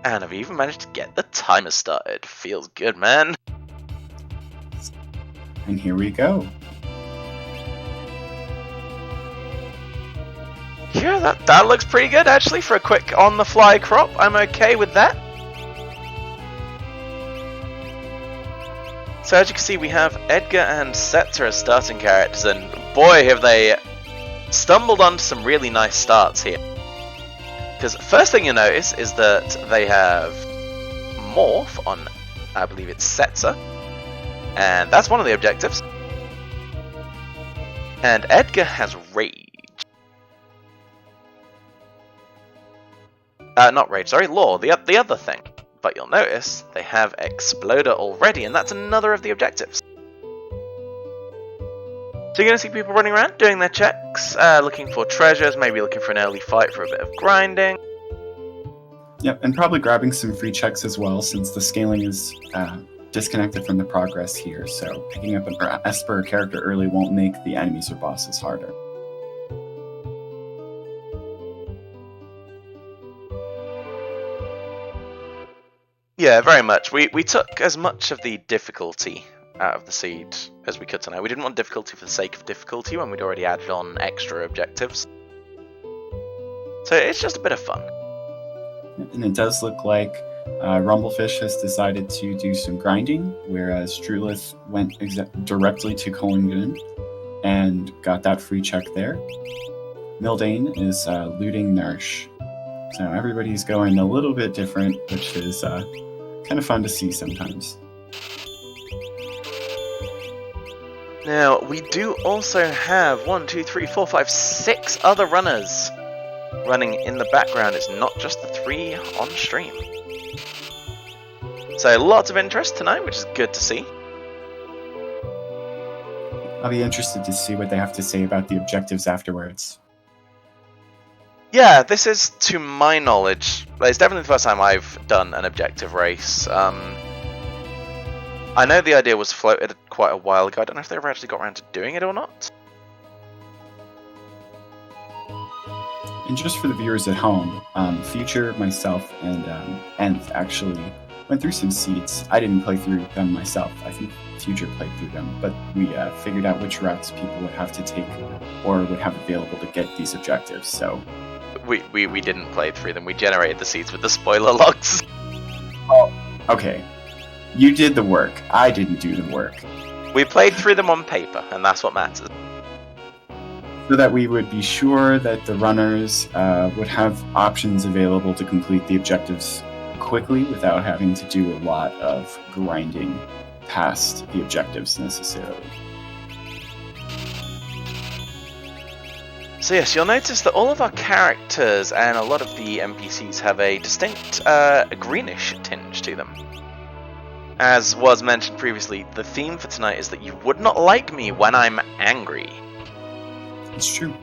And I've even managed to get the timer started. Feels good, man. And here we go. Yeah, that looks pretty good actually for a quick on-the-fly crop. I'm okay with that. So as you can see, we have Edgar and Setzer as starting characters, and boy have they stumbled onto some really nice starts here. Because first thing you notice is that they have Morph on, I believe it's Setzer, and that's one of the objectives. And Edgar has Rage. Not Rage, sorry, Law, the other thing. But you'll notice they have Exploder already, and that's another of the objectives. So you're going to see people running around doing their checks, looking for treasures, maybe looking for an early fight for a bit of grinding. Yep, and probably grabbing some free checks as well, since the scaling is disconnected from the progress here, so picking up an Esper character early won't make the enemies or bosses harder. Yeah, very much. We took as much of the difficulty out of the seed as we could tonight. We didn't want difficulty for the sake of difficulty when we'd already added on extra objectives. So it's just a bit of fun. And it does look like Rumblefish has decided to do some grinding, whereas Drulith went directly to Collingwood and got that free check there. Mildane is looting Nourish. So everybody's going a little bit different, which is kind of fun to see sometimes. Now, we do also have 1, 2, 3, 4, 5, 6 other runners running in the background. It's not just the 3 on stream. So lots of interest tonight, which is good to see. I'll be interested to see what they have to say about the objectives afterwards. Yeah, this is, to my knowledge, it's definitely the first time I've done an objective race. I know the idea was floated quite a while ago. I don't know if they ever actually got around to doing it or not. And just for the viewers at home, Future, myself, and Nth actually went through some seeds. I didn't play through them myself. I think Future played through them, but we figured out which routes people would have to take or would have available to get these objectives. So we didn't play through them. We generated the seeds with the spoiler logs. Oh, okay. You did the work. I didn't do the work. We played through them on paper, and that's what matters. So that we would be sure that the runners would have options available to complete the objectives quickly without having to do a lot of grinding past the objectives necessarily. So yes, you'll notice that all of our characters and a lot of the NPCs have a distinct greenish tinge to them. As was mentioned previously, the theme for tonight is that you would not like me when I'm angry. It's true.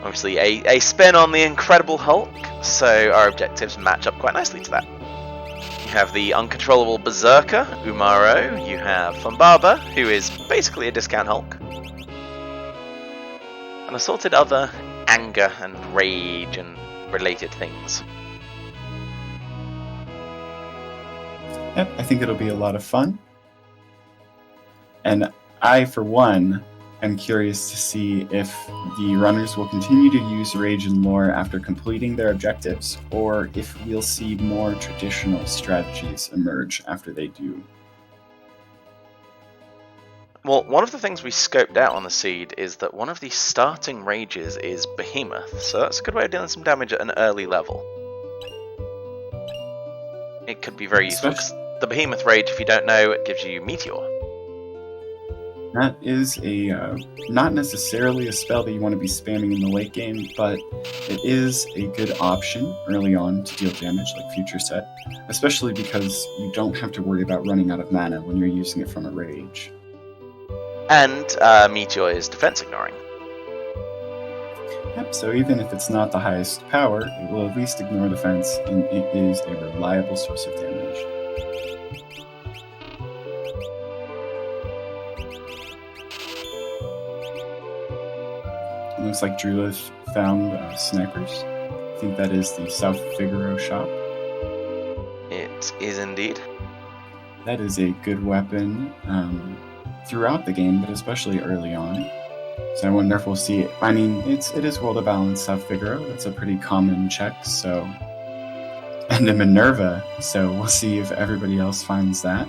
Obviously, a spin on the Incredible Hulk, so our objectives match up quite nicely to that. You have the uncontrollable Berserker, Umaro, you have Fumbaba, who is basically a discount Hulk, and assorted other anger and rage and related things. Yep, I think it'll be a lot of fun. And I, for one, am curious to see if the runners will continue to use Rage and Lore after completing their objectives, or if we'll see more traditional strategies emerge after they do. Well, one of the things we scoped out on the seed is that one of the starting rages is Behemoth, so that's a good way of dealing some damage at an early level. It could be very useful. The Behemoth rage, if you don't know, it gives you Meteor. That is not necessarily a spell that you want to be spamming in the late game, but it is a good option early on to deal damage, like Future said, especially because you don't have to worry about running out of mana when you're using it from a rage. And Meteor is defense ignoring. Yep, so even if it's not the highest power, it will at least ignore defense, and it is a reliable source of damage. It looks like Drulith found snipers. I think that is the South Figaro shop. It is indeed. That is a good weapon throughout the game, but especially early on. So I wonder if we'll see it. I mean, it is World of Balance of Figaro. That's a pretty common check, so... And a Minerva, so we'll see if everybody else finds that.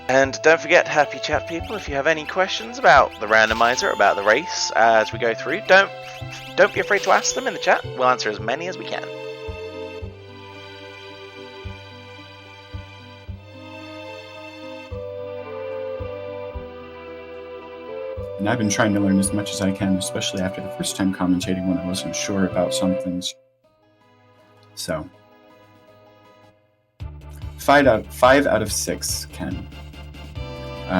And don't forget, happy chat people, if you have any questions about the randomizer, about the race as we go through, don't be afraid to ask them in the chat. We'll answer as many as we can. And I've been trying to learn as much as I can, especially after the first time commentating when I wasn't sure about some things. So, 5 out of 6 can.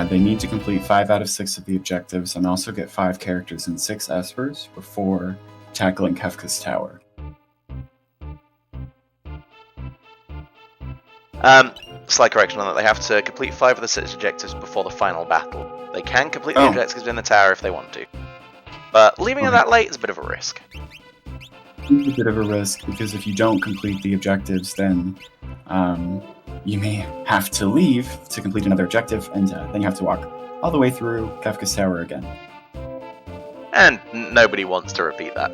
They need to complete 5 out of 6 of the objectives and also get 5 characters and 6 espers before tackling Kefka's Tower. Slight correction on that, they have to complete 5 of the 6 objectives before the final battle. They can complete the objectives in the tower if they want to. But leaving it that late is a bit of a risk. It's a bit of a risk, because if you don't complete the objectives, then you may have to leave to complete another objective, and then you have to walk all the way through Kefka's Tower again. And nobody wants to repeat that.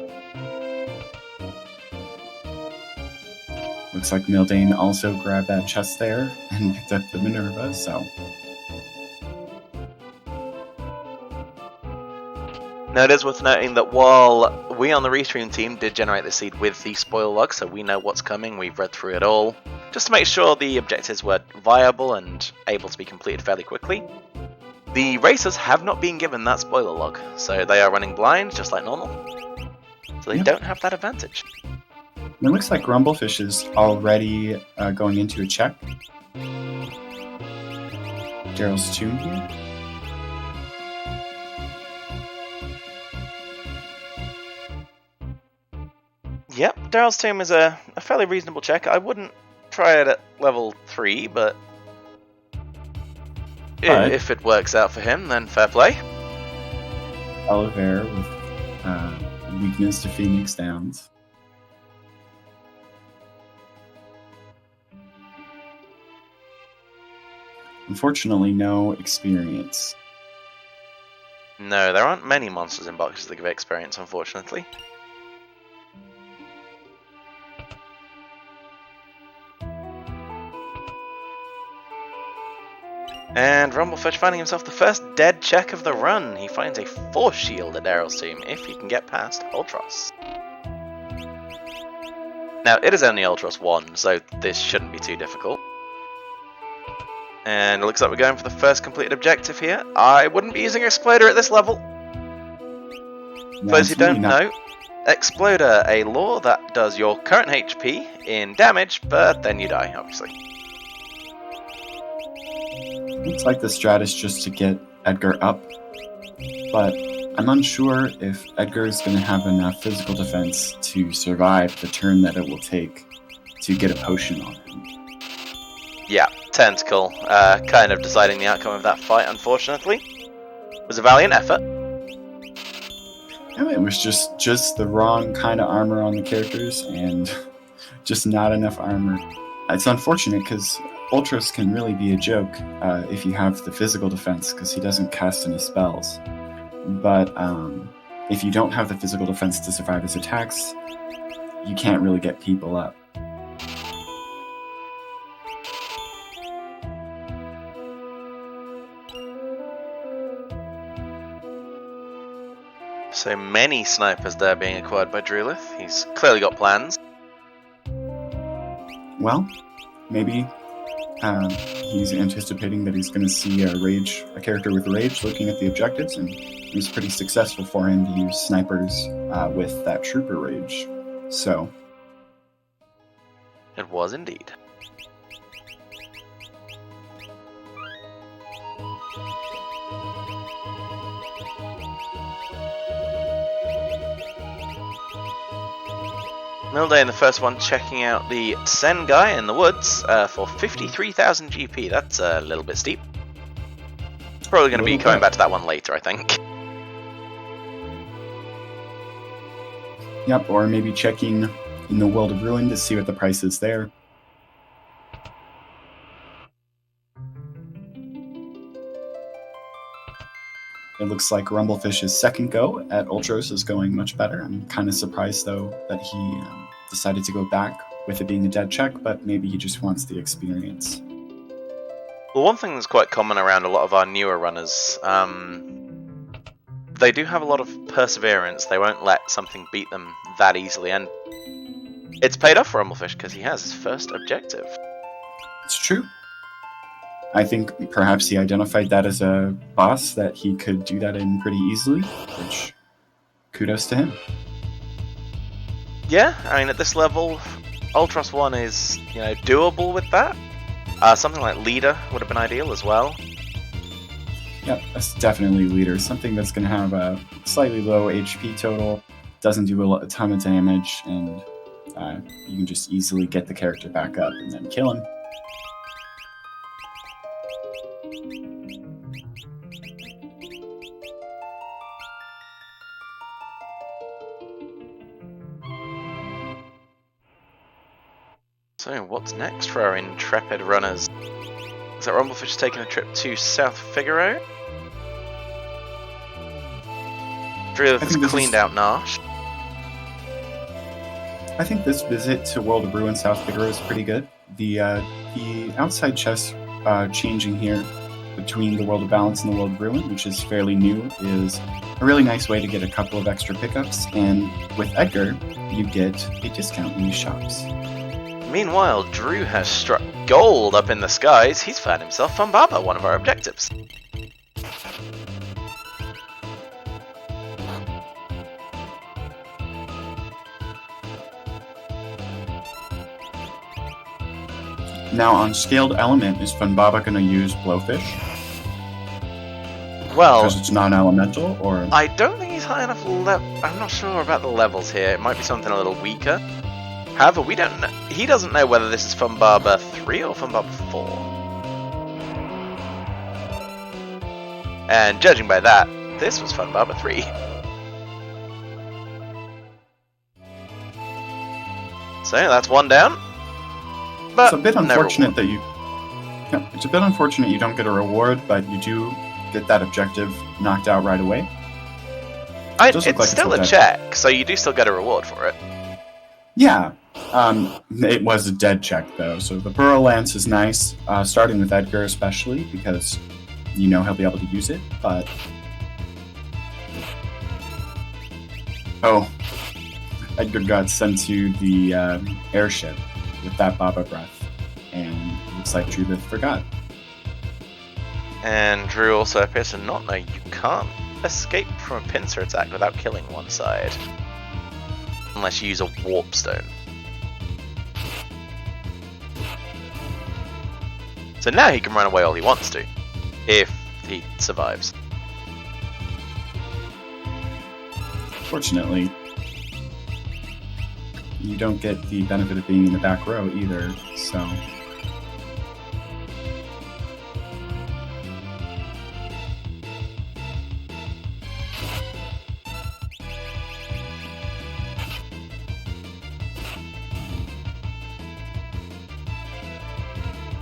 Looks like Mildane also grabbed that chest there and picked up the Minerva, so... Now it is worth noting that while we on the Restream team did generate the seed with the spoiler log, so we know what's coming, we've read through it all, just to make sure the objectives were viable and able to be completed fairly quickly. The racers have not been given that spoiler log, so they are running blind just like normal. So they don't have that advantage. It looks like Rumblefish is already going into a check. Daryl's Tomb here. Yep, Daryl's Tomb is a fairly reasonable check. I wouldn't try it at level 3, but if it works out for him, then fair play. Oliver with weakness to Phoenix Downs. Unfortunately, no experience. No, there aren't many monsters in boxes that give experience, unfortunately. And Rumblefish finding himself the first dead check of the run. He finds a force shield at Daryl's team if he can get past Ultros. Now, it is only Ultros 1, so this shouldn't be too difficult. And it looks like we're going for the first completed objective here. I wouldn't be using Exploder at this level. For those who don't know, Exploder, a lore that does your current HP in damage, but then you die, obviously. Looks like the strat is just to get Edgar up, but I'm unsure if Edgar is going to have enough physical defense to survive the turn that it will take to get a potion on him. Yeah, Tentacle, kind of deciding the outcome of that fight, unfortunately. It was a valiant effort. Yeah, it was just the wrong kind of armor on the characters, and just not enough armor. It's unfortunate, because Ultros can really be a joke if you have the physical defense, because he doesn't cast any spells. But if you don't have the physical defense to survive his attacks, you can't really get people up. So many snipers there being acquired by Drulith. He's clearly got plans. Well, maybe he's anticipating that he's going to see a character with rage looking at the objectives, and it was pretty successful for him to use snipers with that trooper rage. So it was indeed. Mildane, the first one, checking out the Sen guy in the woods for 53,000 GP. That's a little bit steep. Probably going to be coming back to that one later, I think. Yep, or maybe checking in the World of Ruin to see what the price is there. it looks like Rumblefish's second go at Ultros is going much better. I'm kind of surprised, though, that he decided to go back with it being a dead check, but maybe he just wants the experience. Well, one thing that's quite common around a lot of our newer runners, they do have a lot of perseverance. They won't let something beat them that easily, and it's paid off for Rumblefish because he has his first objective. It's true. I think perhaps he identified that as a boss that he could do that in pretty easily, which kudos to him. Yeah, I mean, at this level, Ultros 1 is, doable with that. Something like Leader would have been ideal as well. Yep, that's definitely Leader. Something that's going to have a slightly low HP total, doesn't do a ton of damage, and you can just easily get the character back up and then kill him. So, what's next for our intrepid runners? Is that Rumblefish taking a trip to South Figaro? Drillith has cleaned out Nash. I think this visit to World of Ruin South Figaro is pretty good. The outside chest changing here between the World of Balance and the World of Ruin, which is fairly new, is a really nice way to get a couple of extra pickups. And with Edgar, you get a discount in these shops. Meanwhile, Drew has struck gold up in the skies. He's found himself Humbaba, one of our objectives. Now, on Scaled Element, is Funbaba going to use Blowfish? Well, because it's non-elemental, or I don't think he's high enough I'm not sure about the levels here. It might be something a little weaker. However, we don't know. He doesn't know whether this is Funbaba 3 or Funbaba 4. And judging by that, this was Funbaba 3. So that's one down. But it's a bit unfortunate that it's a bit unfortunate you don't get a reward, but you do get that objective knocked out right away. It's still a check, so you do still get a reward for it. Yeah. It was a dead check, though, so the Burrow Lance is nice, starting with Edgar especially, because he'll be able to use it, but... Oh. Edgar got sent to the airship with that Baba Breath, and it looks like Drulith forgot. And Drew also appears to not know you can't escape from a pincer attack without killing one side. Unless you use a warp stone. So now he can run away all he wants to, if he survives. Fortunately, you don't get the benefit of being in the back row either, so...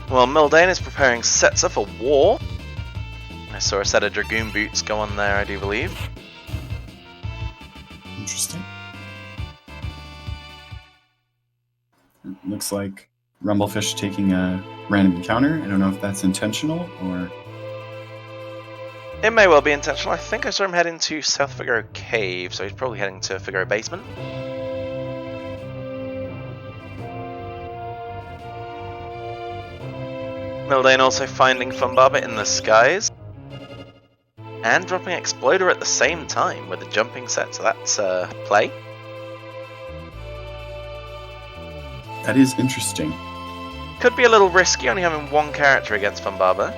Well, Mildane is preparing Setzer for war. I saw a set of Dragoon boots go on there, I do believe. Interesting. It looks like Rumblefish taking a random encounter. I don't know if that's intentional or... It may well be intentional. I think I saw him heading to South Figaro Cave, so he's probably heading to Figaro Basement. Mildane also finding Funbaba in the skies. And dropping Exploder at the same time with a jumping set, so that's play. That is interesting. Could be a little risky, only having one character against Funbaba.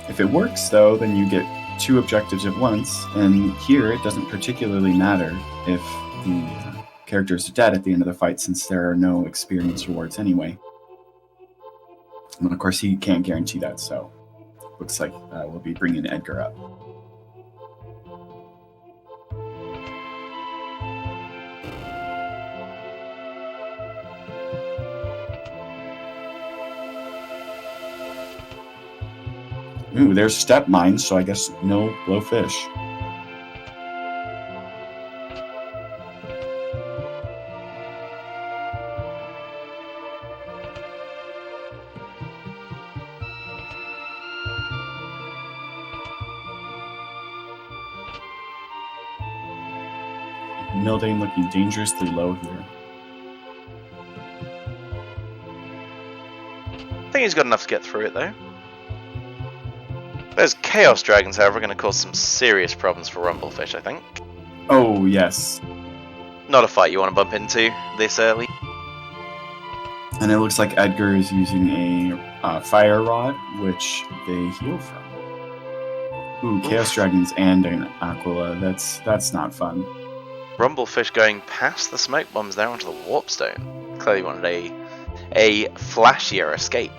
If it works, though, then you get two objectives at once, and here it doesn't particularly matter if the character is dead at the end of the fight, since there are no experience rewards anyway. And of course, he can't guarantee that, so looks like we'll be bringing Edgar up. Ooh, there's step mines, so I guess no blowfish. Mildane looking dangerously low here. I think he's got enough to get through it though. Those Chaos Dragons, however, are going to cause some serious problems for Rumblefish, I think. Oh, yes. Not a fight you want to bump into this early. And it looks like Edgar is using a Fire Rod, which they heal from. Ooh, Chaos Dragons and an Aquila. That's not fun. Rumblefish going past the smoke bombs there onto the Warpstone. Clearly wanted a flashier escape.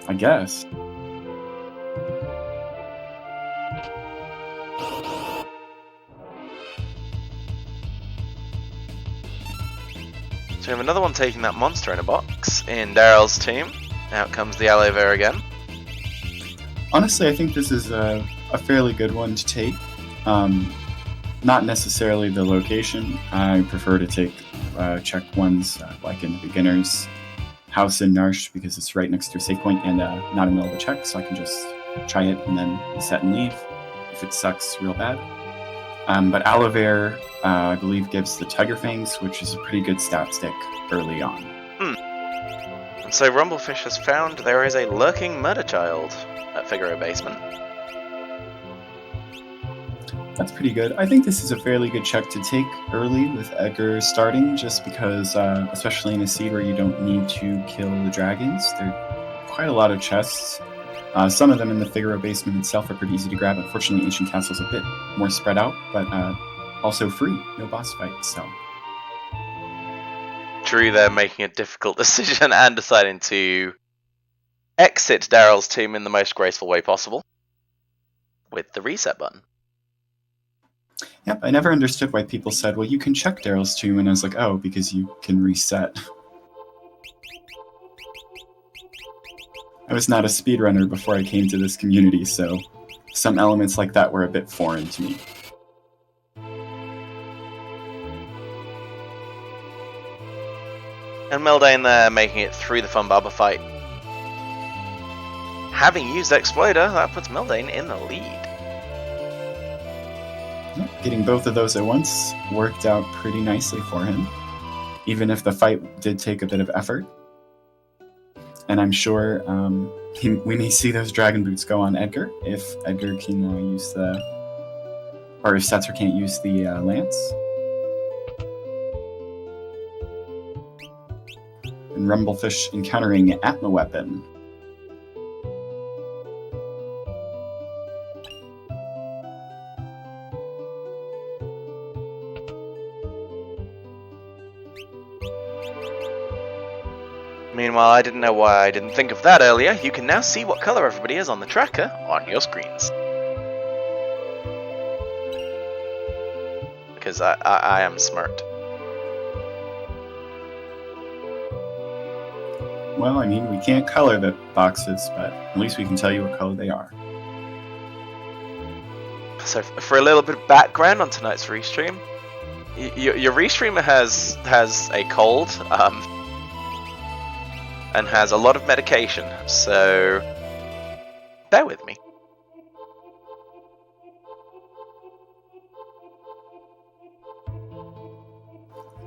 I guess. So we have another one taking that monster in a box in Daryl's team. Out comes the Aloe Vera again. Honestly, I think this is a fairly good one to take. Not necessarily the location. I prefer to take check ones like in the beginner's house in Narsh because it's right next to a save point and not in the middle of the check, so I can just try it and then set and leave if it sucks real bad. But Aloe Vera, I believe, gives the Tiger Fangs, which is a pretty good stat stick early on. And so Rumblefish has found there is a lurking murder child at Figaro Basement. That's pretty good. I think this is a fairly good check to take early with Edgar starting, just because, especially in a seed where you don't need to kill the dragons, there are quite a lot of chests. Some of them in the Figaro Basement itself are pretty easy to grab. Unfortunately, Ancient Castle's a bit more spread out, but also free, no boss fight, so... Drew there making a difficult decision and deciding to exit Daryl's team in the most graceful way possible with the reset button. Yep, I never understood why people said, well, you can check Daryl's tomb, and I was like, oh, because you can reset. I was not a speedrunner before I came to this community, so some elements like that were a bit foreign to me. And Mildane there making it through the Funbarber fight. Having used Exploder, that puts Mildane in the lead. Getting both of those at once worked out pretty nicely for him, even if the fight did take a bit of effort. And I'm sure we may see those Dragon Boots go on Edgar, if Edgar can use the... or if Setzer can't use the Lance. And Rumblefish encountering Atma Weapon. Meanwhile, I didn't know why I didn't think of that earlier. You can now see what color everybody is on the tracker on your screens. Because I am smart. Well, I mean, we can't color the boxes, but at least we can tell you what color they are. So, for a little bit of background on tonight's restream, your restreamer has a cold, and has a lot of medication, so bear with me.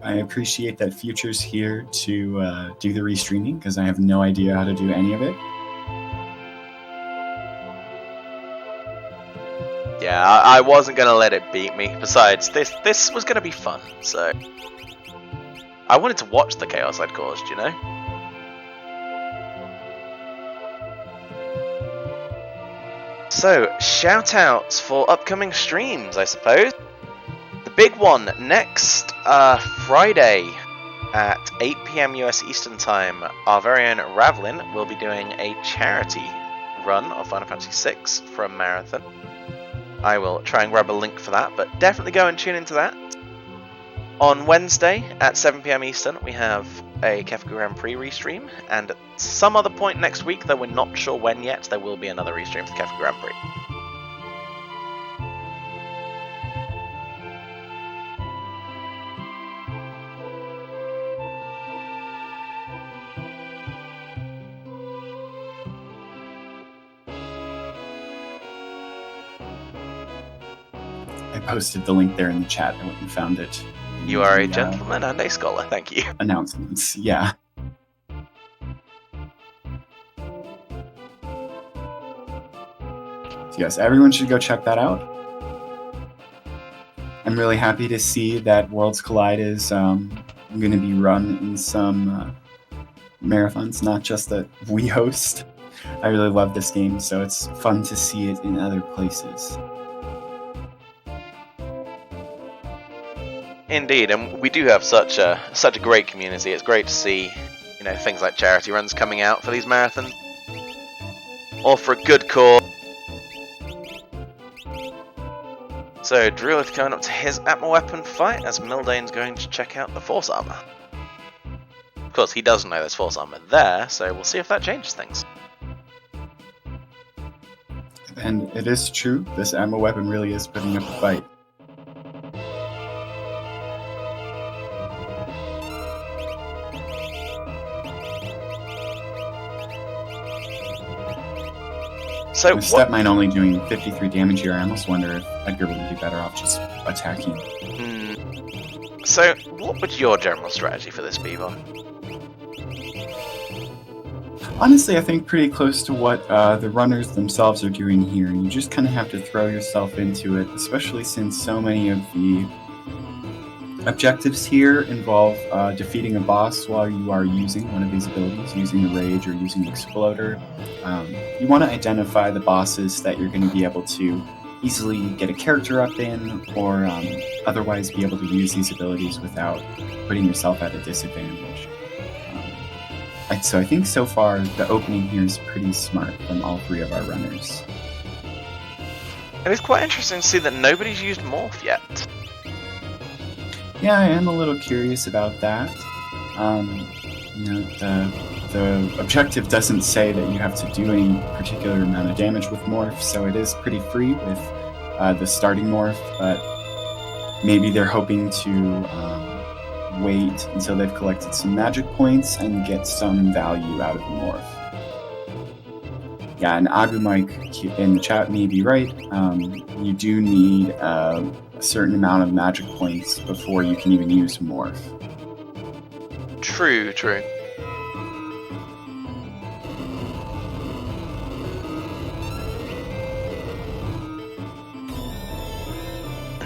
I appreciate that Future's here to do the restreaming, because I have no idea how to do any of it. Yeah, I wasn't going to let it beat me. Besides, this was going to be fun, so... I wanted to watch the chaos I'd caused, you know? So, shout-outs for upcoming streams, I suppose. The big one next Friday at 8 PM US Eastern Time. Our very own Ravlin will be doing a charity run of Final Fantasy VI from Marathon. I will try and grab a link for that, but definitely go and tune into that. On Wednesday at 7 PM Eastern, we have a Kefka Grand Prix restream, and at some other point next week, though we're not sure when yet, there will be another restream for Kefka Grand Prix. I posted the link there in the chat. I went and found it. You are a gentleman and a scholar, thank you. Announcements, yeah. So yes, everyone should go check that out. I'm really happy to see that Worlds Collide is going to be run in some marathons, not just that we host. I really love this game, so it's fun to see it in other places. Indeed, and we do have such a great community. It's great to see, things like charity runs coming out for these marathons, or for a good cause. So Drulith coming up to his Atma weapon fight as Mildane's going to check out the Force Armor. Of course, he doesn't know there's Force Armor there, so we'll see if that changes things. And it is true, this Atma weapon really is putting up a fight. So with Step Mine only doing 53 damage here, I almost wonder if Edgar would be better off just attacking. So, what would your general strategy for this be, Von? Honestly, I think pretty close to what the runners themselves are doing here. You just kind of have to throw yourself into it, especially since so many of the objectives here involve defeating a boss while you are using one of these abilities, using the Rage or using Exploder. You want to identify the bosses that you're going to be able to easily get a character up in, or otherwise be able to use these abilities without putting yourself at a disadvantage. So I think so far the opening here is pretty smart from all three of our runners. And it's quite interesting to see that nobody's used Morph yet. Yeah, I am a little curious about that. The objective doesn't say that you have to do any particular amount of damage with Morph, so it is pretty free with the starting Morph, but maybe they're hoping to wait until they've collected some magic points and get some value out of the Morph. Yeah, and Agumike in the chat may be right. You do need a certain amount of magic points before you can even use Morph. True.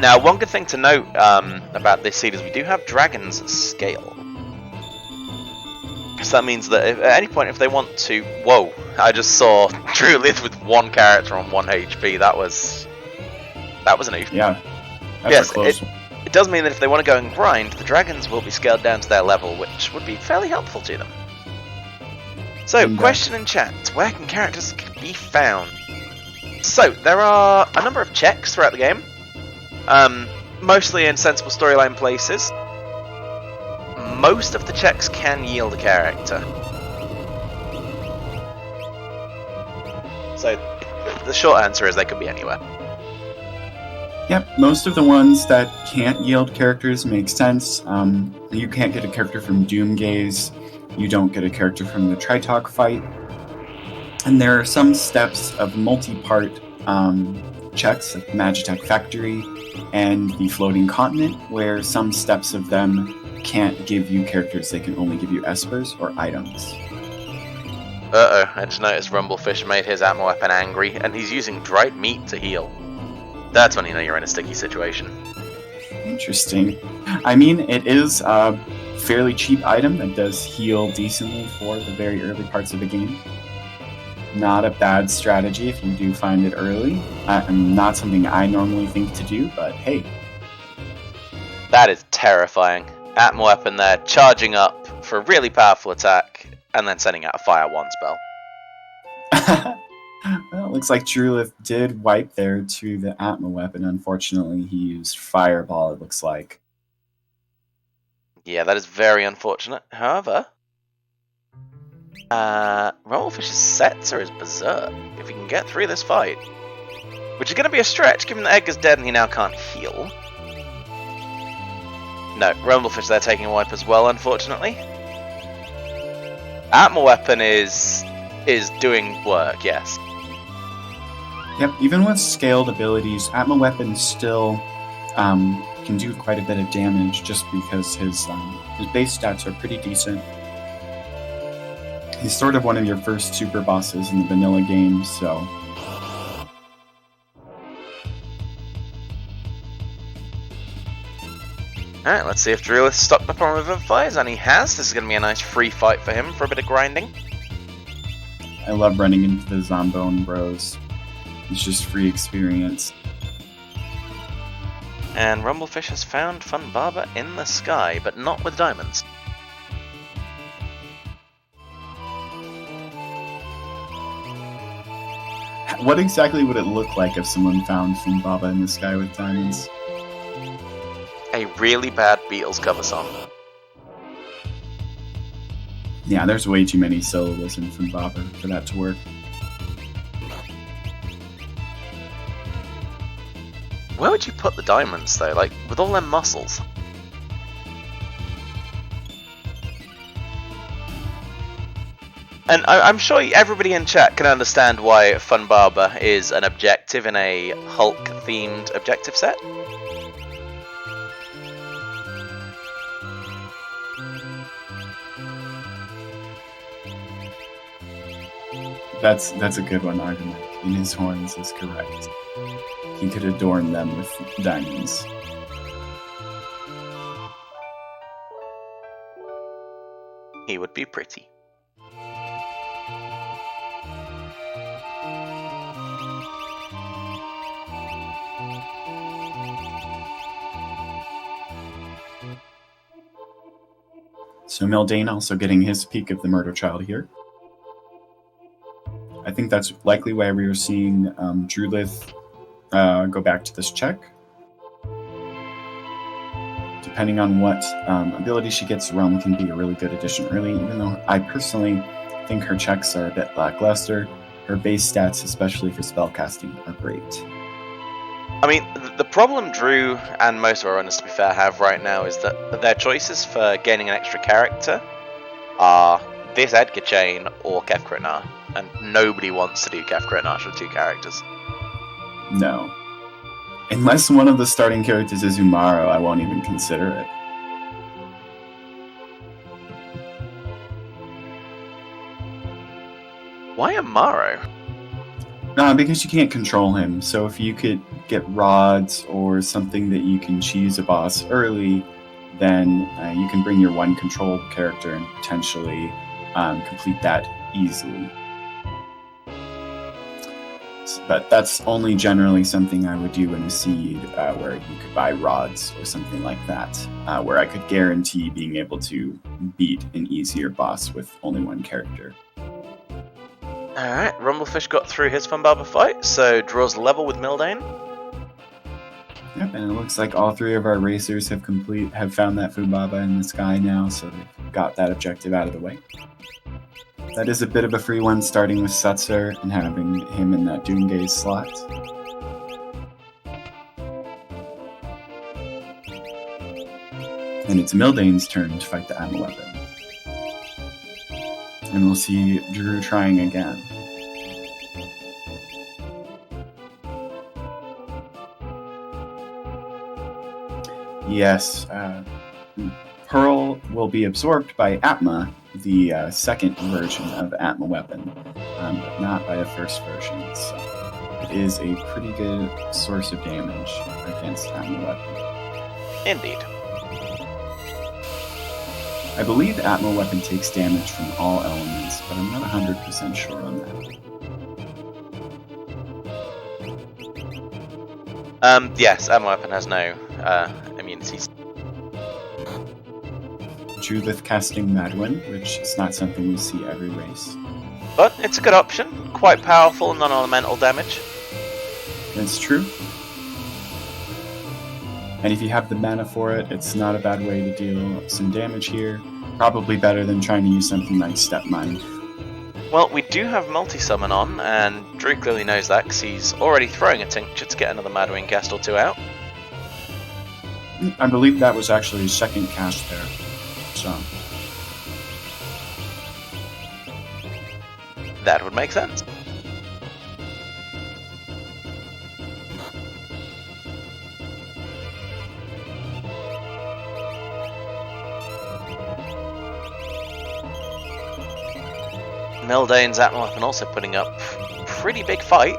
Now, one good thing to note about this seed is we do have dragons at scale. So that means that if, at any point, if they want to... Whoa, I just saw Drulith with one character on 1 HP. That was an oof. Yeah, that's yes, a close one. It does mean that if they want to go and grind, the dragons will be scaled down to their level, which would be fairly helpful to them. So, question in chat, where can characters be found? So, there are a number of checks throughout the game. Mostly in sensible storyline places. Most of the checks can yield a character. So, the short answer is they could be anywhere. Yep, most of the ones that can't yield characters make sense. You can't get a character from Doomgaze, you don't get a character from the Tritalk fight. And there are some steps of multi-part checks, like Magitech Factory and the Floating Continent, where some steps of them can't give you characters, they can only give you espers or items. Uh-oh, I just noticed Rumblefish made his Atma weapon angry, and he's using dried meat to heal. That's when you know you're in a sticky situation. Interesting. I mean, it is a fairly cheap item that does heal decently for the very early parts of the game. Not a bad strategy if you do find it early. Not something I normally think to do, but hey. That is terrifying. Atma weapon there, charging up for a really powerful attack, and then sending out a Fire 1 spell. Well, it looks like Drulith did wipe there to the Atma weapon. Unfortunately, he used Fireball, it looks like. Yeah, that is very unfortunate. However, Rumblefish's Setzer is berserk if he can get through this fight. Which is going to be a stretch, given that Edgar's dead and he now can't heal. No, Rumblefish they're taking a wipe as well, unfortunately. Atma Weapon is doing work, yes. Yep, even with scaled abilities, Atma Weapon still can do quite a bit of damage just because his base stats are pretty decent. He's sort of one of your first super bosses in the vanilla game, so... Alright, let's see if Drulith stocked up on Revivifiers, and he has. This is going to be a nice free fight for him for a bit of grinding. I love running into the Zombone bros. It's just free experience. And Rumblefish has found Funbaba in the sky, but not with diamonds. What exactly would it look like if someone found Funbaba in the sky with diamonds? A really bad Beatles cover song. Yeah, there's way too many syllables in Funbaba for that to work. Where would you put the diamonds, though? Like, with all them muscles? And I'm sure everybody in chat can understand why Funbaba is an objective in a Hulk-themed objective set. That's a good one, Artemis. In his horns is correct. He could adorn them with diamonds. He would be pretty. So Mildane also getting his peek of the Murder Child here. I think that's likely why we were seeing Drulith go back to this check. Depending on what ability she gets, Realm can be a really good addition early, even though I personally think her checks are a bit lackluster. Her base stats, especially for spellcasting, are great. I mean, the problem Drew and most of our runners, to be fair, have right now is that their choices for gaining an extra character are this Edgar chain or Kefka and Nash, and nobody wants to do Kefka and Nash with two characters. No. Unless one of the starting characters is Umaro, I won't even consider it. Why Amaro? Because you can't control him, so if you could get rods or something that you can cheese a boss early, then you can bring your one controlled character and potentially complete that easily. But that's only generally something I would do in a seed where you could buy rods or something like that, where I could guarantee being able to beat an easier boss with only one character. Alright, Rumblefish got through his Funbaba fight, so draws level with Mildane. Yep, and it looks like all three of our racers have found that Funbaba in the sky now, so they've got that objective out of the way. That is a bit of a free one, starting with Setzer and having him in that Doomgaze slot. And it's Mildane's turn to fight the Atma Weapon. And we'll see Drew trying again. Yes, Pearl will be absorbed by Atma, the second version of Atma Weapon, but not by the first version, so it is a pretty good source of damage against Atma Weapon. Indeed. I believe Atma Weapon takes damage from all elements, but I'm not 100% sure on that. Yes, Atma Weapon has no immunities. Drulith casting Madwin, which is not something we see every race. But it's a good option. Quite powerful non-elemental damage. That's true. And if you have the mana for it, it's not a bad way to deal some damage here. Probably better than trying to use something like Step Mine. Well, we do have multi-summon on, and Drew clearly knows that because he's already throwing a Tincture to get another Madwing cast or two out. I believe that was actually his second cast there. So that would make sense. Mildane's Atma Weapon also putting up a pretty big fight.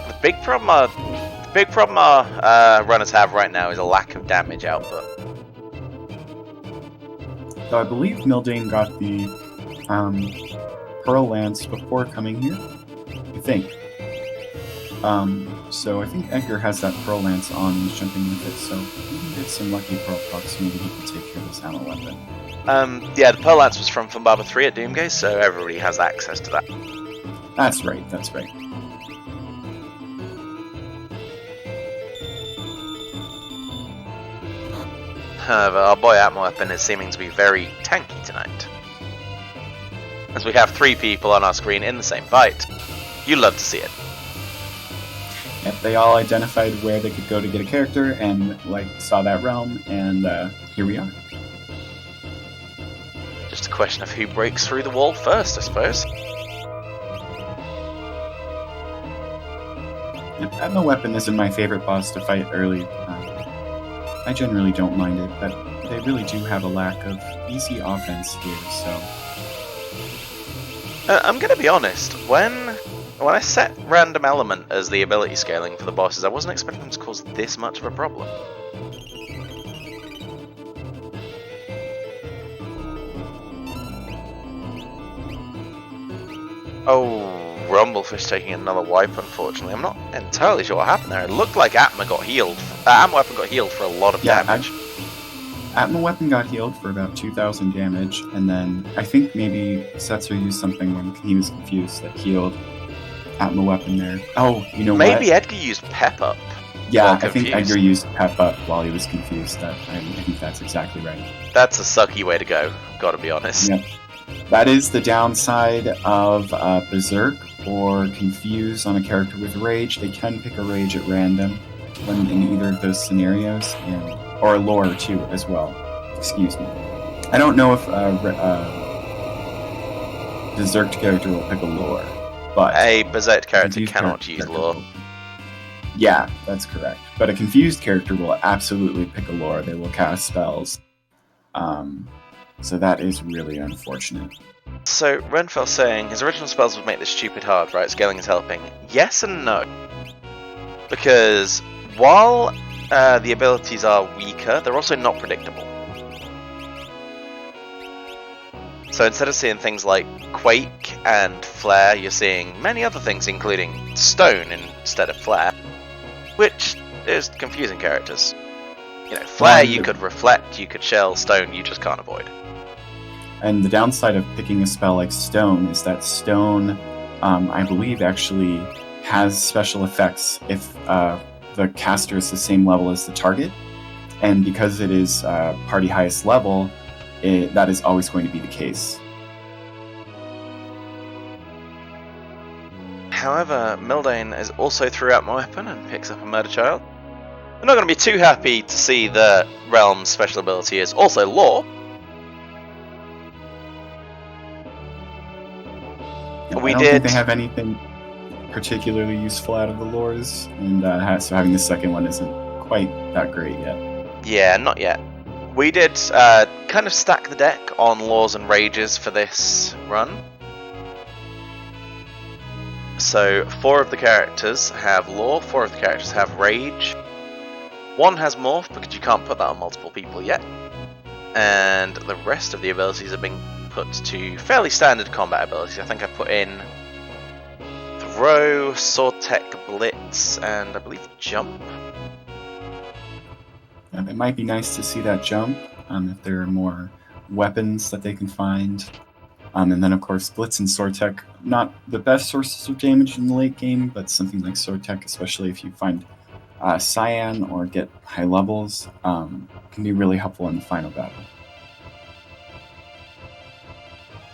The big problem our runners have right now is a lack of damage output. So I believe Mildane got the Pearl Lance before coming here. I think. So I think Edgar has that Pearl Lance on and he's jumping with it, so he can get some lucky Pearl procs, maybe he can take care of this Atma Weapon. Yeah, the Pearl Lance was from Fumbaba 3 at Doomgaze, so everybody has access to that. That's right, that's right. However, our boy Atma Weapon is seeming to be very tanky tonight. As we have 3 people on our screen in the same fight. You love to see it. Yep, they all identified where they could go to get a character and saw that realm, and here we are. Just a question of who breaks through the wall first, I suppose. Yep, Atma Weapon isn't my favorite boss to fight early. I generally don't mind it, but they really do have a lack of easy offense here, so... I'm gonna be honest, when I set Random Element as the ability scaling for the bosses, I wasn't expecting them to cause this much of a problem. Oh, Rumblefish taking another wipe, unfortunately. I'm not entirely sure what happened there. It looked like Atma got healed. Atma Weapon got healed for a lot of damage. Atma Weapon got healed for about 2,000 damage, and then I think maybe Setzer used something when he was confused that healed Atma Weapon there. Oh, you know what? Maybe Edgar used Pep Up. Yeah, I think Edgar used Pep Up while he was confused. I think that's exactly right. That's a sucky way to go, gotta be honest. Yep. That is the downside of Berserk or Confuse on a character with Rage. They can pick a Rage at random when in either of those scenarios, or Lore too as well. Excuse me. I don't know if Berserk character will pick a Lore, but a Berserk character cannot use Lore. Yeah, that's correct. But a Confused character will absolutely pick a Lore. They will cast spells. So that is really unfortunate. So, Renfell saying, his original spells would make this stupid hard, right? Scaling is helping. Yes and no. Because while the abilities are weaker, they're also not predictable. So instead of seeing things like Quake and Flare, you're seeing many other things, including Stone instead of Flare, which is confusing characters. You know, Flare you could reflect, you could shell, Stone you just can't avoid. And the downside of picking a spell like Stone is that Stone, I believe, actually has special effects if the caster is the same level as the target. And because it is party highest level, that is always going to be the case. However, Mildane is also threw out my weapon and picks up a Murder Child. I'm not going to be too happy to see the Realm's special ability is also Lore. I don't think they have anything particularly useful out of the lores, and so having the second one isn't quite that great yet. Yeah, not yet. We did kind of stack the deck on Lores and Rages for this run. So 4 of the characters have Lore, 4 of the characters have Rage. 1 has Morph because you can't put that on multiple people yet. And the rest of the abilities are being put to fairly standard combat abilities. I think I put in Throw, Sword Tech, Blitz, and I believe Jump. It might be nice to see that Jump, if there are more weapons that they can find. And then, of course, Blitz and Sortek, not the best sources of damage in the late game, but something like Sortek, especially if you find Cyan or get high levels, can be really helpful in the final battle.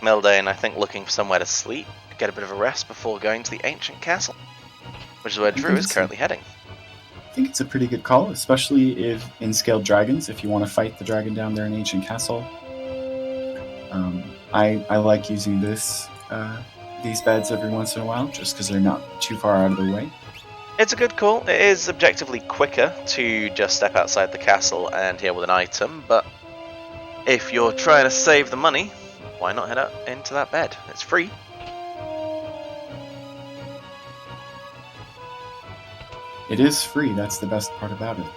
Mildane, I think, looking for somewhere to sleep, get a bit of a rest before going to the ancient castle, which is where Drew is currently heading. I think it's a pretty good call, especially if in Scaled Dragons, if you want to fight the dragon down there in Ancient Castle. I like using these beds every once in a while, just because they're not too far out of the way. It's a good call. It is objectively quicker to just step outside the castle and heal with an item, but if you're trying to save the money, why not head up into that bed? It's free. It is free, that's the best part about it.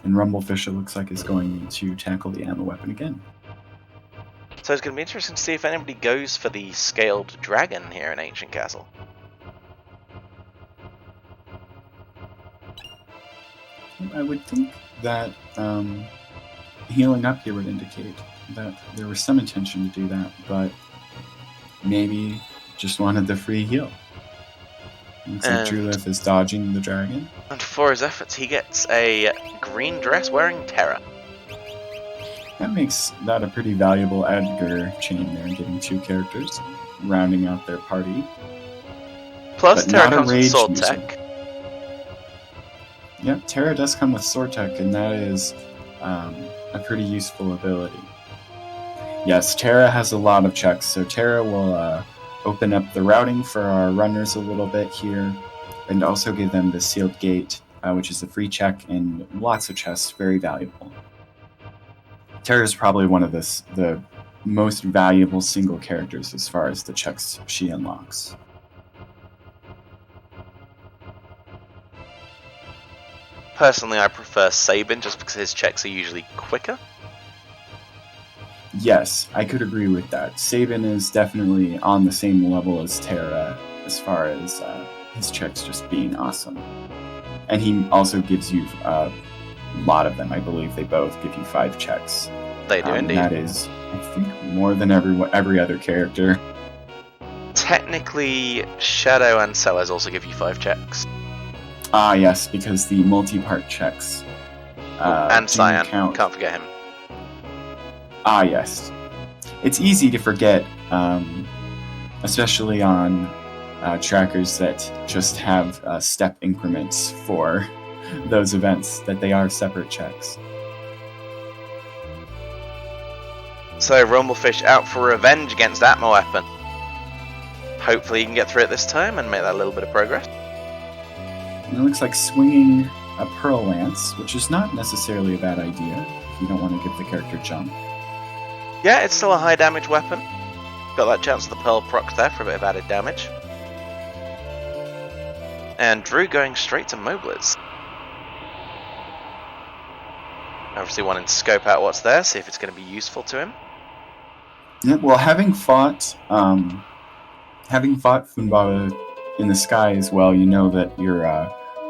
And Rumblefish, it looks like, is going to tackle the ammo weapon again. So it's going to be interesting to see if anybody goes for the Scaled Dragon here in Ancient Castle. I would think that healing up here would indicate that there was some intention to do that, but maybe just wanted the free heal. Looks like Drulith is dodging the dragon. And for his efforts, he gets a green dress wearing Terra. That makes that a pretty valuable Edgar chain there, getting 2 characters, rounding out their party. Plus, but Terra comes with Sword Tech. Yep, Terra does come with Sword Tech, and that is a pretty useful ability. Yes, Terra has a lot of checks, so Terra will open up the routing for our runners a little bit here, and also give them the Sealed Gate, which is a free check and lots of chests, very valuable. Terra is probably one of the most valuable single characters as far as the checks she unlocks. Personally, I prefer Sabin just because his checks are usually quicker. Yes, I could agree with that. Sabin is definitely on the same level as Terra as far as his checks just being awesome. And he also gives you a lot of them. I believe they both give you 5 checks. They do indeed. That is, I think, more than every other character. Technically, Shadow and Sellers also give you 5 checks. Ah, yes, because the multi-part checks. And Cyan, can't forget him. Ah, yes. It's easy to forget, especially on trackers that just have step increments for those events, that they are separate checks. So Rumblefish out for revenge against Atma Weapon. Hopefully he can get through it this time and make that little bit of progress. And it looks like swinging a Pearl Lance, which is not necessarily a bad idea if you don't want to give the character jump. Yeah, it's still a high damage weapon. Got that chance of the Pearl proc there for a bit of added damage. And Drew going straight to Mobliz. Obviously wanting to scope out what's there, see if it's going to be useful to him. Yeah, well, having fought Funbaba in the sky as well, you know that your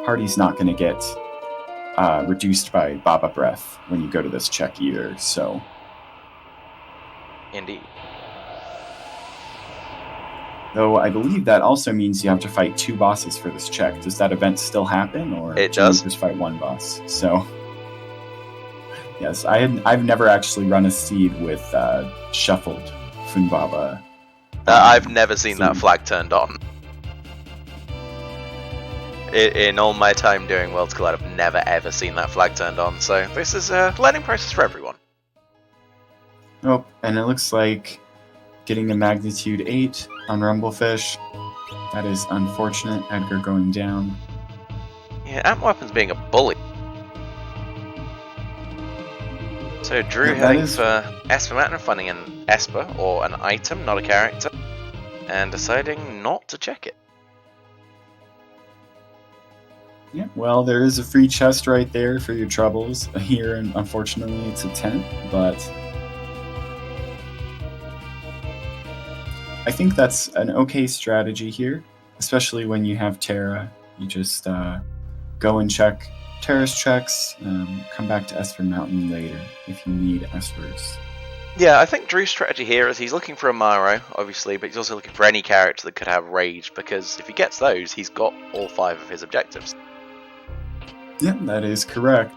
party's not going to get reduced by Baba Breath when you go to this check either, so... Indeed. Though I believe that also means you have to fight 2 bosses for this check. Does that event still happen, or it does? You just fight 1 boss? So... Yes, I've never actually run a seed with shuffled Funbaba. I've never seen that flag turned on. In all my time doing Worlds Collide, I've never ever seen that flag turned on, so this is a learning process for everyone. Oh, and it looks like getting a magnitude 8 on Rumblefish. That is unfortunate. Edgar going down. Yeah, Amp Weapon's being a bully. So Drew heading for Esper Mountain, finding an Esper, or an item, not a character, and deciding not to check it. Yeah, well, there is a free chest right there for your troubles. Here, and unfortunately, it's a tent, but... I think that's an okay strategy here, especially when you have Terra. You just go and check Terra's checks, come back to Esper Mountain later if you need Espers. Yeah, I think Drew's strategy here is he's looking for a Maro, obviously, but he's also looking for any character that could have Rage, because if he gets those, he's got all 5 of his objectives. Yeah, that is correct.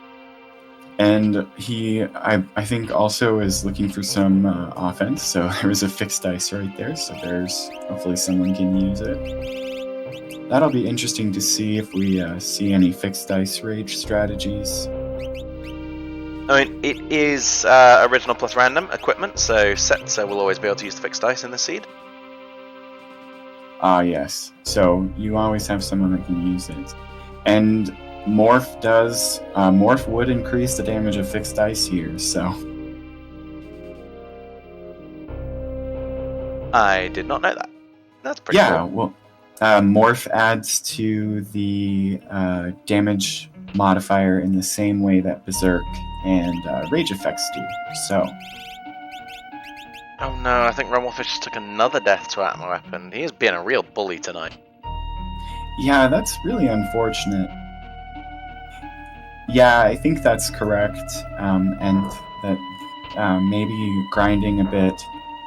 And he, I think, also is looking for some offense. So there is a fixed dice right there. So there's hopefully someone can use it. That'll be interesting to see if we see any fixed dice rage strategies. I mean, it is original plus random equipment, so Setzer will always be able to use the fixed dice in the seed. Yes. So you always have someone that can use it. And Morph does. Morph would increase the damage of fixed dice here, so. I did not know that. That's pretty cool. Yeah, well, Morph adds to the damage modifier in the same way that Berserk and Rage effects do, so. Oh no, I think Rumblefish took another death to Atma Weapon. He is being a real bully tonight. Yeah, that's really unfortunate. Yeah, I think that's correct, and that maybe grinding a bit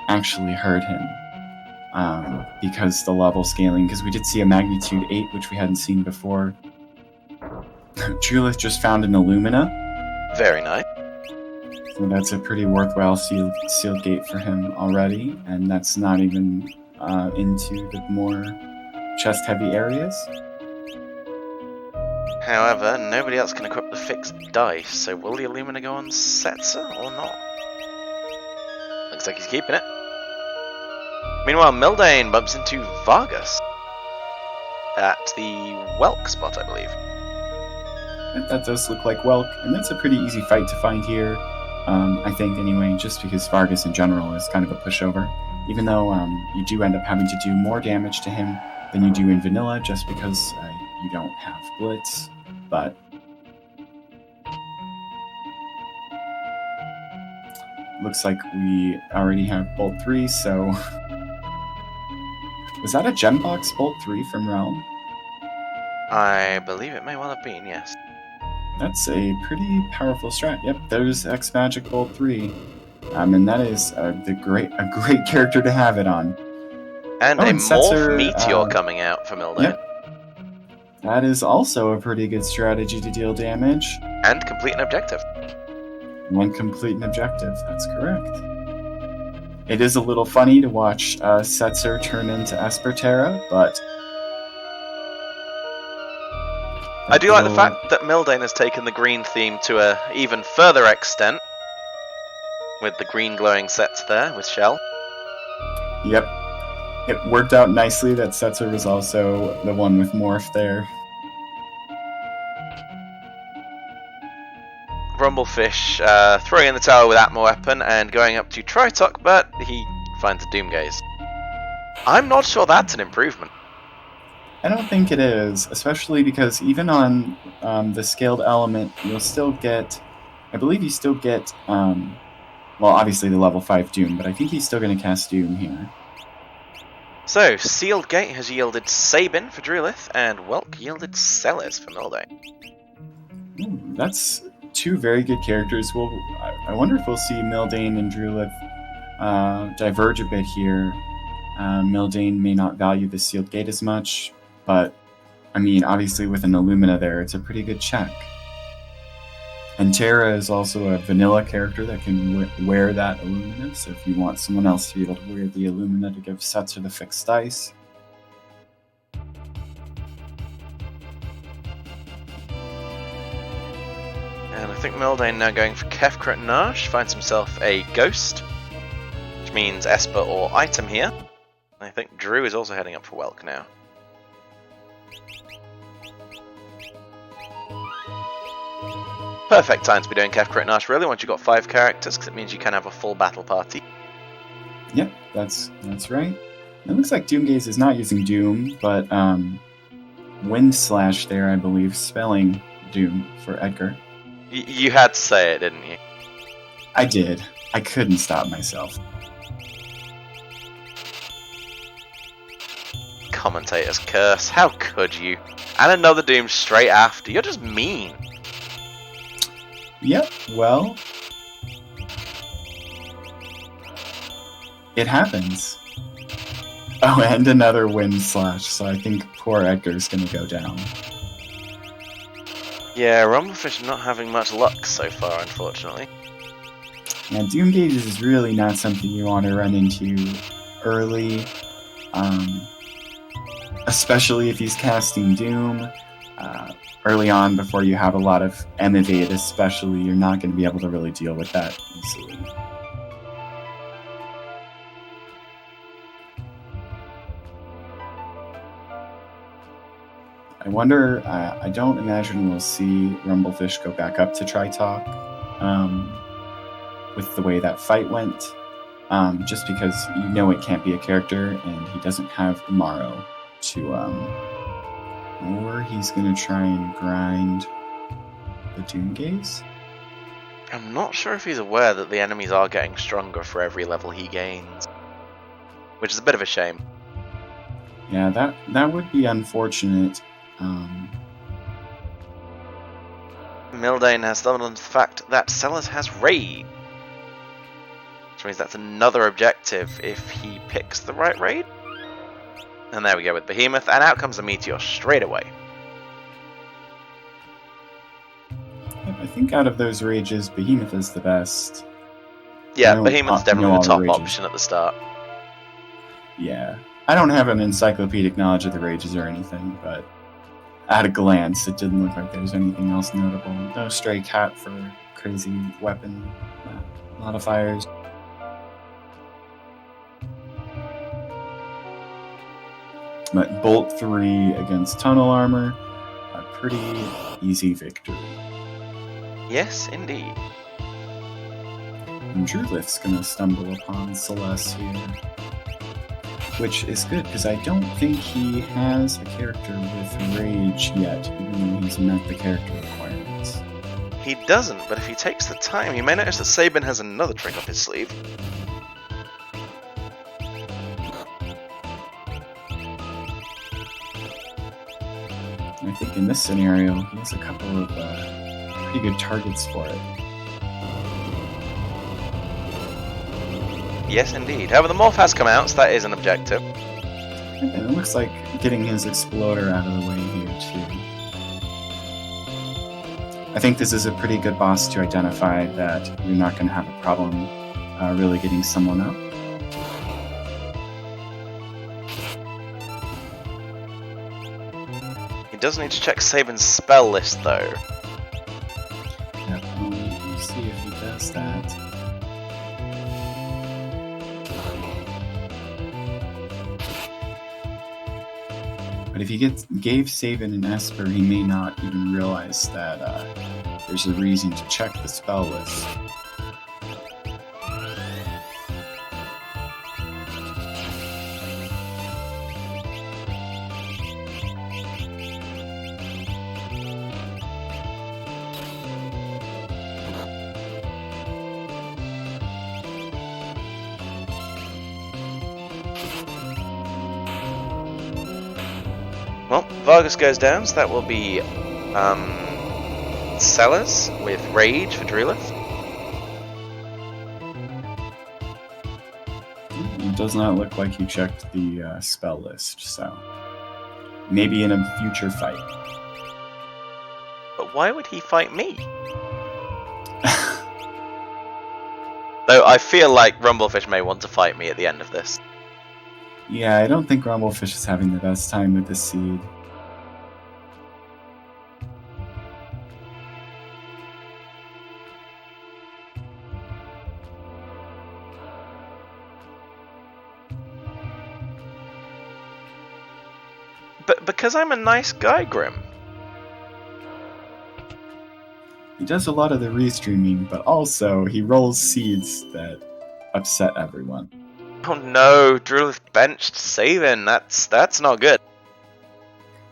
actually hurt him, because the level scaling, because we did see a magnitude 8, which we hadn't seen before. Drulith just found an Illumina. Very nice. So that's a pretty worthwhile sealed gate for him already, and that's not even into the more chest-heavy areas. However, nobody else can equip the fixed dice, so will the Illumina go on Setzer or not? Looks like he's keeping it. Meanwhile, Mildane bumps into Vargas at the Welk spot, I believe. That does look like Welk, and that's a pretty easy fight to find here, I think, anyway, just because Vargas in general is kind of a pushover. Even though you do end up having to do more damage to him than you do in vanilla, just because you don't have Blitz, but looks like we already have Bolt 3, so. Was that a Gem Box Bolt 3 from Realm? I believe it may well have been, yes. That's a pretty powerful strat. Yep, there's X Magic Bolt 3. And that is a great character to have it on. And a Morph Meteor coming out for Mildane. Yep. That is also a pretty good strategy to deal damage. And complete an objective. One complete an objective, that's correct. It is a little funny to watch Setzer turn into Esperterra, but... I do like the fact that Mildane has taken the green theme to a even further extent, with the green glowing sets there with Shell. Yep. It worked out nicely that Setzer was also the one with Morph there. Rumblefish throwing in the tower with Atma Weapon and going up to Tritok, but he finds a Doomgaze. I'm not sure that's an improvement. I don't think it is, especially because even on the scaled element, you'll still get... I believe you still get... well, obviously the level 5 Doom, but I think he's still going to cast Doom here. So, Sealed Gate has yielded Sabin for Drulith, and Welk yielded Celes for Mildane. Ooh, that's two very good characters. Well, I wonder if we'll see Mildane and Drulith diverge a bit here. Mildane may not value the Sealed Gate as much, but, I mean, obviously with an Illumina there, it's a pretty good check. And Terra is also a vanilla character that can wear that Illumina, so if you want someone else to be able to wear the Illumina to give Setzer the fixed dice. And I think Mildane now going for Kefkrit Nash, finds himself a Ghost, which means Esper or item here. I think Drew is also heading up for Welk now. Perfect time to be doing Kefkrit Nash, really, once you've got 5 characters, because it means you can have a full battle party. Yep, that's right. It looks like Doomgaze is not using Doom, but Wind Slash there, I believe, spelling Doom for Edgar. You had to say it, didn't you? I did. I couldn't stop myself. Commentator's curse, how could you? And another Doom straight after, you're just mean. Yep, well... It happens. Oh, and another wind slash, so I think poor Edgar's gonna go down. Yeah, Rumblefish not having much luck so far, unfortunately. And Doom Gauge is really not something you want to run into early, especially if he's casting Doom early on before you have a lot of M-Evade especially. You're not going to be able to really deal with that easily. I wonder, I don't imagine we'll see Rumblefish go back up to Tritalk with the way that fight went, just because you know it can't be a character and he doesn't have Umaro to, or he's going to try and grind the Doom Gaze? I'm not sure if he's aware that the enemies are getting stronger for every level he gains, which is a bit of a shame. Yeah, that would be unfortunate. Mildane has stumbled onto the fact that Sellers has raid, which means that's another objective if he picks the right raid. And there we go with Behemoth, and out comes the Meteor straight away. I think out of those rages, Behemoth is the best. Yeah, Behemoth's definitely the top rages. option at the start. Yeah. I don't have an encyclopedic knowledge of the rages or anything, but at a glance, it didn't look like there was anything else notable. No Stray Cat for crazy weapon modifiers. But Bolt 3 against Tunnel Armor, a pretty easy victory. Yes, indeed. And Drulith's gonna stumble upon Celeste here. Which is good, because I don't think he has a character with Rage yet, even though he's met the character requirements. He doesn't, but if he takes the time, he may notice that Sabin has another trick up his sleeve. And I think in this scenario, he has a couple of pretty good targets for it. Yes, indeed. However, the Morph has come out, so that is an objective. And it looks like getting his Exploder out of the way here, too. I think this is a pretty good boss to identify that you're not going to have a problem really getting someone up. He does need to check Sabin's spell list, though. Yeah, we'll see if he does that. But if he gave Sabin an Esper, he may not even realize that there's a reason to check the spell list. Well, Vargas goes down, so that will be Sellers with Rage for Drulith. It does not look like he checked the spell list, so maybe in a future fight. But why would he fight me? Though I feel like Rumblefish may want to fight me at the end of this. Yeah, I don't think Rumblefish is having the best time with the seed. But because I'm a nice guy, Grim. He does a lot of the restreaming, but also he rolls seeds that upset everyone. Oh no, Drulith benched Sabin. That's not good.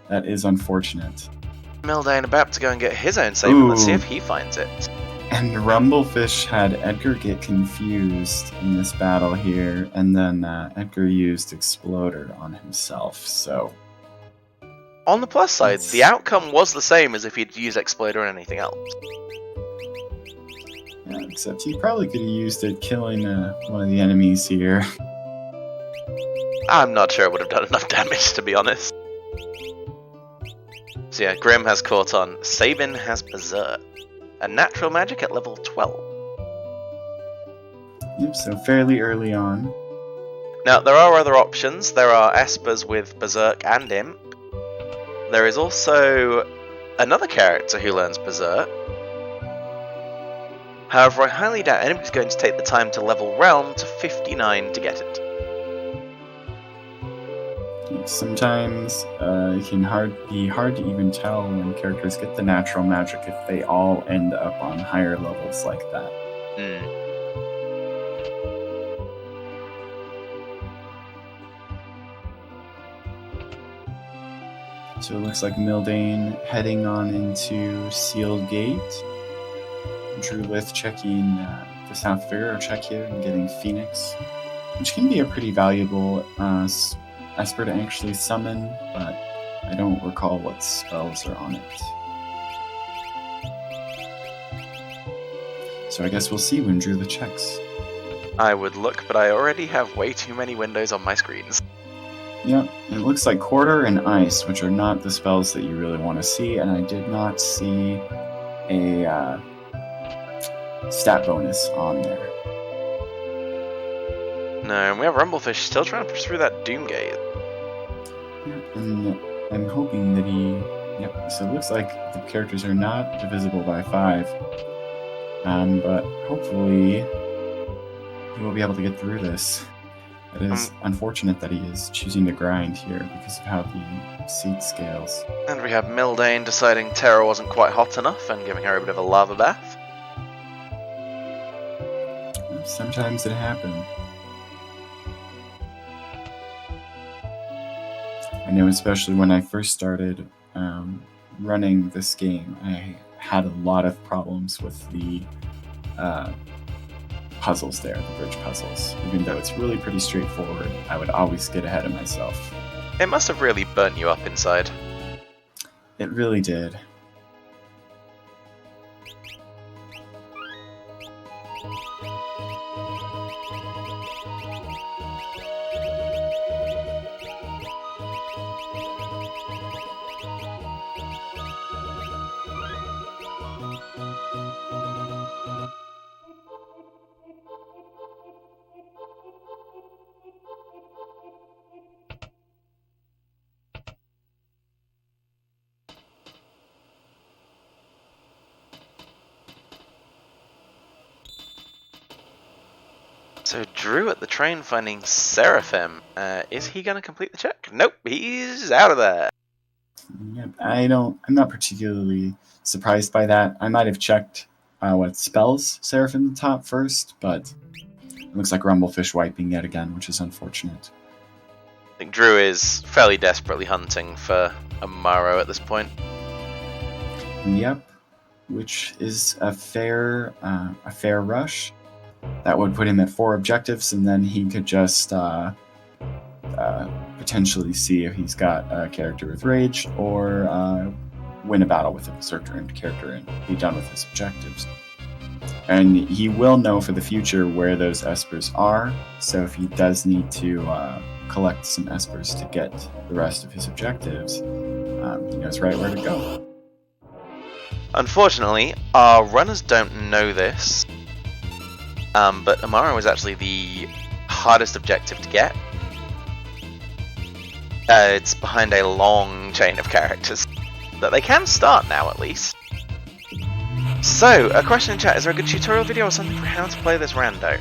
That is unfortunate. Mildane about to go and get his own Sabin. Let's see if he finds it. And Rumblefish had Edgar get confused in this battle here, and then Edgar used Exploder on himself, so... On the plus side, the outcome was the same as if he'd used Exploder or anything else. Yeah, except he probably could have used it killing one of the enemies here. I'm not sure it would have done enough damage, to be honest. So yeah, Grim has caught on. Sabin has Berserk. A natural magic at level 12. Yep, so fairly early on. Now, there are other options. There are Espers with Berserk and Imp. There is also another character who learns Berserk. However, I highly doubt anybody's going to take the time to level Realm to 59 to get it. Sometimes it can be hard to even tell when characters get the natural magic if they all end up on higher levels like that. So it looks like Mildane heading on into Sealed Gate. Drulith checking the South Fair, or check here, and getting Phoenix, which can be a pretty valuable Esper to actually summon, but I don't recall what spells are on it. So I guess we'll see when Drulith checks. I would look, but I already have way too many windows on my screens. Yep, it looks like Quarter and Ice, which are not the spells that you really want to see, and I did not see a stat bonus on there. No, and we have Rumblefish still trying to push through that Doom Gate. Yep, and I'm hoping that he... Yep, so it looks like the characters are not divisible by 5. But hopefully he will be able to get through this. It is unfortunate that he is choosing to grind here because of how the seat scales. And we have Mildane deciding Terra wasn't quite hot enough and giving her a bit of a lava bath. Sometimes it happens. I know, especially when I first started running this game, I had a lot of problems with the puzzles there, the bridge puzzles. Even though it's really pretty straightforward, I would always get ahead of myself. It must have really burnt you up inside. It really did. So Drew at the train finding Seraphim. Is he going to complete the check? Nope, he's out of there. Yep, I'm not particularly surprised by that. I might have checked what spells Seraphim the top first, but it looks like Rumblefish wiping yet again, which is unfortunate. I think Drew is fairly desperately hunting for a Morrow at this point. Yep, which is a fair rush. That would put him at 4 objectives, and then he could just potentially see if he's got a character with Rage, or win a battle with a Berserker character and be done with his objectives. And he will know for the future where those Espers are, so if he does need to collect some Espers to get the rest of his objectives, he knows right where to go. Unfortunately, our runners don't know this. But Amaro is actually the hardest objective to get. It's behind a long chain of characters that they can start now, at least. So, a question in chat, is there a good tutorial video or something for how to play this rando?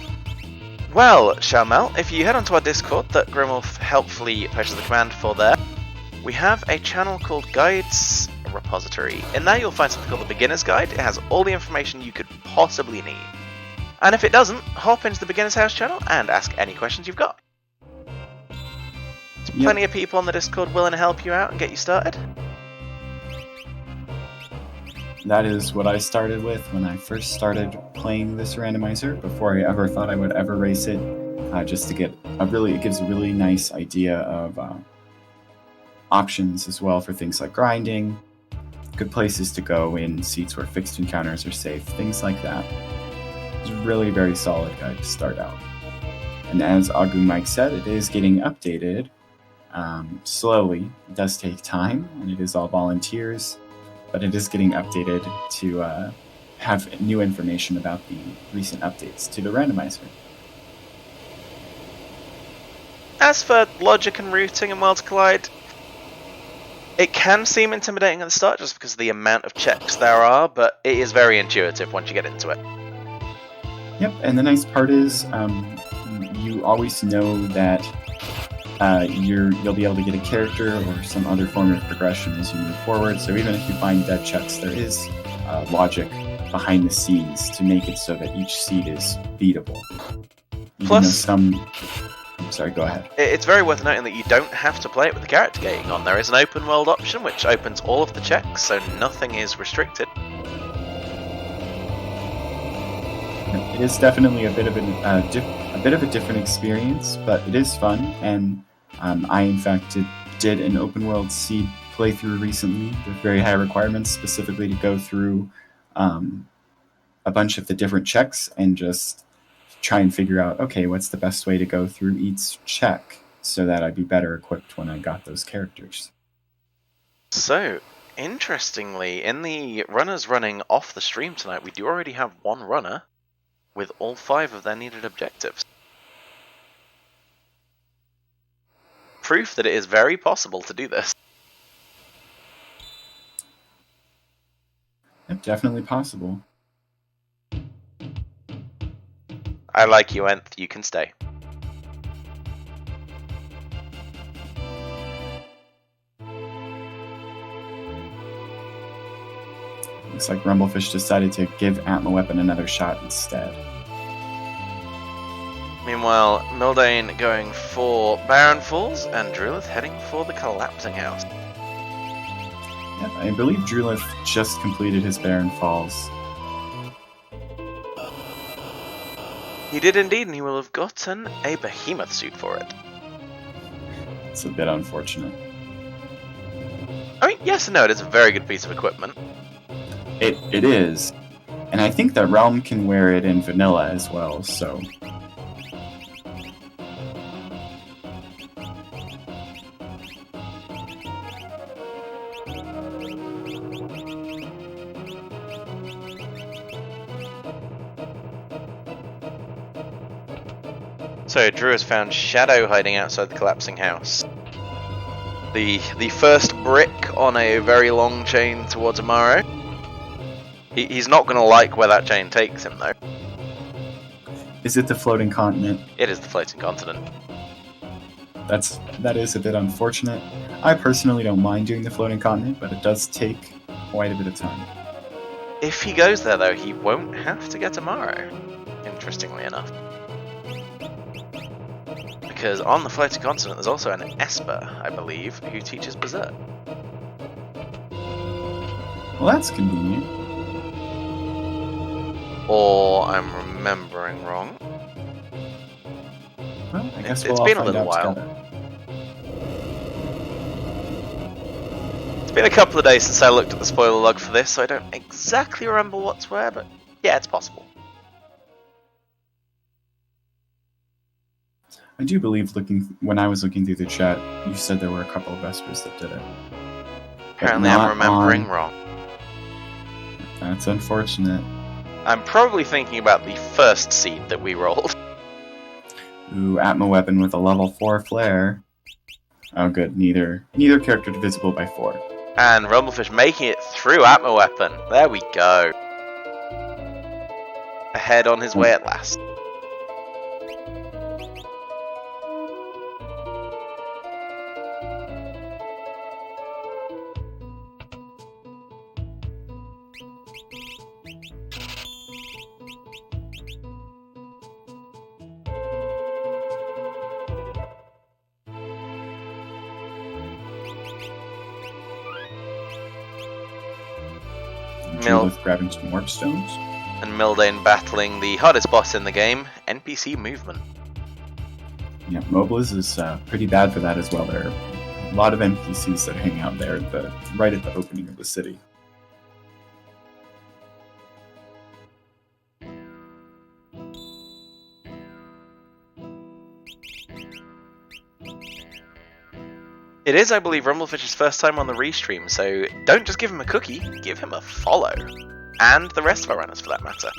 Well, Shamel, if you head onto our Discord that Grimwolf helpfully pushes the command for there, we have a channel called Guides Repository. In there you'll find something called the Beginner's Guide. It has all the information you could possibly need. And if it doesn't, hop into the Beginner's House channel and ask any questions you've got. There's plenty of people on the Discord willing to help you out and get you started. That is what I started with when I first started playing this randomizer, before I ever thought I would ever race it, just to get it gives a really nice idea of options as well for things like grinding, good places to go in seats where fixed encounters are safe, things like that. It's a really very solid guide to start out. And as Agu Mike said, it is getting updated slowly. It does take time, and it is all volunteers, but it is getting updated to have new information about the recent updates to the randomizer. As for logic and routing in Worlds Collide, it can seem intimidating at the start just because of the amount of checks there are, but it is very intuitive once you get into it. Yep, and the nice part is you always know that you'll be able to get a character or some other form of progression as you move forward. So even if you find dead checks, there is logic behind the scenes to make it so that each seed is beatable. Plus, I'm sorry, go ahead. It's very worth noting that you don't have to play it with the character gating on. There is an open world option which opens all of the checks, so nothing is restricted. It is definitely a bit of a different experience, but it is fun. And I, in fact, did an open world seed playthrough recently with very high requirements, specifically to go through a bunch of the different checks and just try and figure out, okay, what's the best way to go through each check so that I'd be better equipped when I got those characters. So, interestingly, in the runners running off the stream tonight, we do already have one runner with all 5 of their needed objectives. Proof that it is very possible to do this. Yep, definitely possible. I like you, Nth. You can stay. Looks like Rumblefish decided to give Atma-Weapon another shot instead. Meanwhile, Mildane going for Barren Falls, and Drulith heading for the Collapsing House. Yep, I believe Drulith just completed his Barren Falls. He did indeed, and he will have gotten a behemoth suit for it. It's a bit unfortunate. I mean, yes and no, it is a very good piece of equipment. It is. And I think that Realm can wear it in vanilla as well, so... So Drew has found Shadow hiding outside the Collapsing House. The first brick on a very long chain towards Amaro. He's not going to like where that chain takes him, though. Is it the floating continent? It is the floating continent. That is a bit unfortunate. I personally don't mind doing the floating continent, but it does take quite a bit of time. If he goes there, though, he won't have to get Amaro, interestingly enough. Because on the floating continent there's also an Esper, I believe, who teaches Berserk. Well, that's convenient. Or I'm remembering wrong. Well, I guess it's we'll been all a little find while. out together. It's been a couple of days since I looked at the spoiler log for this, so I don't exactly remember what's where, but yeah, it's possible. I do believe when I was looking through the chat, you said there were a couple of Vespers that did it. Apparently I'm remembering wrong. That's unfortunate. I'm probably thinking about the first seed that we rolled. Ooh, Atma-Weapon with a level 4 flare. Oh good, neither character divisible by 4. And Rumblefish making it through Atma-Weapon. There we go. Ahead on his way at last. With grabbing some warp stones. And Mildane battling the hardest boss in the game, NPC movement. Yeah, Mobliz is pretty bad for that as well. There are a lot of NPCs that hang out there right at the opening of the city. It is, I believe, Rumblefish's first time on the restream, so don't just give him a cookie, give him a follow. And the rest of our runners, for that matter.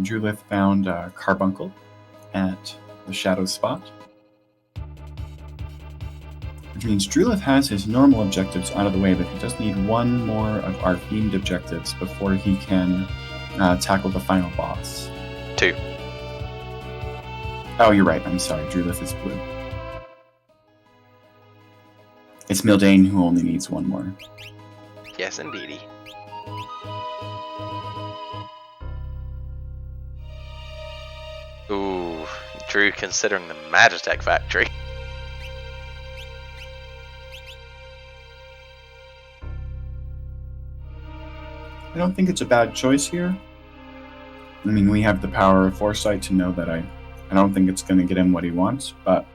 Drulith found Carbuncle at the Shadow Spot, which means Drulith has his normal objectives out of the way, but he does need one more of our themed objectives before he can tackle the final boss. 2. Oh, you're right. I'm sorry. Drulith is blue. It's Mildane who only needs one more. Yes, indeedy. Ooh, Drew considering the Magitech factory. I don't think it's a bad choice here. I mean, we have the power of foresight to know that I don't think it's going to get him what he wants, but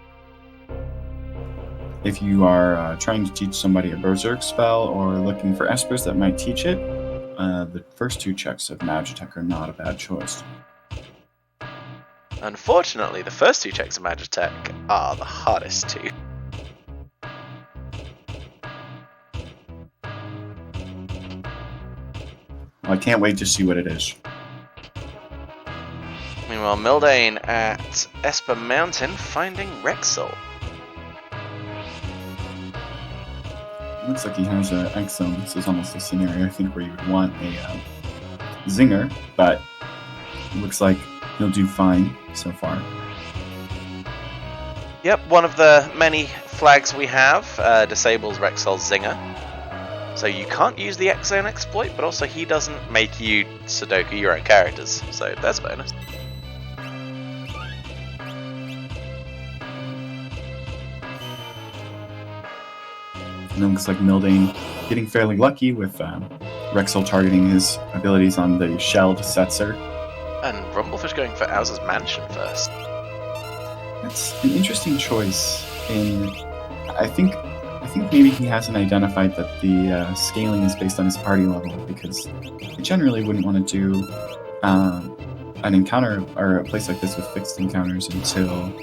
if you are trying to teach somebody a Berserk spell or looking for espers that might teach it, the first 2 checks of Magitech are not a bad choice. Unfortunately, the first 2 checks of Magitech are the hardest 2. Well, I can't wait to see what it is. Meanwhile, Mildane at Esper Mountain finding Rexel. Looks like he has an Exo. This is almost a scenario, I think, where you would want a Zinger, but it looks like he'll do fine so far. Yep, one of the many flags we have disables Rexel's Zinger. So you can't use the X-Zone exploit, but also he doesn't make you Sudoku your own characters, so that's a bonus. And it looks like Mildane getting fairly lucky with Rexel targeting his abilities on the shelled Setzer. And Rumblefish going for Owz's Mansion first. That's an interesting choice. I think maybe he hasn't identified that the scaling is based on his party level, because he generally wouldn't want to do an encounter or a place like this with fixed encounters until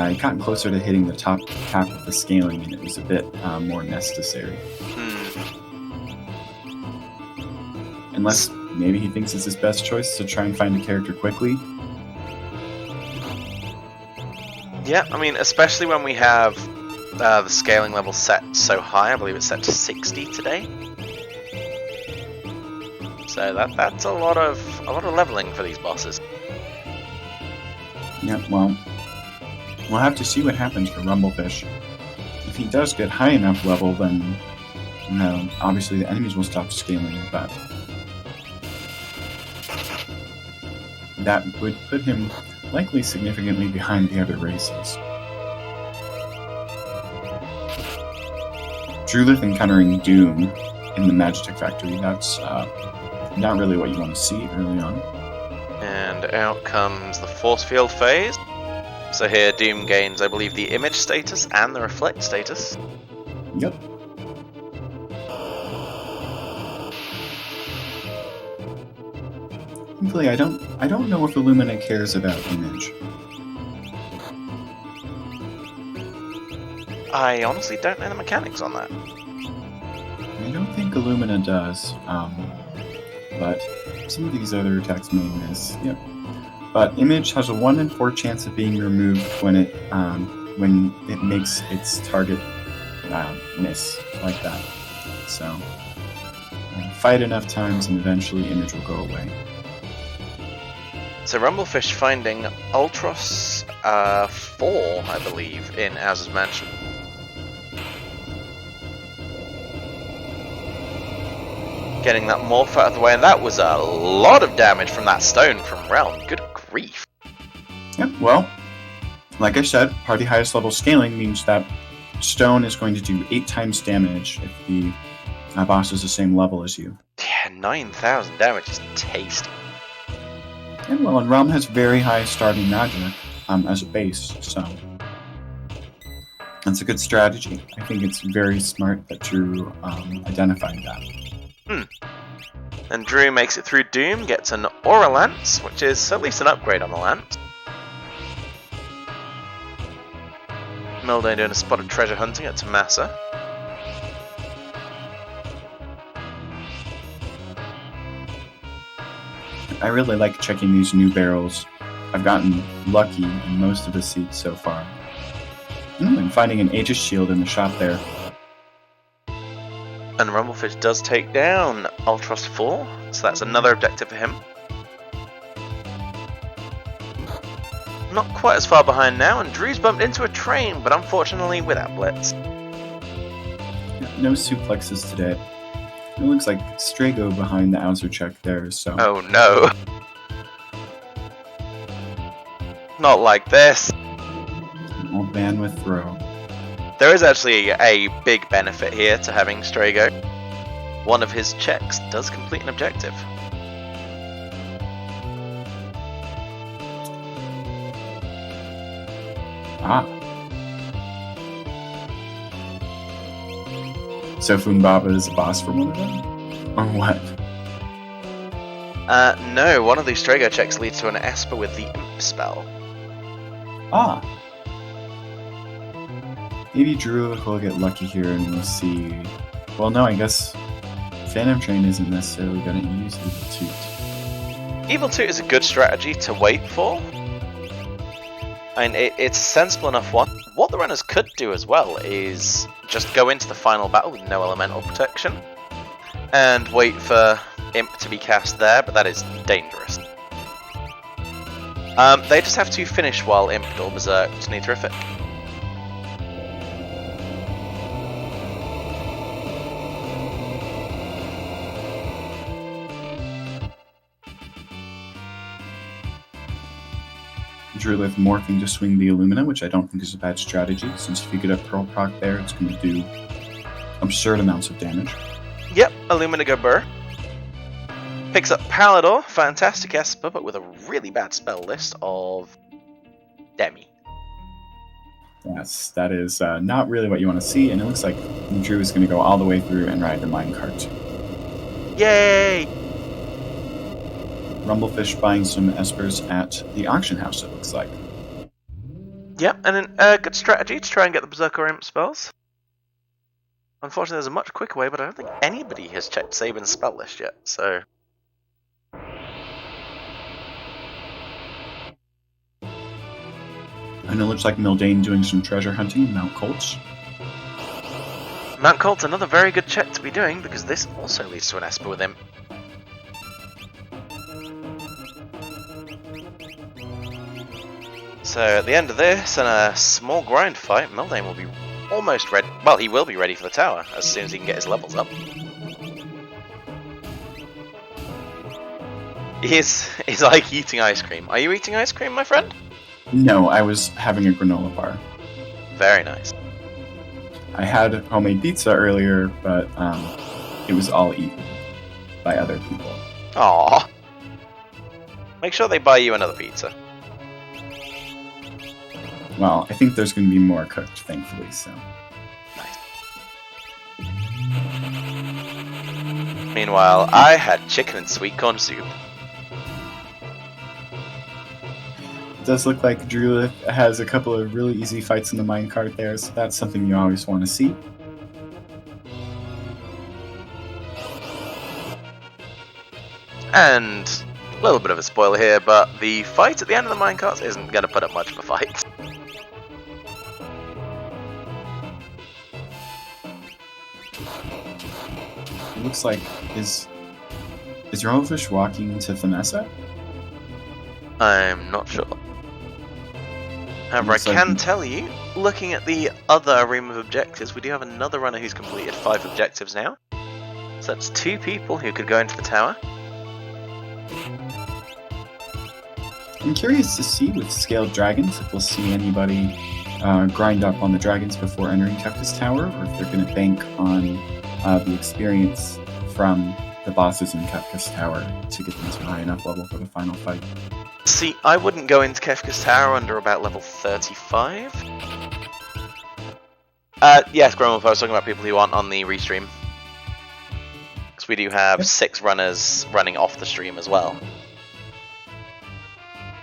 he got closer to hitting the top cap of the scaling, and it was a bit more necessary. Unless maybe he thinks it's his best choice to try and find a character quickly. Yeah, I mean, especially when we have the scaling level set so high. I believe it's set to 60 today. So that's a lot of leveling for these bosses. Yeah, well, we'll have to see what happens for Rumblefish. If he does get high enough level, then obviously the enemies will stop scaling, but that would put him likely significantly behind the other races. Drulith encountering Doom in the Magitech Factory, that's not really what you want to see early on. And out comes the Force Field phase. So here Doom gains, I believe, the Image status and the Reflect status. Yep. Frankly, I don't know if Illumina cares about Image. I honestly don't know the mechanics on that. I don't think Illumina does, but some of these other attacks may miss. Yep. But Image has a 1 in 4 chance of being removed when it makes its target miss like that. So fight enough times and eventually Image will go away. So Rumblefish finding Ultros 4, I believe, in Owz's Mansion. Getting that morph out of the way, and that was a lot of damage from that stone from Realm. Good grief. Yep, well, like I said, party highest level scaling means that stone is going to do 8 times damage if the boss is the same level as you. Yeah, 9,000 damage is tasty. And well, and Realm has very high starting magic as a base, so that's a good strategy. I think it's very smart that Drew identified that. And Drew makes it through Doom, gets an Aura Lance, which is at least an upgrade on the Lance. Mildane doing a spot of treasure hunting at Tamasa. I really like checking these new barrels. I've gotten lucky in most of the seeds so far. And finding an Aegis shield in the shop there. And Rumblefish does take down Ultros 4, so that's another objective for him. Not quite as far behind now, and Drew's bumped into a train, but unfortunately without Blitz. No suplexes today. It looks like Strago behind the Outer check there, so... Oh no! Not like this! An old man with throw. There is actually a big benefit here to having Strago. One of his checks does complete an objective. Ah. So Funbaba is a boss for one of them? Or what? No, one of these Strago checks leads to an Esper with the Imp spell. Ah. Maybe Druid will get lucky here and we'll see... Well, no, I guess Phantom Train isn't necessarily going to use Evil Toot. Evil Toot is a good strategy to wait for. I mean, it's a sensible enough one. What the runners could do as well is just go into the final battle with no elemental protection and wait for Imp to be cast there, but that is dangerous. They just have to finish while Imp or Berserk to Neaterific. Drulith morphing to swing the Illumina, which I don't think is a bad strategy, since if you get a Pearl proc there, it's going to do absurd amounts of damage. Yep, Illumina go burr. Picks up Palador, fantastic Esper, but with a really bad spell list of Demi. Yes, that is not really what you want to see, and it looks like Drew is going to go all the way through and ride the minecart. Yay! Rumblefish buying some Espers at the auction house, it looks like. Yep, and a good strategy to try and get the Berserker Imp spells. Unfortunately, there's a much quicker way, but I don't think anybody has checked Sabin's spell list yet, so... And it looks like Mildane doing some treasure hunting in Mount Colts. Mount Colt's another very good check to be doing, because this also leads to an Esper with Imp. So at the end of this, and a small grind fight, Mildane will be almost ready. Well, he will be ready for the tower as soon as he can get his levels up. He's like eating ice cream. Are you eating ice cream, my friend? No, I was having a granola bar. Very nice. I had homemade pizza earlier, but it was all eaten by other people. Aww. Make sure they buy you another pizza. Well, I think there's going to be more cooked, thankfully, so... Nice. Meanwhile, I had chicken and sweet corn soup. It does look like Drew has a couple of really easy fights in the minecart there, so that's something you always want to see. And a little bit of a spoiler here, but the fight at the end of the minecarts isn't going to put up much of a fight. It looks like is Rumblefish walking to Thamasa? I'm not sure. However, I can tell you, looking at the other room of objectives, we do have another runner who's completed 5 objectives now. So that's 2 people who could go into the tower. I'm curious to see with Scaled Dragons if we'll see anybody grind up on the dragons before entering Kefka's Tower, or if they're going to bank on the experience from the bosses in Kefka's Tower to get them to a high enough level for the final fight. See, I wouldn't go into Kefka's Tower under about level 35. Yes, Gromwolf, I was talking about people who aren't on the restream. Because So we do have Yep. 6 runners running off the stream as well.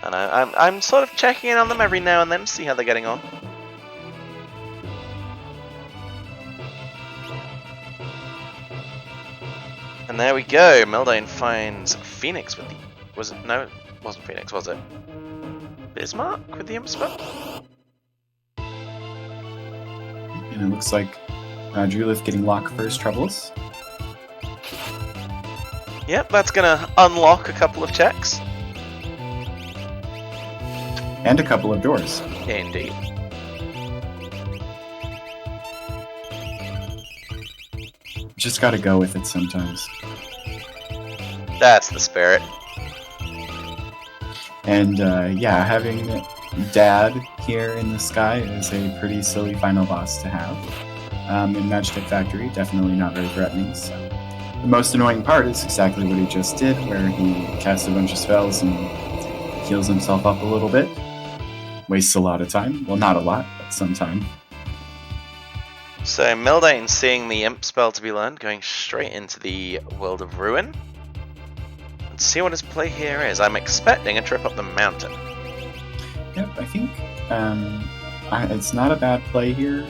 And I'm sort of checking in on them every now and then to see how they're getting on. And there we go. Mildane finds Phoenix with the... Was it? No, it wasn't Phoenix, was it? Bismarck with the imp spell? And it looks like Drulith getting lock for his troubles. Yep, that's gonna unlock a couple of checks. And a couple of doors. Indeed. Just gotta go with it sometimes. That's the spirit. And yeah, having Dad here in the sky is a pretty silly final boss to have. In Magitek Factory, definitely not very threatening. So the most annoying part is exactly what he just did, where he casts a bunch of spells and heals himself up a little bit. Wastes a lot of time. Well, not a lot, but some time. So Mildane, seeing the imp spell to be learned, going straight into the World of Ruin. Let's see what his play here is. I'm expecting a trip up the mountain. Yep, I think it's not a bad play here.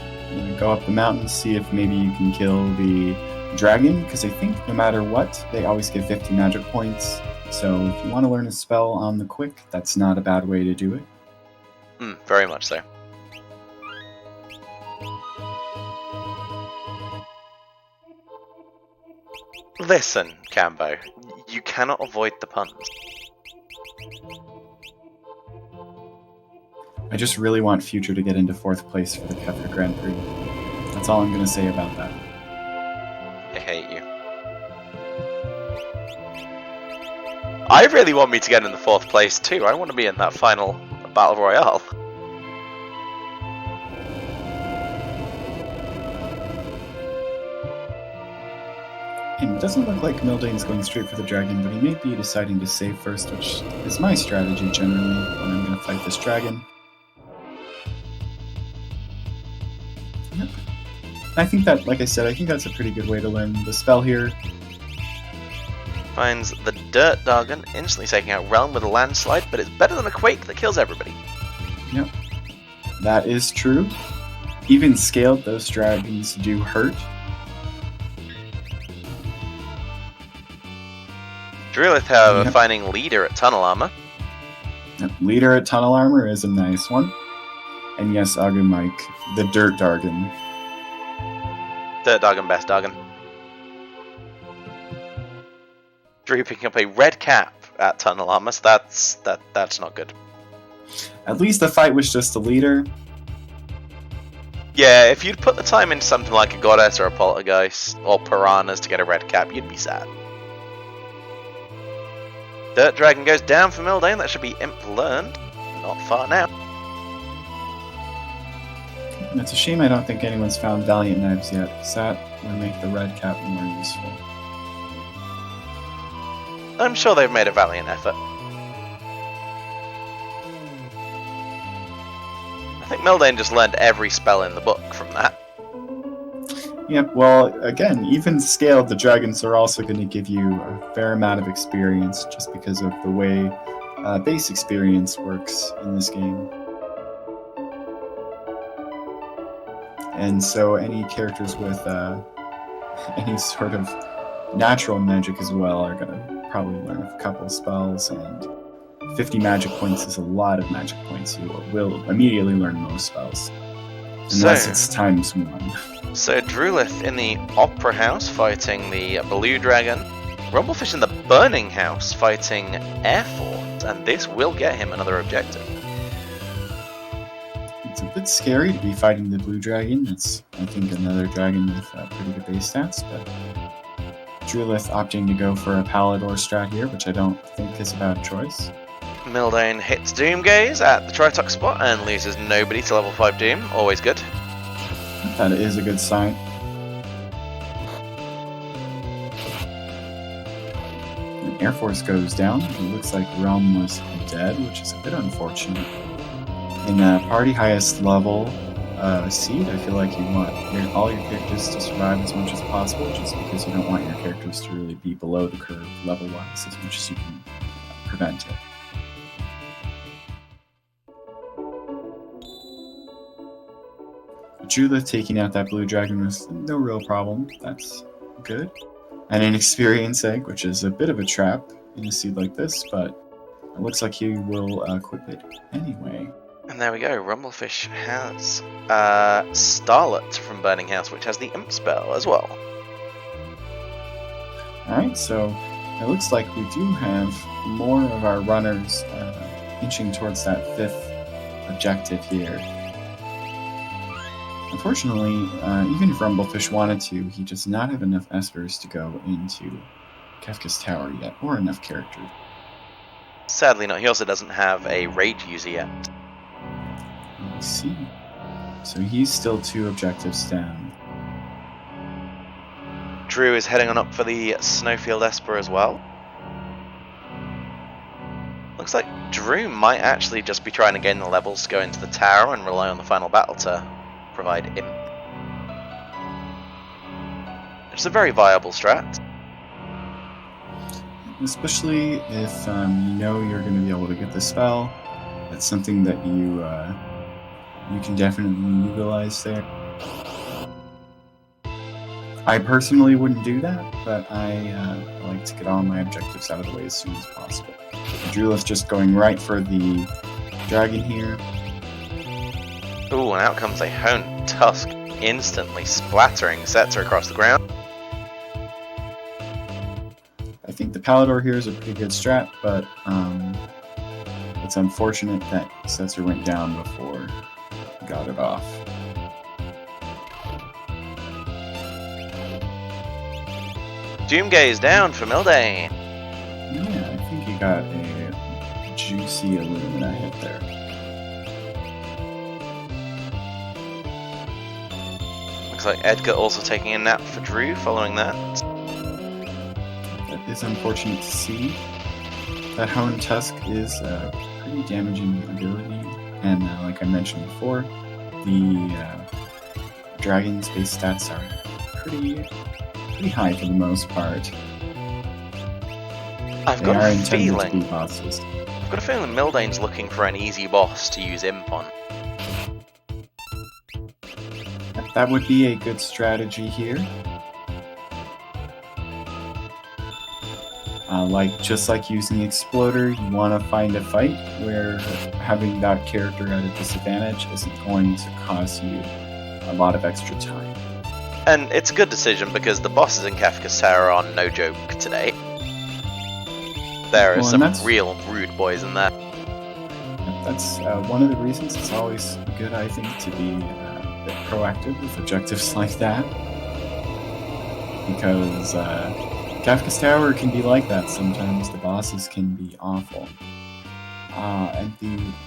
Go up the mountain, see if maybe you can kill the dragon, because I think no matter what, they always give 50 magic points. So if you want to learn a spell on the quick, that's not a bad way to do it. Very much so. Listen, Cambo, you cannot avoid the puns. I just really want Future to get into 4th place for the Kefir Grand Prix. That's all I'm going to say about that. I hate you. I really want me to get in the 4th place too. I want to be in that final Battle Royale. And it doesn't look like Mildane's going straight for the dragon, but he may be deciding to save first, which is my strategy generally when I'm going to fight this dragon. Yep. I think that, like I said, I think that's a pretty good way to learn the spell here. Finds the Dirt Dargon, instantly taking out Realm with a landslide, but it's better than a Quake that kills everybody. Yep. That is true. Even scaled, those dragons do hurt. Drulith, however, finding Leader at Tunnel Armor. Yep. Leader at Tunnel Armor is a nice one. And yes, Agumike, the Dirt Dargon. Dirt Dargon, best Dargon. Drew picking up a red cap at Tunnel Armor, so that's not good. At least the fight was just a leader. Yeah, if you'd put the time into something like a Goddess or a Poltergeist or Piranhas to get a red cap, you'd be sad. Dirt Dragon goes down for Mildane. That should be Imp learned. Not far now. And it's a shame I don't think anyone's found Valiant Knives yet, because that would make the red cap more useful. I'm sure they've made a valiant effort. I think Mildane just learned every spell in the book from that. Yep, well, again, even scaled, the dragons are also going to give you a fair amount of experience just because of the way base experience works in this game. And so any characters with any sort of natural magic as well are going to probably learn a couple spells, and 50 magic points is a lot of magic points. You will immediately learn most spells. Unless it's times 1. So Drulith in the Opera House fighting the Blue Dragon. Rumblefish in the Burning House fighting Airfort, and this will get him another objective. It's a bit scary to be fighting the Blue Dragon. It's, I think, another dragon with pretty good base stats, but Drulith opting to go for a Palador strat here, which I don't think is a bad choice. Mildane hits Doomgaze at the Tritox spot and loses nobody to level 5 Doom. Always good. That is a good sign. And Air Force goes down. It looks like Realm was dead, which is a bit unfortunate. In party highest level, seed, I feel like you want all your characters to survive as much as possible, just because you don't want your characters to really be below the curve level-wise as much as you can prevent it. Julith taking out that blue dragon was no real problem. That's good. And an experience egg, which is a bit of a trap in a seed like this, but it looks like he will equip it anyway. And there we go, Rumblefish has Starlet from Burning House, which has the Imp spell as well. Alright, so it looks like we do have more of our runners inching towards that 5th objective here. Unfortunately, even if Rumblefish wanted to, he does not have enough Espers to go into Kefka's Tower yet, or enough characters. Sadly not, he also doesn't have a raid user yet. I see. So he's still 2 objectives down. Drew is heading on up for the Snowfield Esper as well. Looks like Drew might actually just be trying to gain the levels to go into the tower and rely on the final battle to provide Imp. It's a very viable strat. Especially if you know you're going to be able to get the spell. That's something that you can definitely utilize there. I personally wouldn't do that, but I like to get all my objectives out of the way as soon as possible. Julith just going right for the dragon here. Ooh, and out comes a Honed Tusk, instantly splattering Setzer across the ground. I think the Palador here is a pretty good strat, but it's unfortunate that Setzer went down before he got it off. Doomgaze down for Mildane. Yeah, I think he got a juicy Illumina hit there. Looks like Edgar also taking a nap for Drew following that. That is unfortunate to see. That Honed Tusk is a pretty damaging ability, and like I mentioned before, the dragon's base stats are pretty high for the most part. I've got a feeling Mildane's looking for an easy boss to use Imp on. That would be a good strategy here. Just like using the Exploder, you want to find a fight where having that character at a disadvantage isn't going to cost you a lot of extra time. And it's a good decision because the bosses in Kefka's Tower are no joke today. There are some real rude boys in there. That's one of the reasons it's always good, I think, to be a bit proactive with objectives like that. Because Kefka's Tower can be like that sometimes. The bosses can be awful. And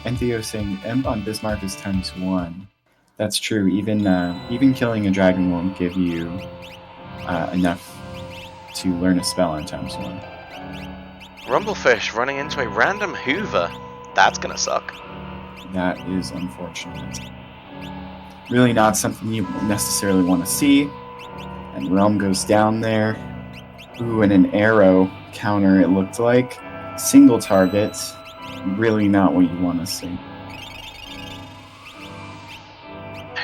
Entheo saying Imp on Bismarck is ×1. That's true. Even killing a dragon won't give you enough to learn a spell on ×1. Rumblefish running into a random Hoover. That's gonna suck. That is unfortunate. Really not something you necessarily want to see. And Realm goes down there. Ooh, and an arrow counter it looked like. Single target. Really not what you want to see.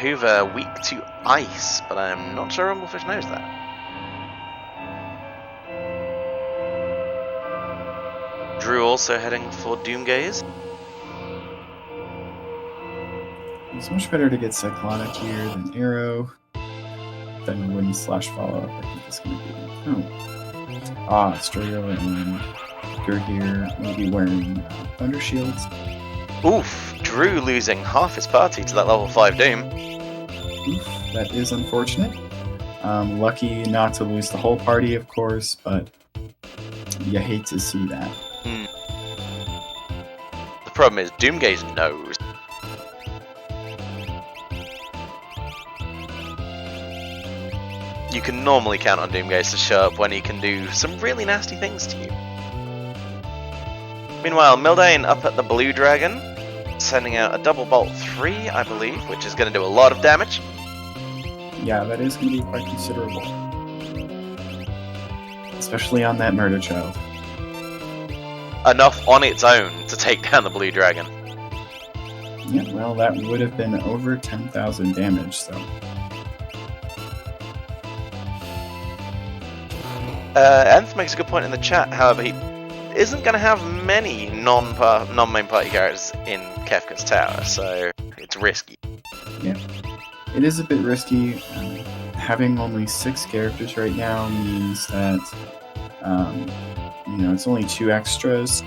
Hoover weak to ice, but I'm not sure Rumblefish knows that. Drew also heading for Doomgaze. It's much better to get Cyclonic here than Arrow. Then Wind / follow-up, I think it's going to be. Oh. Stroyo and Edgar here, maybe wearing Thunder Shields. Oof, Drew losing half his party to that level 5 Doom. Oof, that is unfortunate. Lucky not to lose the whole party, of course, but you hate to see that. The problem is Doomgaze knows. You can normally count on Doomgaze to show up when he can do some really nasty things to you. Meanwhile, Mildane up at the Blue Dragon, sending out a double bolt 3, I believe, which is going to do a lot of damage. Yeah, that is going to be quite considerable. Especially on that murder child. Enough on its own to take down the blue dragon. Yeah, well, that would have been over 10,000 damage, so... Nth makes a good point in the chat, however, he isn't going to have many non-main party characters in Kefka's tower, so it's risky. Yeah, it is a bit risky. Having only 6 characters right now means that, it's only 2 extras.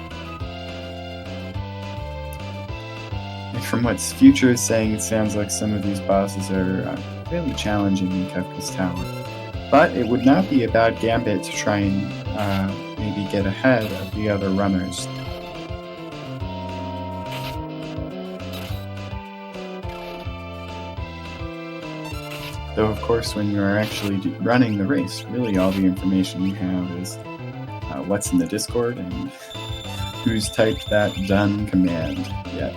And from what Future is saying, it sounds like some of these bosses are really challenging in Kefka's tower. But it would not be a bad gambit to try and maybe get ahead of the other runners. Though, of course, when you are actually running the race, really all the information you have is what's in the Discord and who's typed that done command yet.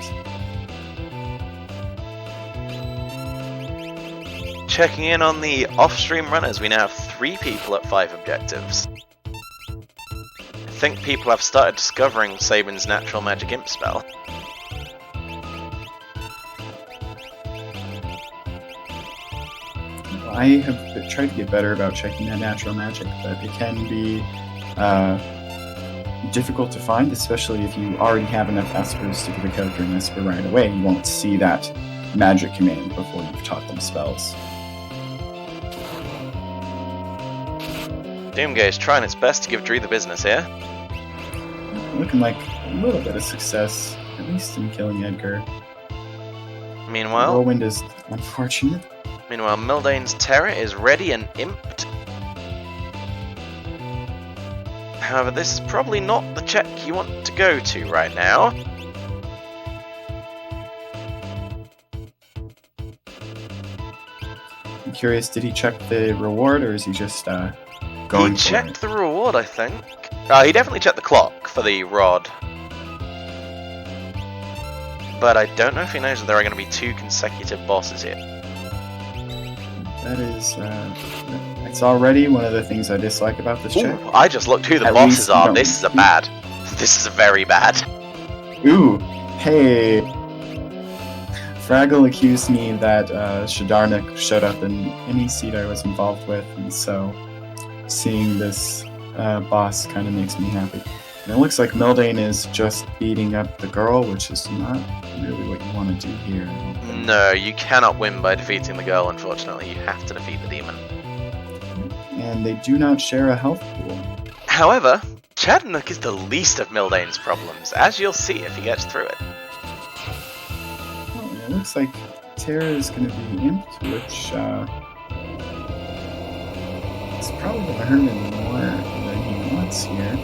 Checking in on the off-stream runners, we now have 3 people at 5 objectives. I think people have started discovering Sabin's natural magic imp spell. I have tried to get better about checking that natural magic, but it can be difficult to find, especially if you already have enough Espers to give a character an Esper right away. You won't see that magic command before you've taught them spells. Doomgay is trying its best to give Dree the business here. Looking like a little bit of success, at least in killing Edgar. Meanwhile, Whirlwind is unfortunate. Mildane's Terror is ready and imped. However, this is probably not the check you want to go to right now. I'm curious, did he check the reward, or is he just going He checked the reward, I think. He definitely checked the clock for the rod. But I don't know if he knows that there are going to be 2 consecutive bosses here. That is, it's already one of the things I dislike about this check. I just looked who the At bosses least, are. no. This is a bad. This is very bad. Ooh, hey. Fraggle accused me that Shadarnik showed up in any seed I was involved with, and so seeing this boss kind of makes me happy. And it looks like Mildane is just beating up the girl, which is not really what you want to do here. No, you cannot win by defeating the girl, unfortunately. You have to defeat the demon. And they do not share a health pool. However, Chadnook is the least of Mildane's problems, as you'll see if he gets through it. Oh, it looks like Terra is going to be imped, which it's probably going to hurt him more than he wants here.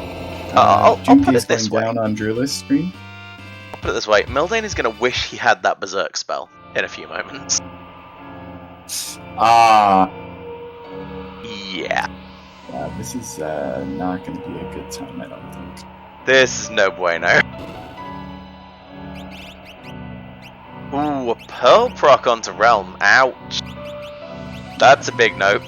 I'll put it this way. Down on Drewless screen. I'll put it this way. Mildane is going to wish he had that Berserk spell in a few moments. Yeah. This is not going to be a good time, I don't think. This is no bueno. Ooh, a Pearl proc onto Realm. Ouch. That's a big nope.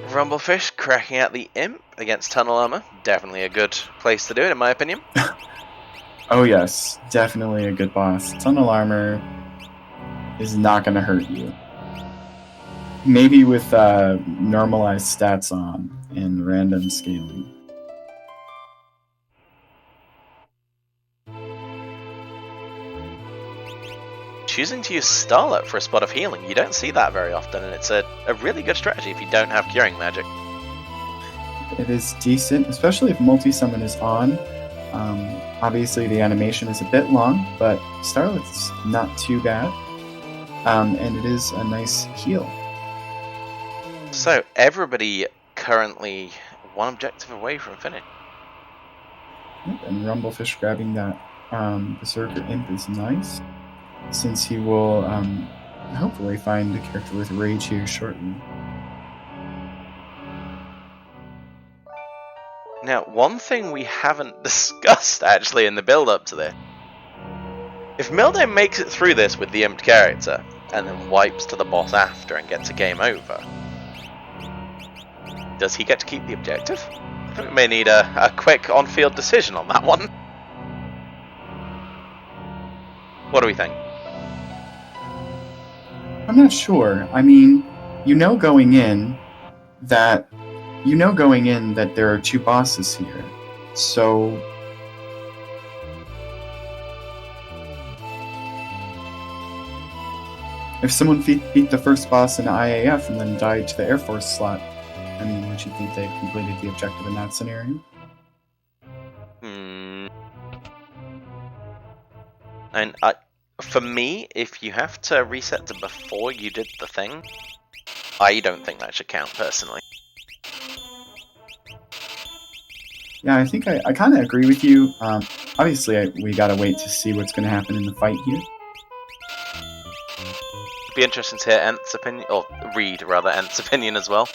Rumblefish cracking out the Imp against Tunnel Armor. Definitely a good place to do it, in my opinion. Oh yes, definitely a good boss. Tunnel Armor is not going to hurt you. Maybe with normalized stats on and random scaling. Choosing to use Starlet for a spot of healing, you don't see that very often, and it's a really good strategy if you don't have Curing Magic. It is decent, especially if multi-summon is on. Obviously the animation is a bit long, but Starlet's not too bad. And it is a nice heal. So, everybody currently 1 objective away from finish. Yep, and Rumblefish grabbing that Berserker Imp is nice, since he will hopefully find a character with Rage here shortly. Now, one thing we haven't discussed actually in the build-up to this. If Mildane makes it through this with the imped character, and then wipes to the boss after and gets a game over, does he get to keep the objective? I think we may need a quick on-field decision on that one. What do we think? I'm not sure. I mean, going in that there are 2 bosses here. So if someone beat the first boss in IAF and then died to the Air Force slot, I mean, would you think they completed the objective in that scenario? And for me, if you have to reset to before you did the thing, I don't think that should count, personally. Yeah, I think I kind of agree with you. Obviously, we gotta wait to see what's going to happen in the fight here. Be interesting to hear Ent's opinion, or read rather Ent's opinion as well.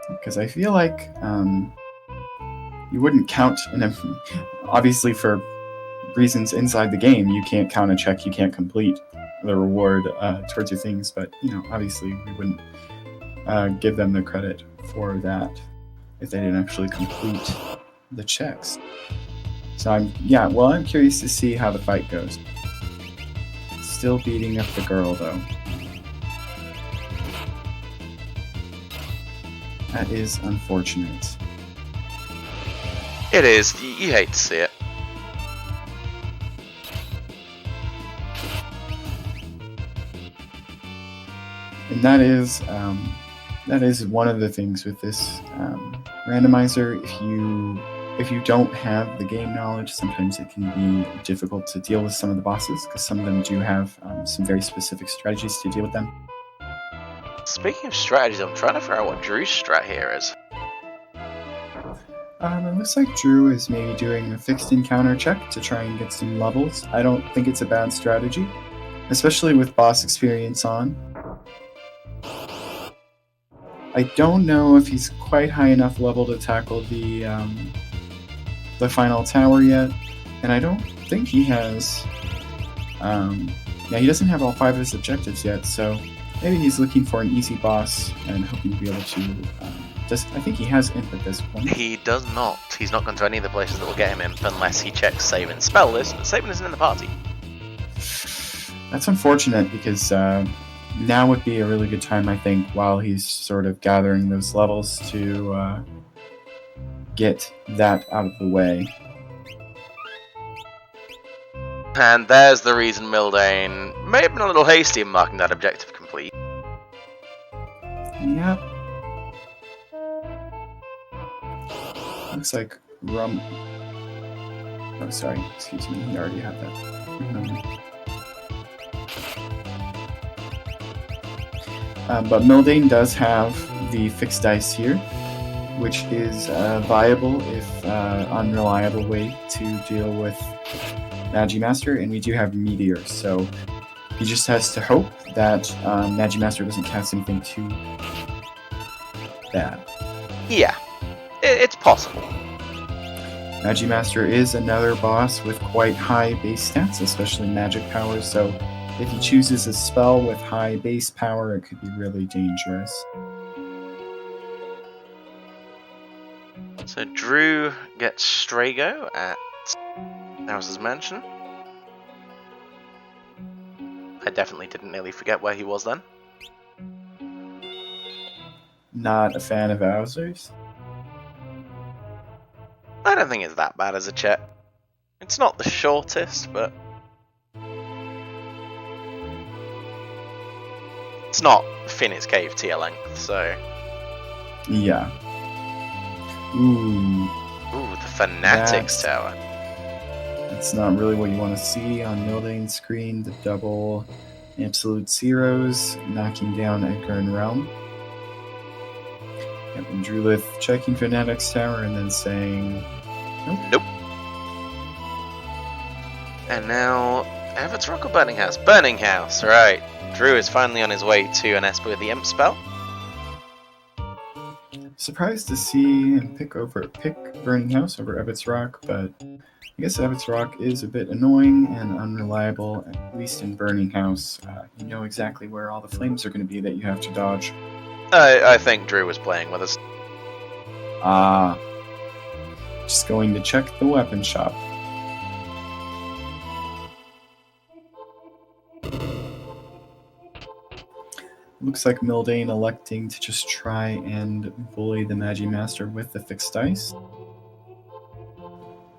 Because I feel like you wouldn't count, obviously for reasons inside the game, you can't count a check, you can't complete the reward towards your things, but obviously we wouldn't give them the credit for that if they didn't actually complete the checks. So I'm curious to see how the fight goes. Still beating up the girl though. That is unfortunate. It is. You hate to see it. And that is one of the things with this randomizer. If you don't have the game knowledge, sometimes it can be difficult to deal with some of the bosses, because some of them do have some very specific strategies to deal with them. Speaking of strategies, I'm trying to figure out what Drew's strat here is. It looks like Drew is maybe doing a fixed encounter check to try and get some levels. I don't think it's a bad strategy, especially with boss experience on. I don't know if he's quite high enough level to tackle the final tower yet, and I don't think he has. He doesn't have all 5 of his objectives yet, so maybe he's looking for an easy boss and hoping to be able to. I think he has imp at this point. He does not. He's not gone to any of the places that will get him imp unless he checks save and spell list. But Sabin isn't in the party. That's unfortunate, because now would be a really good time, I think, while he's sort of gathering those levels to get that out of the way. And there's the reason Mildane may have been a little hasty in marking that objective complete. Yep. Looks like Oh, sorry. Excuse me. He already had that. But Mildane does have the fixed dice here, which is a viable, if unreliable, way to deal with Magimaster, and we do have Meteor, so he just has to hope that Magimaster doesn't cast anything too bad. Yeah, it's possible. Magimaster is another boss with quite high base stats, especially magic power, so if he chooses a spell with high base power, it could be really dangerous. So Drew gets Strago at House's Mansion. I definitely didn't nearly forget where he was then. Not a fan of Bowser's? I don't think it's that bad as a check. It's not the shortest, but it's not Finn's Cave tier length, so yeah. Ooh, the Fanatics Tower. That's not really what you want to see on Mildane's screen. The double absolute zeros, knocking down Edgar and Realm. Yep, and Drulith checking Fanatics Tower and then saying, nope. And now, Everett's Rock or Burning House? Burning House, right. Drew is finally on his way to an Esper with the Imp spell. surprised to see him pick Burning House over Ebbets Rock, but I guess Ebbets Rock is a bit annoying and unreliable, at least in Burning House. You know exactly where all the flames are going to be that you have to dodge. I think Drew was playing with us. Just going to check the weapon shop. Looks like Mildane electing to just try and bully the Magimaster with the fixed dice.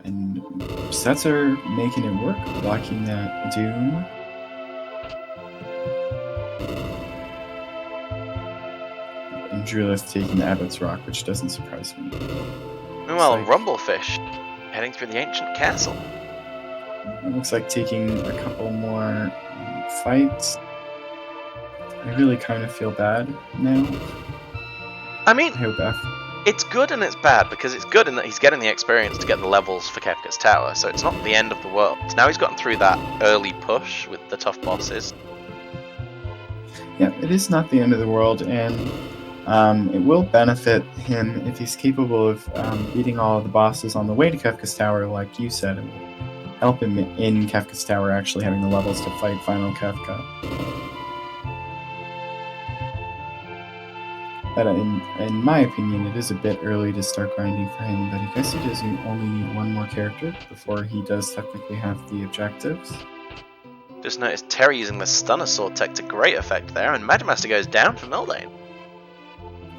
And Setzer making it work, blocking that Doom. And Drulith taking the Abbot's Rock, which doesn't surprise me. Meanwhile, Rumblefish heading through the ancient castle. It looks like taking a couple more fights. I really kind of feel bad now. I mean, I hope it's good and it's bad, because it's good in that he's getting the experience to get the levels for Kefka's Tower, so it's not the end of the world. Now he's gotten through that early push with the tough bosses. Yeah, it is not the end of the world, and it will benefit him if he's capable of beating all of the bosses on the way to Kefka's Tower, like you said. It will help him in Kefka's Tower actually having the levels to fight Final Kefka. But in my opinion, it is a bit early to start grinding for him, but I guess he does only need one more character before he does technically have the objectives. Just noticed Terry using the Stunner Sword tech to great effect there, and Magimaster goes down for Mildane.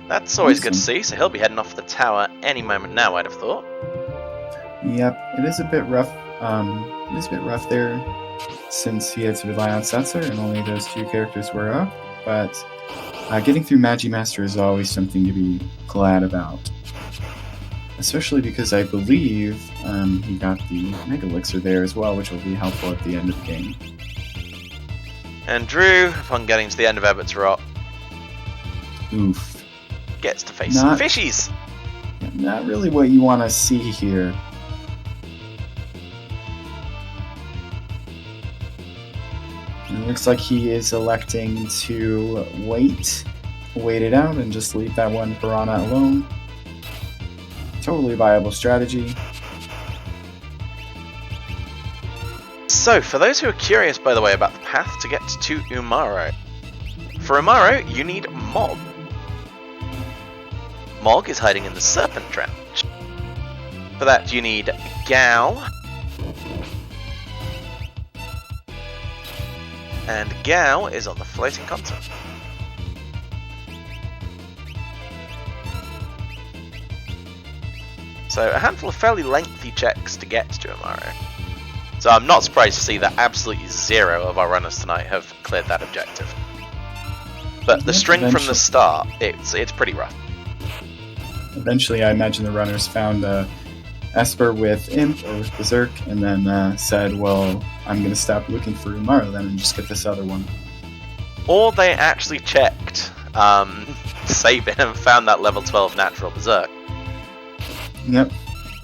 That's always good to see, so he'll be heading off the tower any moment now, I'd have thought. Yep, it is a bit rough. It is a bit rough there, since he had to rely on Setzer, and only those two characters were up, but getting through Magimaster is always something to be glad about. Especially because I believe he got the Mega Elixir there as well, which will be helpful at the end of the game. And Drew, upon getting to the end of Ebbets Rock, gets to face some fishies. Not really what you want to see here. It looks like he is electing to wait it out and just leave that one Piranha alone. Totally viable strategy. So, for those who are curious, by the way, about the path to get to Umaro, for Umaro, you need Mog. Mog is hiding in the Serpent Trench. For that, you need Gao. And Gao is on the floating continent. So a handful of fairly lengthy checks to get to Umaro. So I'm not surprised to see that absolutely zero of our runners tonight have cleared that objective. But the string from the start, it's pretty rough. Eventually, I imagine the runners found Esper with Imp or with Berserk, and then said, well, I'm going to stop looking for Umaro then and just get this other one. Or they actually checked Sabin and found that level 12 natural Berserk. Yep.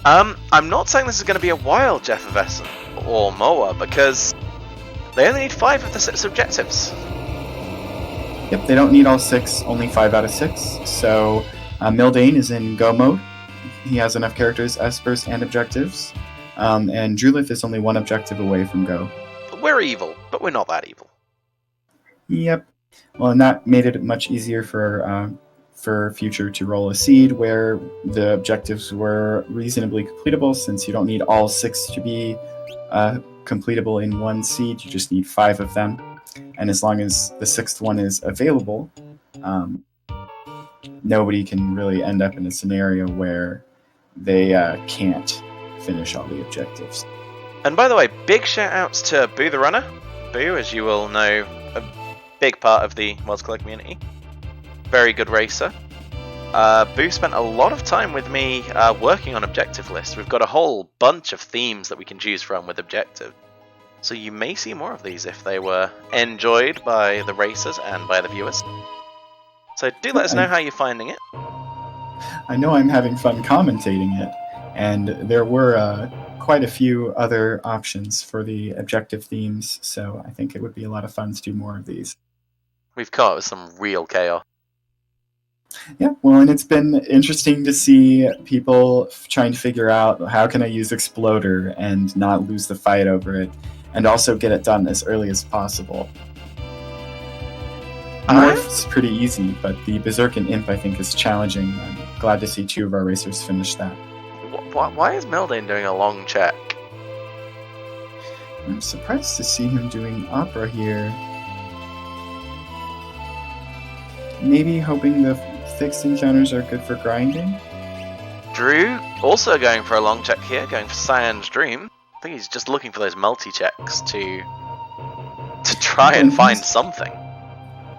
I'm not saying this is going to be a while, Jeff Evessen or Moa, because they only need 5 of the 6 objectives. Yep, they don't need all 6, only 5 out of 6. So Mildane is in go mode. He has enough characters, Espers, and objectives. And Drulith is only 1 objective away from go. We're evil, but we're not that evil. Yep. Well, and that made it much easier for Future to roll a seed where the objectives were reasonably completable, since you don't need all 6 to be completable in 1 seed. You just need 5 of them. And as long as the 6th one is available, nobody can really end up in a scenario where they can't finish all the objectives. And by the way, big shout outs to Boo the Runner. Boo, as you will know, a big part of the Worlds Collide community. Very good racer. Boo spent a lot of time with me working on objective lists. We've got a whole bunch of themes that we can choose from with objective. So you may see more of these if they were enjoyed by the racers and by the viewers. So do let us know how you're finding it. I know I'm having fun commentating it, and there were quite a few other options for the objective themes, so I think it would be a lot of fun to do more of these. We've come up with some real chaos. Yeah, well, and it's been interesting to see people trying to figure out how can I use Exploder and not lose the fight over it, and also get it done as early as possible. Morph's pretty easy, but the Berserkin Imp I think is challenging. I'm glad to see 2 of our racers finish that. Why is Mildane doing a long check? I'm surprised to see him doing Opera here. Maybe hoping the fixed encounters are good for grinding? Drew also going for a long check here, going for Cyan's Dream. I think he's just looking for those multi-checks to try and find something.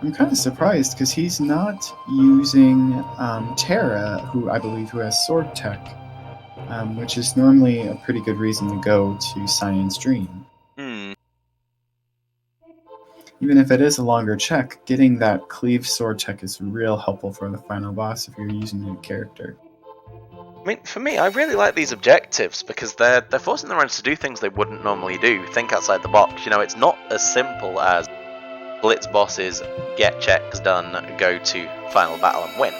I'm kind of surprised because he's not using Terra, who I believe has Sword Tech, which is normally a pretty good reason to go to Cyan's Dream. Even if it is a longer check, getting that Cleave Sword Tech is real helpful for the final boss if you're using a character. I mean, for me, I really like these objectives because they're forcing the runners to do things they wouldn't normally do, think outside the box. You know, it's not as simple as blitz bosses, get checks done, go to final battle and win.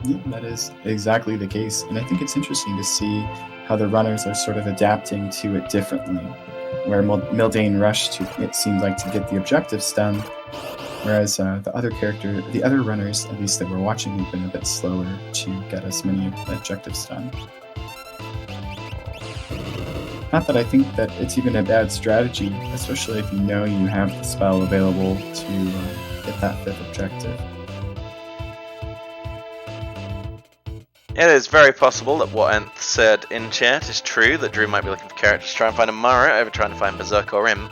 Yeah, that is exactly the case, and I think it's interesting to see how the runners are sort of adapting to it differently. Where Mildane rushed to, it seemed like, to get the objectives done, whereas the other runners, at least that we're watching, have been a bit slower to get as many objectives done. Not that I think that it's even a bad strategy, especially if you know you have the spell available to get that 5th objective. It is very possible that what Nth said in chat is true, that Drew might be looking for characters to try and find a Mara over trying to find Berserk or Imp.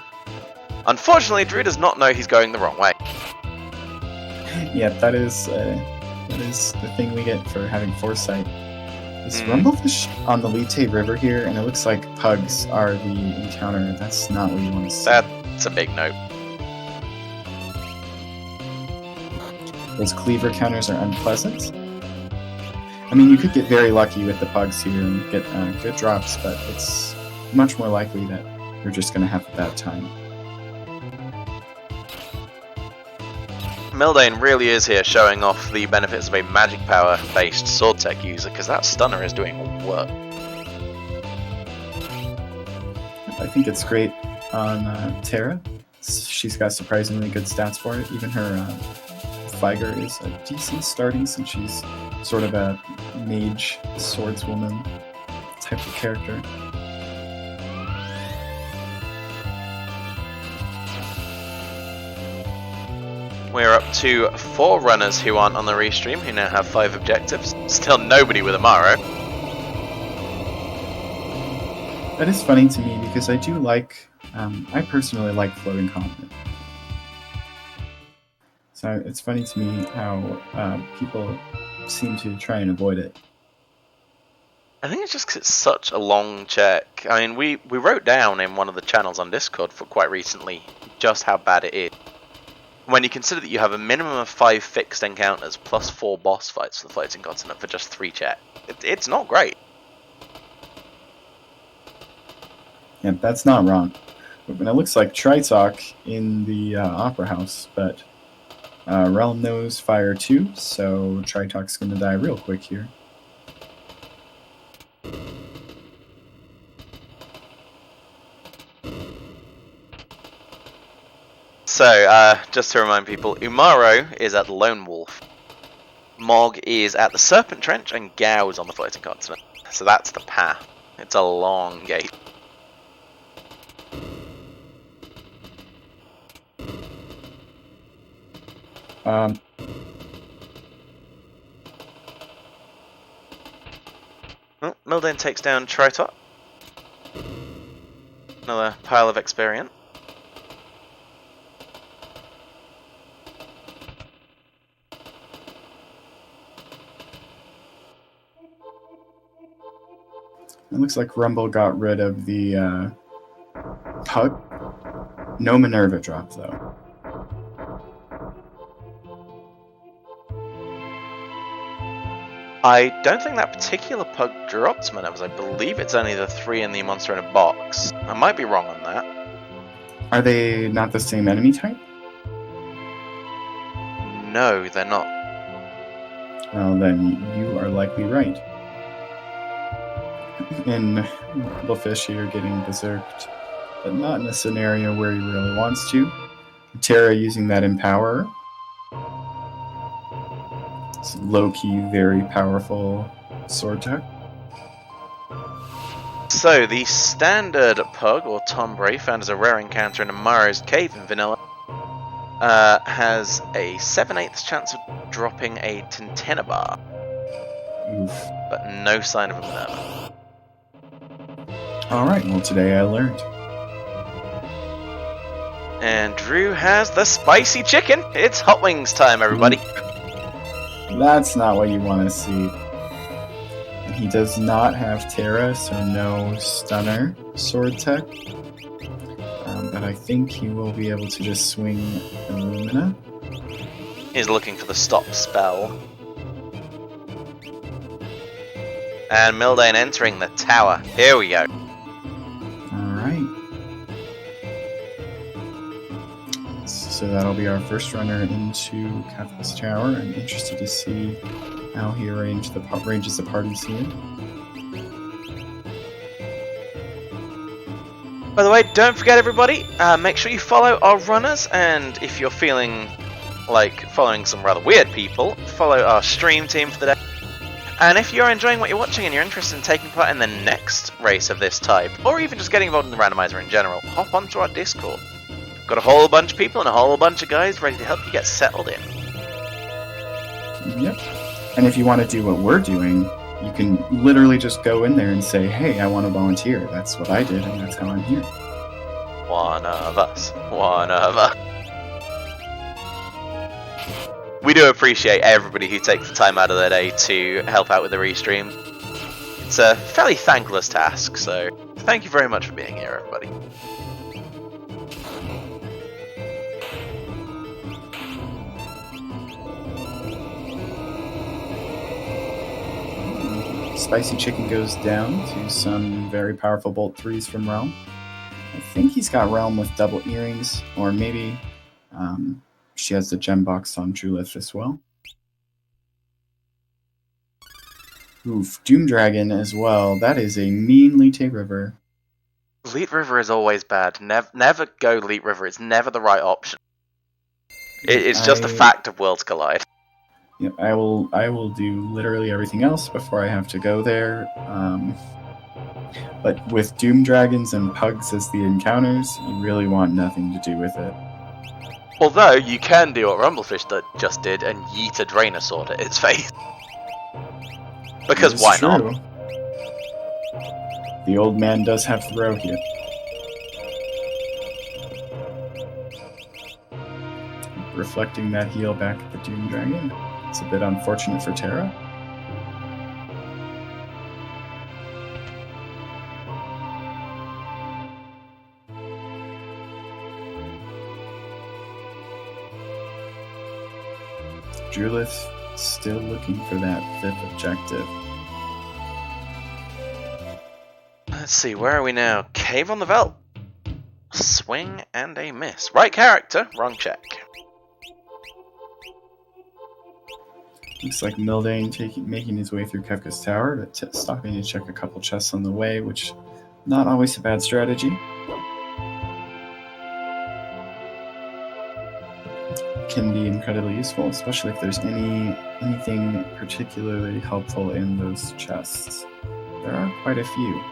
Unfortunately, Drew does not know he's going the wrong way. Yeah, that is the thing we get for having foresight. Is Rumblefish on the Lite River here, and it looks like Pugs are the encounter. That's not what you want to see. That's a big note. Those Cleaver counters are unpleasant. I mean, you could get very lucky with the Pugs here and get good drops, but it's much more likely that you're just going to have a bad time. Mildane really is here showing off the benefits of a magic power based sword tech user, because that stunner is doing work. I think it's great on Terra. She's got surprisingly good stats for it. Even her Fliger is a decent starting, since she's sort of a mage swordswoman type of character. We're up to 4 runners who aren't on the restream, who now have 5 objectives. Still nobody with Amaro. That is funny to me because I do like, I personally like Floating Continent. So it's funny to me how people seem to try and avoid it. I think it's just because it's such a long check. I mean, we wrote down in one of the channels on Discord for quite recently just how bad it is. When you consider that you have a minimum of 5 fixed encounters plus 4 boss fights for the Floating Continent for just 3 checks, it's not great. Yeah, that's not wrong. And it looks like Tritalk in the Opera House, but Realm knows Fire too, so Tritalk's going to die real quick here. So, just to remind people, Umaro is at Lone Wolf, Mog is at the Serpent Trench, and Gao is on the Floating Continent. So that's the path. It's a long gate. Well, Mildane takes down Tritalk. Another pile of experience. It looks like Rumble got rid of the Pug. No Minerva drop, though. I don't think that particular Pug drops Minervas. I believe it's only the 3 in the monster in a box. I might be wrong on that. Are they not the same enemy type? No, they're not. Well, then you are likely right. In Rumblefish here getting berserked, but not in a scenario where he really wants to. Terra using that Empower. It's low-key, very powerful sword tech. So, the standard Pug, or Tombre, found as a rare encounter in Amaro's Cave in Vanilla, has a 7/8 chance of dropping a Tintinabar, Oof. but no sign of a Murmur. Alright, well today I learned. And Drew has the spicy chicken! It's hot wings time, everybody! That's not what you want to see. And he does not have Terra, so no Stunner sword tech. But I think he will be able to just swing Illumina. He's looking for the stop spell. And Mildane entering the tower. Here we go. Alright. So that'll be our first runner into Kafka's Tower. I'm interested to see how he ranges the parties here. By the way, don't forget everybody, make sure you follow our runners, and if you're feeling like following some rather weird people, follow our stream team for the day. And if you're enjoying what you're watching and you're interested in taking part in the next race of this type, or even just getting involved in the randomizer in general, hop onto our Discord. Got a whole bunch of people and a whole bunch of guys ready to help you get settled in. Yep. And if you want to do what we're doing, you can literally just go in there and say, hey, I want to volunteer. That's what I did, and that's how I'm here. One of us. One of us. We do appreciate everybody who takes the time out of their day to help out with the restream. It's a fairly thankless task, so thank you very much for being here, everybody. Spicy Chicken goes down to some very powerful Bolt 3s from Realm. I think he's got Realm with double earrings, or maybe she has the gem box on Julith as well. Oof, Doom Dragon as well. That is a mean Lite River. Leet River is always bad. Never go Leet River. It's never the right option. It's just a fact of Worlds Collide. Yeah, I will do literally everything else before I have to go there. But with Doom Dragons and Pugs as the encounters, you really want nothing to do with it. Although, you can do what Rumblefish just did and yeet a Draenor Sword at its face. Because why not? The old man does have throw here. Reflecting that heal back at the Doom Dragon. It's a bit unfortunate for Terra. Julith still looking for that 5th objective. Let's see, where are we now? Cave on the Veldt. Swing and a miss. Right character, wrong check. Looks like Mildane making his way through Kefka's Tower, but stopping to check a couple chests on the way, which not always a bad strategy. Can be incredibly useful, especially if there's anything particularly helpful in those chests. There are quite a few.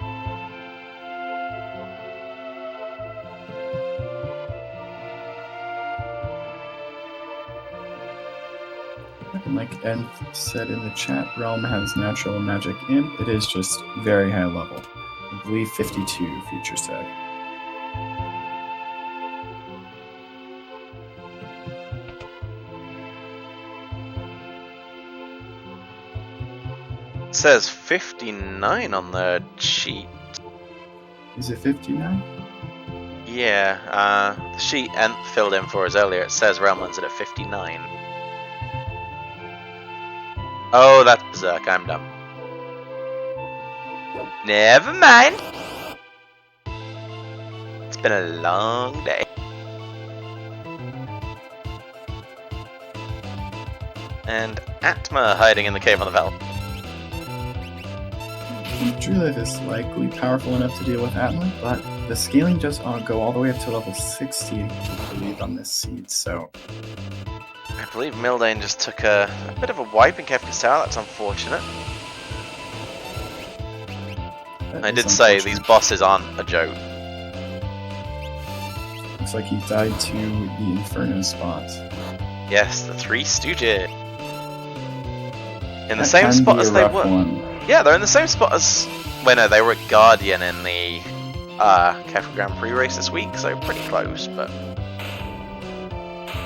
Like Enth said in the chat, Realm has natural magic imp. It is just very high level. I believe 52, Future said. It says 59 on the sheet. Is it 59? Yeah, the sheet Enth filled in for us earlier, it says Realm lands it at 59. Oh, that's Berserk, I'm dumb. Never mind. It's been a long day. and Atma hiding in the cave on the Val. Druid is likely powerful enough to deal with Atma, but the scaling does go all the way up to level 60, I believe, on this seed, so... I believe Mildane just took a bit of a wipe in Kefka's Tower. That's unfortunate. I did say these bosses aren't a joke. Looks like he died to the Inferno spot. Yes, the Three Stooges. In the same spot as they were. Yeah, they're in the same spot as... Well, no, they were at Guardian in the Kefka Grand Prix race this week, so pretty close, but...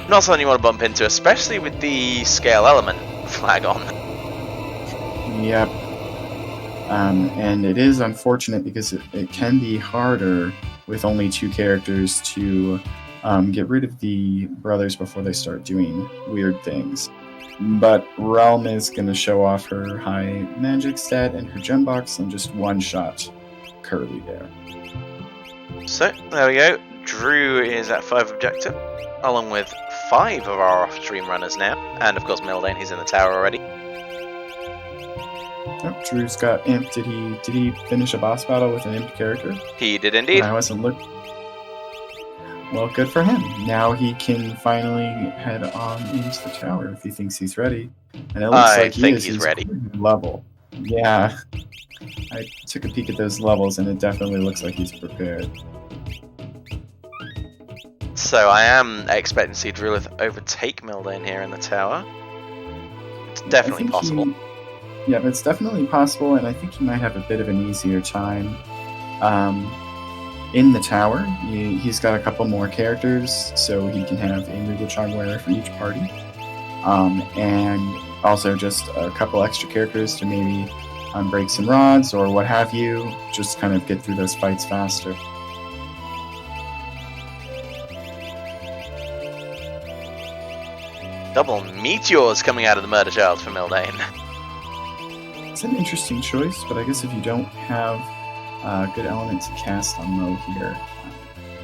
Not something you want to bump into, especially with the scale element flag on. Yep. And it is unfortunate because it can be harder with only 2 characters to get rid of the brothers before they start doing weird things. But Realm is going to show off her high magic stat and her gem box and just one-shot Curly there. So, there we go. Drew is at 5 objective, along with 5 of our off-stream runners now. And of course Mildane, he's in the tower already. Oh, Drew's got Imp. Did he finish a boss battle with an Imp character? He did indeed. I wasn't looking. Well, good for him. Now he can finally head on into the tower if he thinks he's ready. And it looks like he's ready. Level. Yeah. I took a peek at those levels and it definitely looks like he's prepared. So I am expecting to see Drulith overtake Mildane here in the tower. It's definitely possible. Yeah, it's definitely possible, and I think he might have a bit of an easier time in the tower. He's got a couple more characters, so he can have a Regal Charm wearer for each party. And also just a couple extra characters to maybe break some rods or what have you, just kind of get through those fights faster. Double meteors coming out of the Murder Child for Mildane. It's an interesting choice, but I guess if you don't have a good element to cast on Mo here,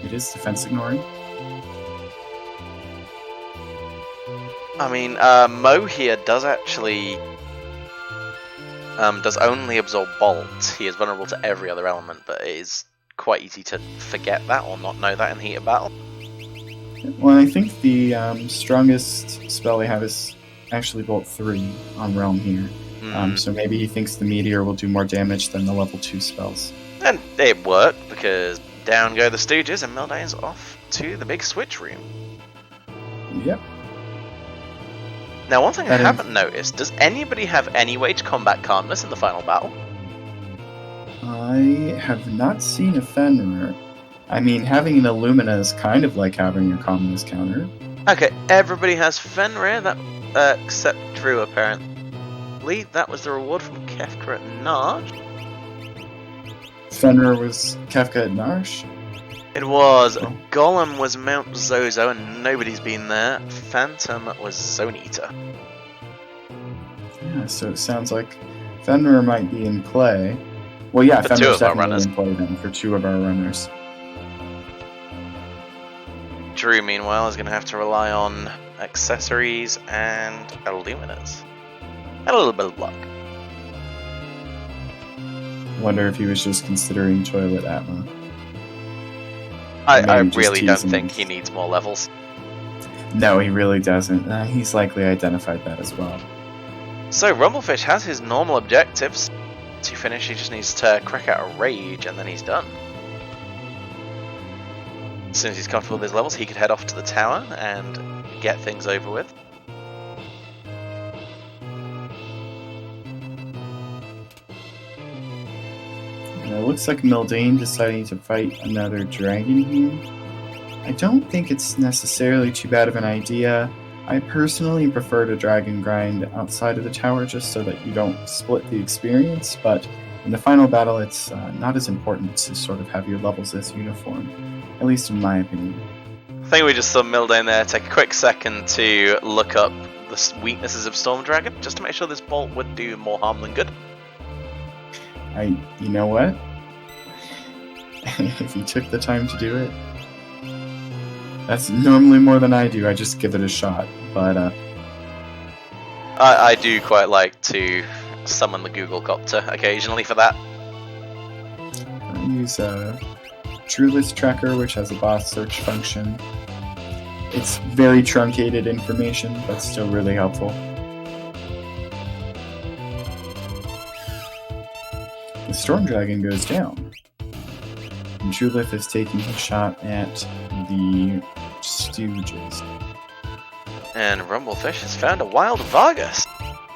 it is defense ignoring. I mean, Mo here does actually does only absorb Bolt. He is vulnerable to every other element, but it is quite easy to forget that or not know that in the heat of battle. Well, I think the strongest spell they have is actually Bolt 3 on Realm here. So maybe he thinks the Meteor will do more damage than the level 2 spells. And it worked, because down go the Stooges, and Mildane's off to the big switch room. Yep. Now, one thing I haven't noticed, does anybody have any way to combat Calmness in the final battle? I have not seen a Fenrir. I mean, having an Illumina is kind of like having a Calmness counter. Okay, everybody has Fenrir, that except Drew, apparently. That was the reward from Kefka at Narsh. Fenrir was Kefka at Narsh? It was. Oh. Golem was Mount Zozo, and nobody's been there. Phantom was Zone Eater. Yeah, so it sounds like Fenrir might be in play. Well, yeah, Fenrir's definitely in play then for 2 of our runners. Drew, meanwhile, is going to have to rely on accessories and Illuminers. And a little bit of luck. Wonder if he was just considering Toilet Atma. I really don't think he needs more levels. No, he really doesn't. He's likely identified that as well. So, Rumblefish has his normal objectives. To finish, he just needs to crack out a Rage, and then he's done. As soon as he's comfortable with his levels, he could head off to the tower and get things over with. It looks like Mildane deciding to fight another dragon here. I don't think it's necessarily too bad of an idea. I personally prefer to dragon grind outside of the tower just so that you don't split the experience, but in the final battle it's not as important to sort of have your levels as uniform, at least in my opinion. I think we just saw Mildane there take a quick second to look up the weaknesses of Storm Dragon, just to make sure this bolt would do more harm than good. You know what? If you took the time to do it, that's normally more than I do. I just give it a shot. But I do quite like to summon the Google Copter occasionally for that. I use Drulith Tracker, which has a boss search function. It's very truncated information, but still really helpful. The Storm Dragon goes down. And Drulith is taking a shot at the Stooges. And Rumblefish has found a wild Vargas.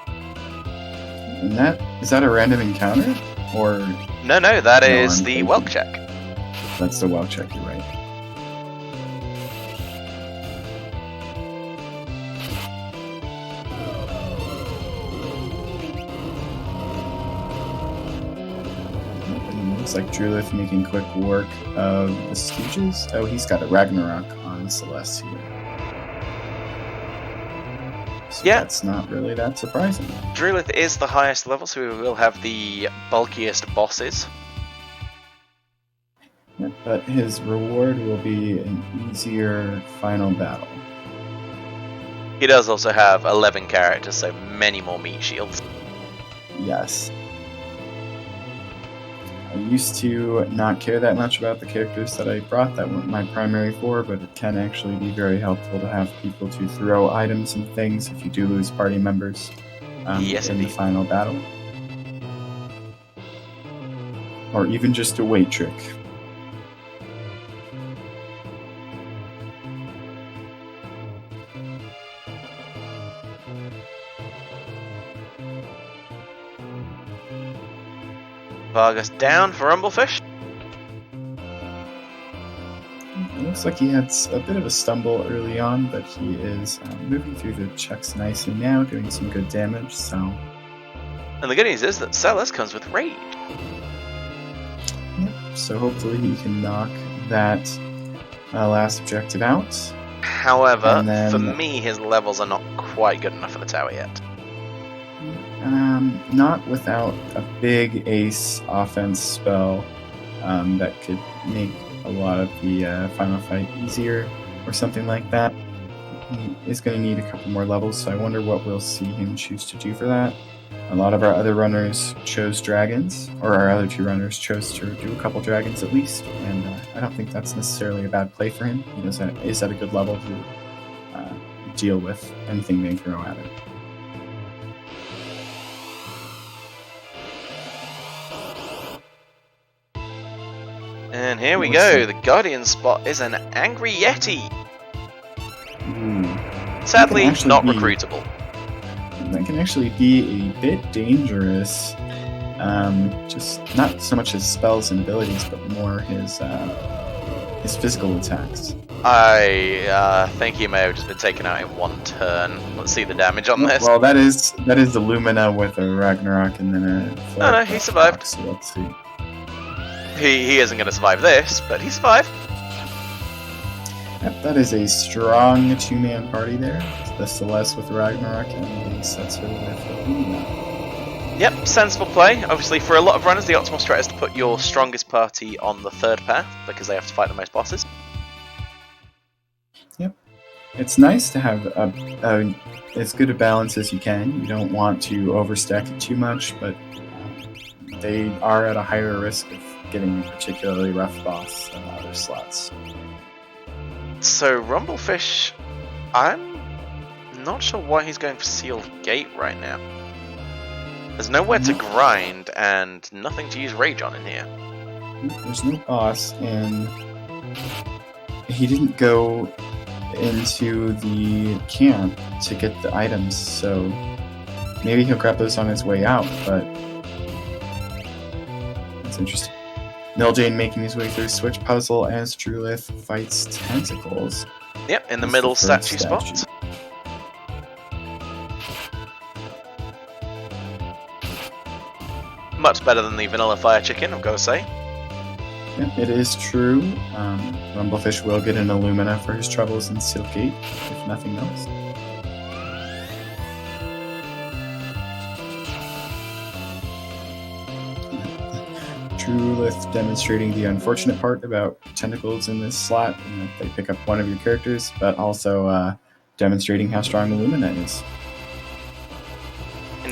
And is that a random encounter? Or No, that No, is I'm the thinking. Welkcheck. that's the Welkcheck, you're right. And it looks like Drulith making quick work of the Stooges. Oh, he's got a Ragnarok on Celeste here. So Yeah. that's not really that surprising. Drulith is the highest level, so we will have the bulkiest bosses. Yeah, but his reward will be an easier final battle. He does also have 11 characters, so many more meat shields. Yes. I used to not care that much about the characters that I brought that weren't my primary four, but it can actually be very helpful to have people to throw items and things if you do lose party members Yes, in the indeed. final battle. Or even just a weight trick. Vargas down for Rumblefish. It looks like he had a bit of a stumble early on, but he is moving through the checks nicely now, doing some good damage, so... And the good news is that Celeste comes with Rage. Yep, so hopefully he can knock that last objective out. However, And then- for me, his levels are not quite good enough for the tower yet. Not without a big ace offense spell that could make a lot of the final fight easier or something like that. He is going to need a couple more levels, so I wonder what we'll see him choose to do for that. A lot of our other runners chose dragons, or our other two runners chose to do a couple dragons at least, and I don't think that's necessarily a bad play for him. He is at a good level to deal with anything they throw at him. And here we What's go. that? The Guardian spot is an Angry Yeti. Ooh. Sadly, actually not be- recruitable. That can actually be a bit dangerous. Just not so much his spells and abilities, but more his physical attacks. I think he may have just been taken out in one turn. Let's see the damage on this. Well, that is the Lumina with a Ragnarok and then a. No, he survived. So let's see. He isn't going to survive this, but he survived. Yep, that is a strong two-man party there. The Celeste with Ragnarok and the Setzer with Lumina. Yep, sensible play. Obviously, for a lot of runners, the optimal strat is to put your strongest party on the third path, because they have to fight the most bosses. It's nice to have as good a balance as you can. You don't want to overstack it too much, but they are at a higher risk of getting a particularly rough boss than other slots. So, Rumblefish, I'm not sure why he's going for Sealed Gate right now. There's nowhere to grind and nothing to use Rage on in here. There's no boss, and he didn't go into the camp to get the items, so maybe he'll grab those on his way out, but it's interesting. Miljane making his way through Switch Puzzle as Drulith fights Tentacles. Yep, in the That's middle the third statue statue. spot. Much better than the Vanilla Fire Chicken, I've got to say. Yeah, it is true. Rumblefish will get an Illumina for his troubles in Silkgate, if nothing else. Drulith demonstrating the unfortunate part about tentacles in this slot, and that they pick up one of your characters, but also demonstrating how strong Illumina is.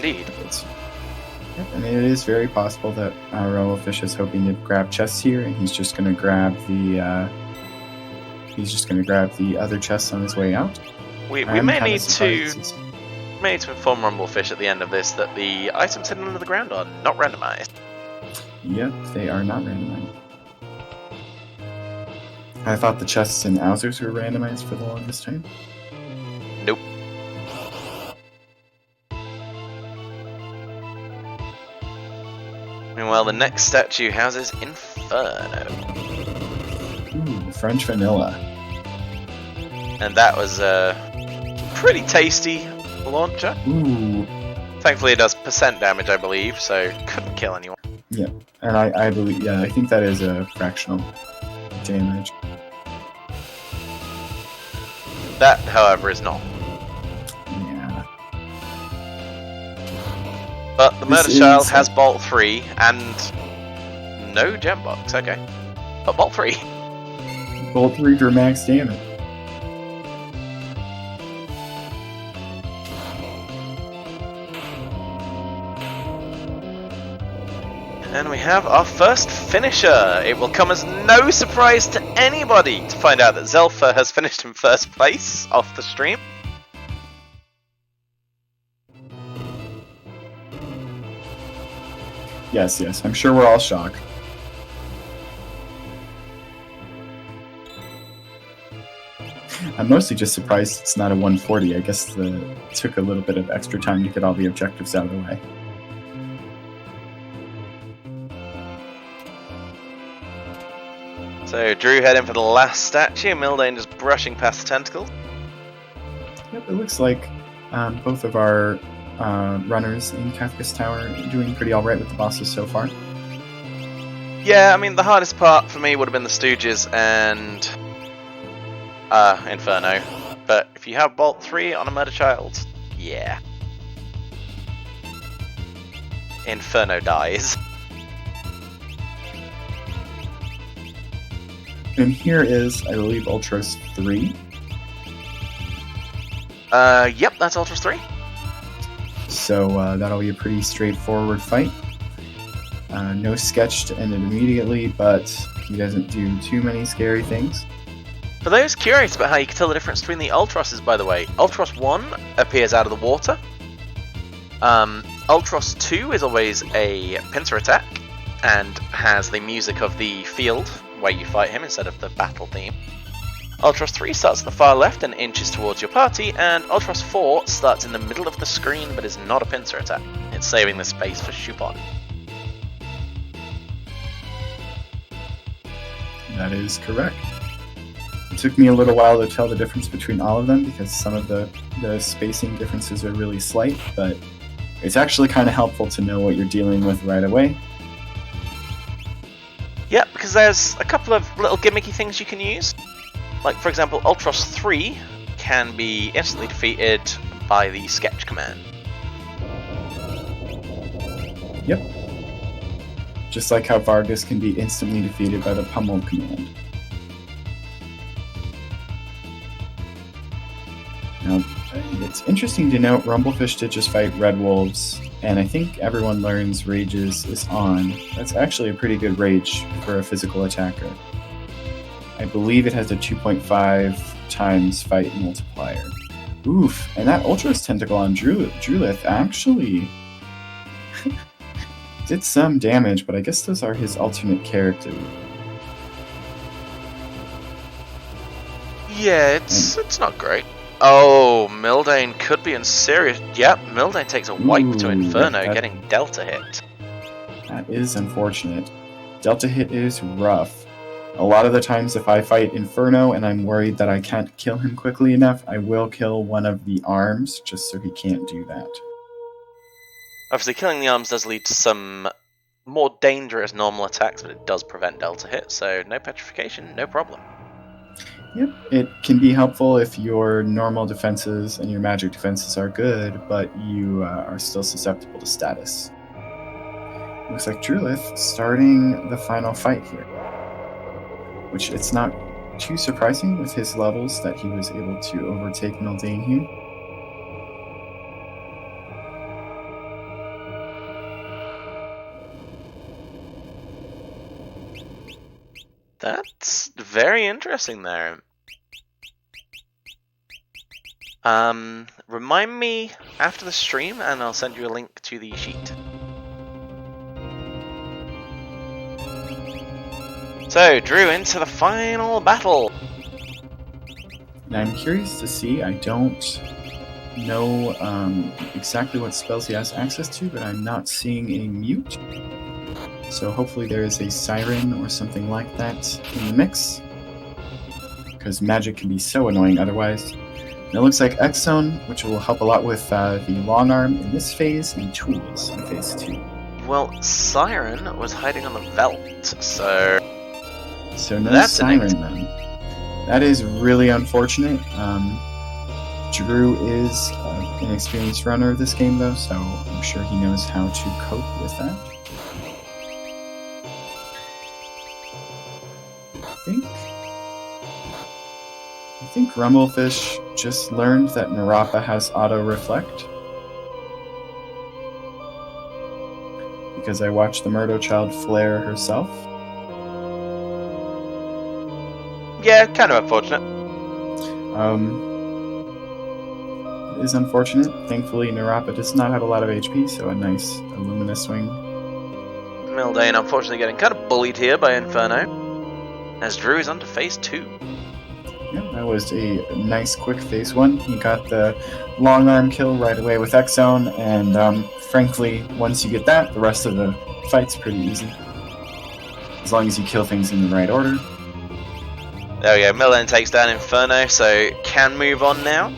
Indeed. And it is very possible that Rumblefish is hoping to grab chests here, and he's just going to grab the other chests on his way out. We may need to inform Rumblefish at the end of this that the items hidden under the ground are not randomized. Yep, they are not randomized. I thought the chests and Owzers were randomized for the longest time. Nope. Meanwhile, the next statue houses Inferno. Ooh, French vanilla. And that was a pretty tasty launcher. Ooh. Thankfully it does percent damage, I believe, so couldn't kill anyone. Yeah, and I believe, I think that is a fractional damage. That, however, is not. Yeah. But the Murder Child has Bolt 3 and no gem box, okay. But Bolt 3. Bolt 3 for max damage. And we have our first finisher. It will come as no surprise to anybody to find out that Zelfa has finished in first place off the stream. Yes, I'm sure we're all shocked. I'm mostly just surprised it's not a 140. I guess it took a little bit of extra time to get all the objectives out of the way. So Drew heading for the last statue, Mildane just brushing past the tentacles. Yep, it looks like both of our runners in Kafka's Tower are doing pretty alright with the bosses so far. Yeah, I mean, the hardest part for me would have been the Stooges and Inferno. But if you have Bolt 3 on a Murder Child, yeah. Inferno dies. And here is, I believe, Ultros 3. Yep, that's Ultros 3. So that'll be a pretty straightforward fight. No sketch to end it immediately, but he doesn't do too many scary things. For those curious about how you can tell the difference between the Ultroses, by the way, Ultros 1 appears out of the water. Ultros 2 is always a pincer attack and has the music of the field where you fight him instead of the battle theme. Ultros 3 starts at the far left and inches towards your party, and Ultros 4 starts in the middle of the screen but is not a pincer attack. It's saving the space for Chupon. That is correct. It took me a little while to tell the difference between all of them because some of the spacing differences are really slight, but it's actually kind of helpful to know what you're dealing with right away. Yeah, because there's a couple of little gimmicky things you can use. Like, for example, Ultros 3 can be instantly defeated by the sketch command. Yep. Just like how Vargas can be instantly defeated by the pummel command. Now, it's interesting to note Rumblefish did just fight Red Wolves, and I think everyone learns Rages is on. That's actually a pretty good Rage for a physical attacker. I believe it has a 2.5 times fight multiplier. Oof, and that Ultros Tentacle on Drulith actually did some damage, but I guess those are his alternate characters. Yeah, it's not great. Oh, Mildane could be in serious... Yep, Mildane takes a wipe to Inferno, getting Delta hit. That is unfortunate. Delta hit is rough. A lot of the times if I fight Inferno and I'm worried that I can't kill him quickly enough, I will kill one of the arms, just so he can't do that. Obviously, killing the arms does lead to some more dangerous normal attacks, but it does prevent Delta hit, so no petrification, no problem. Yep, it can be helpful if your normal defenses and your magic defenses are good, but you are still susceptible to status. Looks like Drulith starting the final fight here. Which it's not too surprising with his levels that he was able to overtake Mildane here. That's very interesting there. Remind me after the stream and I'll send you a link to the sheet. So, Drew, into the final battle. And I'm curious to see, I don't know exactly what spells he has access to, but I'm not seeing a mute. So hopefully there is a siren or something like that in the mix, because magic can be so annoying otherwise. And it looks like Exxon, which will help a lot with the long arm in this phase, and tools in phase 2. Well, Siren was hiding on the Velt, so... So no That's siren then. That is really unfortunate. Drew is an experienced runner of this game though, so I'm sure he knows how to cope with that. I think Rumblefish just learned that Narapa has auto-reflect. Because I watched the Murdo Child flare herself. Yeah, kind of unfortunate. It is unfortunate. Thankfully, Narapa does not have a lot of HP, so a nice Illumina swing. Mildane unfortunately getting kind of bullied here by Inferno, as Drew is onto phase 2. Yeah, that was a nice quick phase 1. He got the long arm kill right away with Exxon, and frankly, once you get that, the rest of the fight's pretty easy. As long as you kill things in the right order. There we go, Mildane takes down Inferno, so can move on now.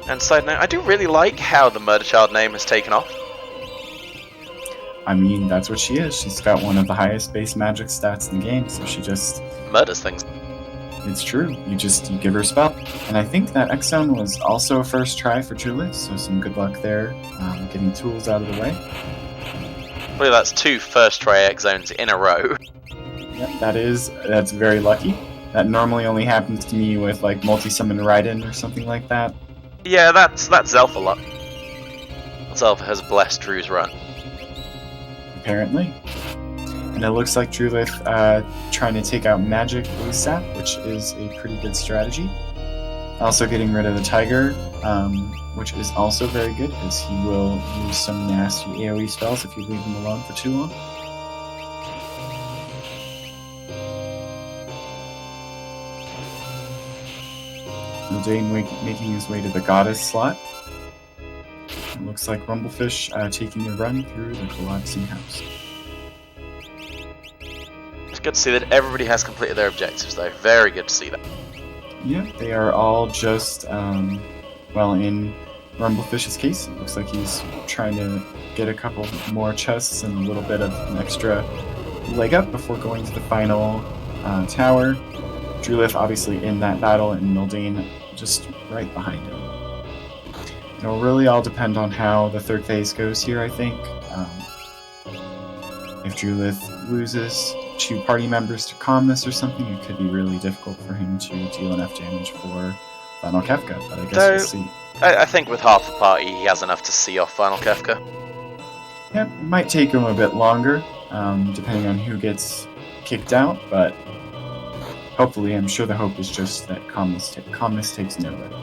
And side note, I do really like how the Murder Child name has taken off. I mean, that's what she is. She's got one of the highest base magic stats in the game, so she just... Murders things. It's true. You give her a spell. And I think that Exxon was also a first try for Julith, so some good luck there, getting tools out of the way. I believe that's 2 first try X zones in a row. Yeah, that's very lucky. That normally only happens to me with like multi-summon Raiden or something like that. Yeah, that's Zelfa luck. Zelfa has blessed Drew's run. Apparently. And it looks like Drulith trying to take out Magic ASAP, which is a pretty good strategy. Also getting rid of the Tiger, which is also very good, because he will use some nasty AoE spells if you leave him alone for too long. Mildane making his way to the Goddess slot. It looks like Rumblefish taking a run through the collapsing house. It's good to see that everybody has completed their objectives, though. Very good to see that. Yeah, they are all just, well, in Rumblefish's case, it looks like he's trying to get a couple more chests and a little bit of an extra leg up before going to the final tower. Drulith obviously in that battle, and Mildane just right behind him. It'll really all depend on how the third phase goes here, I think. If Drulith loses 2 party members to Calmness or something, it could be really difficult for him to deal enough damage for Final Kefka, but I guess we'll see. I think with half the party, he has enough to see off Final Kefka. Yeah, it might take him a bit longer, depending on who gets kicked out, but hopefully, I'm sure the hope is just that Calmness takes nobody.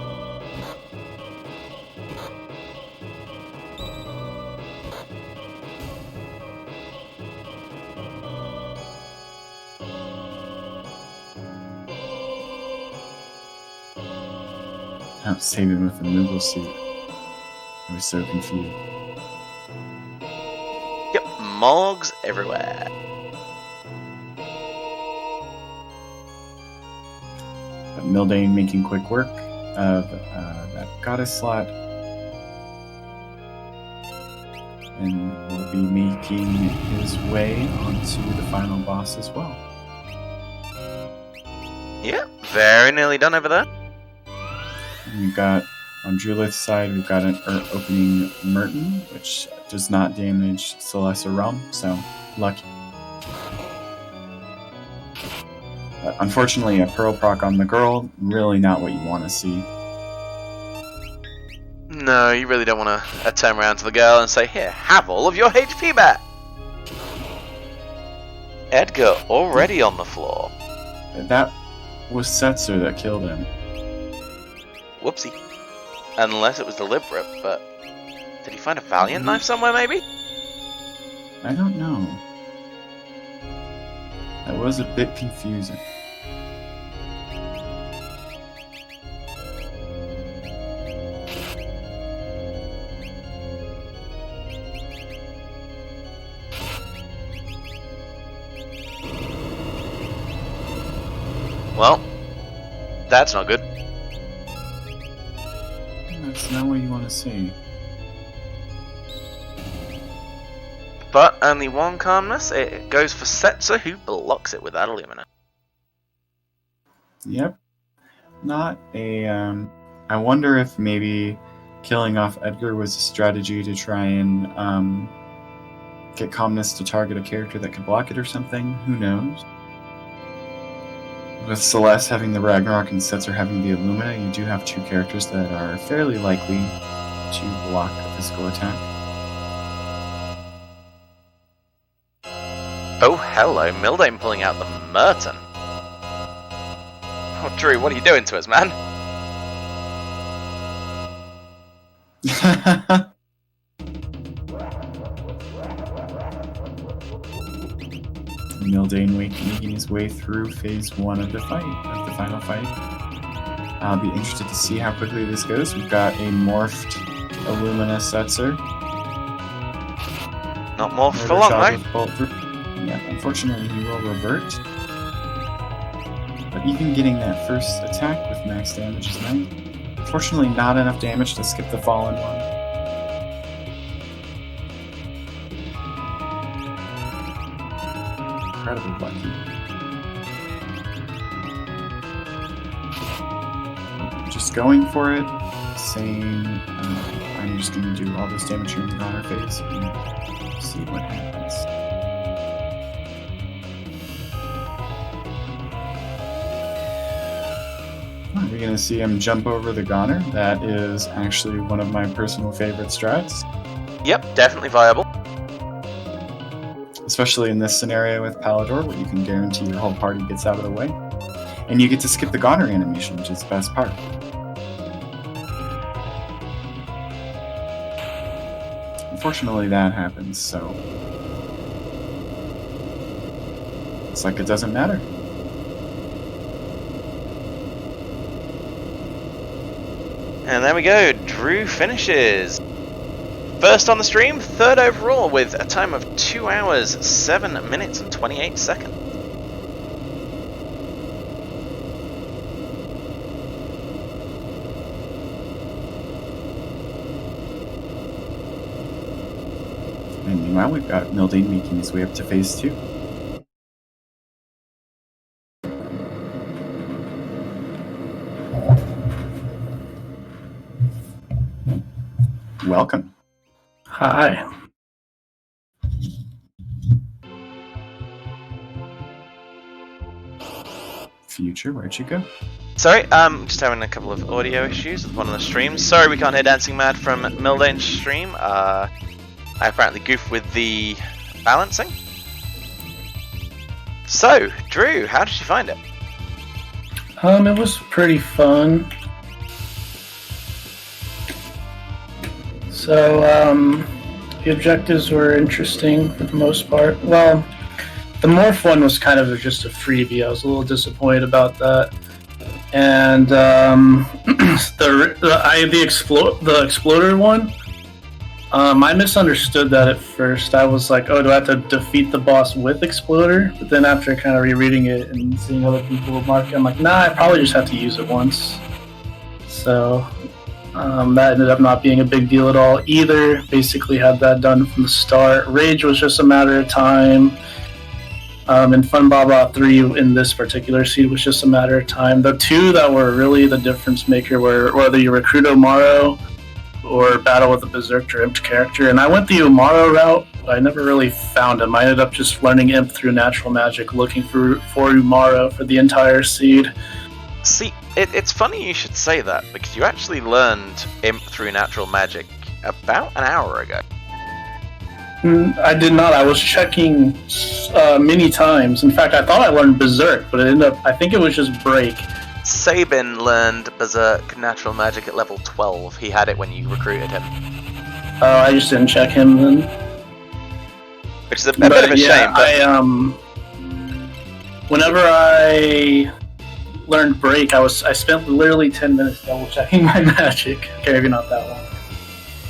I was saving with the Moogle suit. I was so confused. Yep, Mogs everywhere. But Mildane making quick work of that Goddess slot. And will be making his way onto the final boss as well. Yep, very nearly done over there. We've got, on Drulith's side, we've got an opening Merton, which does not damage Celestia Realm, so lucky. But unfortunately, a Pearl proc on the girl, really not what you want to see. No, you really don't want to turn around to the girl and say, here, have all of your HP back! Edgar already on the floor. That was Setzer that killed him. Whoopsie. Unless it was deliberate, but... Did he find a Valiant knife somewhere, maybe? I don't know. That was a bit confusing. Well, that's not good. That's not what you want to see. But only one calmness. It goes for Setzer, who blocks it with that Illumina. Yep. Not a, I wonder if maybe killing off Edgar was a strategy to try and, get calmness to target a character that could block it or something. Who knows? With Celeste having the Ragnarok and Setzer having the Illumina, you do have two characters that are fairly likely to block a physical attack. Oh, hello, Mildane pulling out the Merton. Oh, Drew, what are you doing to us, man? Mildane making his way through phase 1 of the final fight. I'll be interested to see how quickly this goes. We've got a morphed Illumina Setzer. Not morphed for long, though. Yeah, unfortunately he will revert. But even getting that first attack with max damage is nice. Unfortunately not enough damage to skip the fallen one. Incredibly lucky. Just going for it, saying I'm just going to do all this damage here in the Goner phase and see what happens. We're going to see him jump over the Goner. That is actually one of my personal favorite strats. Yep, definitely viable. Especially in this scenario with Palador, where you can guarantee your whole party gets out of the way. And you get to skip the Goner animation, which is the best part. Unfortunately, that happens, so... It's like it doesn't matter. And there we go, Drew finishes. First on the stream, third overall with a time of 2 hours, 7 minutes and 28 seconds. And meanwhile, we've got Mildane making his way up to phase 2. Welcome. Hi. Future, where'd you go? Sorry, just having a couple of audio issues with one of the streams. Sorry we can't hear Dancing Mad from Mildane's stream. I apparently goofed with the balancing. So, Drew, how did you find it? It was pretty fun. So, the objectives were interesting for the most part. Well, the morph one was kind of just a freebie. I was a little disappointed about that. And the exploder one, I misunderstood that at first. I was like, oh, do I have to defeat the boss with exploder? But then after kind of rereading it and seeing other people mark it, I'm like, nah, I probably just have to use it once. So that ended up not being a big deal at all either. Basically had that done from the start. Rage was just a matter of time. And Fun Baba 3 in this particular seed was just a matter of time. The two that were really the difference maker were whether you recruit Umaro or battle with a Berserk or Imp character. And I went the Umaro route, but I never really found him. I ended up just learning Imp through natural magic, looking for Umaro for the entire seed. See, it's funny you should say that, because you actually learned Imp through natural magic about an hour ago. I did not. I was checking many times. In fact, I thought I learned Berserk, but I think it was just Break. Sabin learned Berserk Natural Magic at level 12. He had it when you recruited him. I just didn't check him then. Which is a bit of a shame. But whenever I learned Break, I spent literally 10 minutes double checking my magic. Okay, maybe not that long.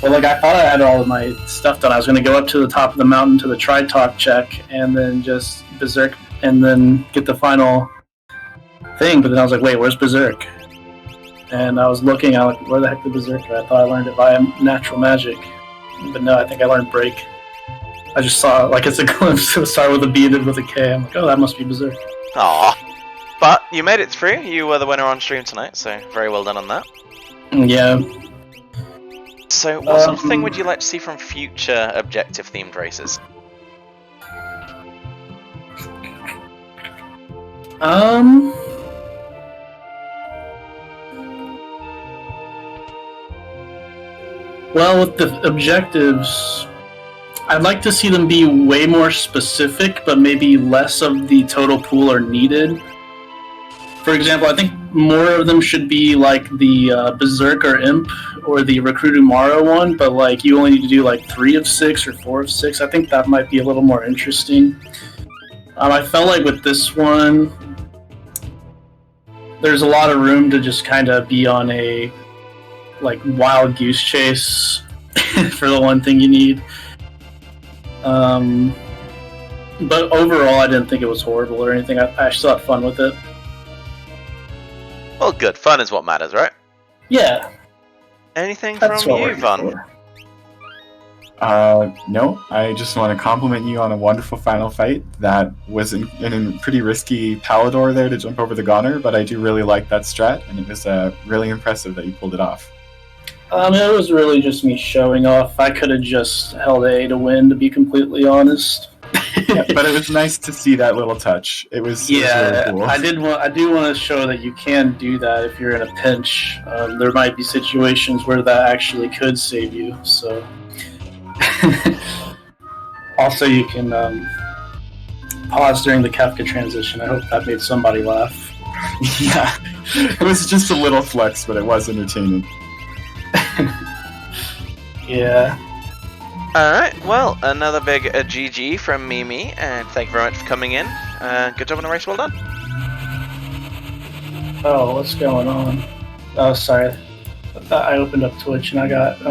But like, I thought I had all of my stuff done. I was going to go up to the top of the mountain to the Tri-Talk check, and then just Berserk, and then get the final thing. But then I was like, wait, where's Berserk? And I was looking, I was like, where the heck did Berserk go? I thought I learned it via natural magic. But no, I think I learned Break. I just saw it like it's a glimpse. It started with a B and ended with a K. I'm like, oh, that must be Berserk. Aww. But you made it through. You were the winner on stream tonight, so very well done on that. Yeah. So, what sort of thing would you like to see from future objective-themed races? Well, with the objectives, I'd like to see them be way more specific, but maybe less of the total pool are needed. For example, I think more of them should be like the Berserk or Imp or the Recruit Umaro one, but like you only need to do like 3 of 6 or 4 of 6. I think that might be a little more interesting. I felt like with this one, there's a lot of room to just kind of be on a like wild goose chase for the one thing you need. But overall, I didn't think it was horrible or anything. I still had fun with it. Well, good. Fun is what matters, right? Yeah. Anything That's from what you, we're Von? here No, I just want to compliment you on a wonderful final fight. That was in a pretty risky Palador there to jump over the Goner, but I do really like that strat, and it was really impressive that you pulled it off. It was really just me showing off. I could have just held A to win, to be completely honest. Yeah, but it was nice to see that little touch. It was really cool. I do want to show that you can do that if you're in a pinch. There might be situations where that actually could save you. So, also you can pause during the Kefka transition. I hope that made somebody laugh. Yeah, it was just a little flex, but it was entertaining. Yeah. Alright, well, another big GG from Mimi, and thank you very much for coming in. Good job on the race, well done. Oh, what's going on? Oh, sorry. I opened up Twitch and I got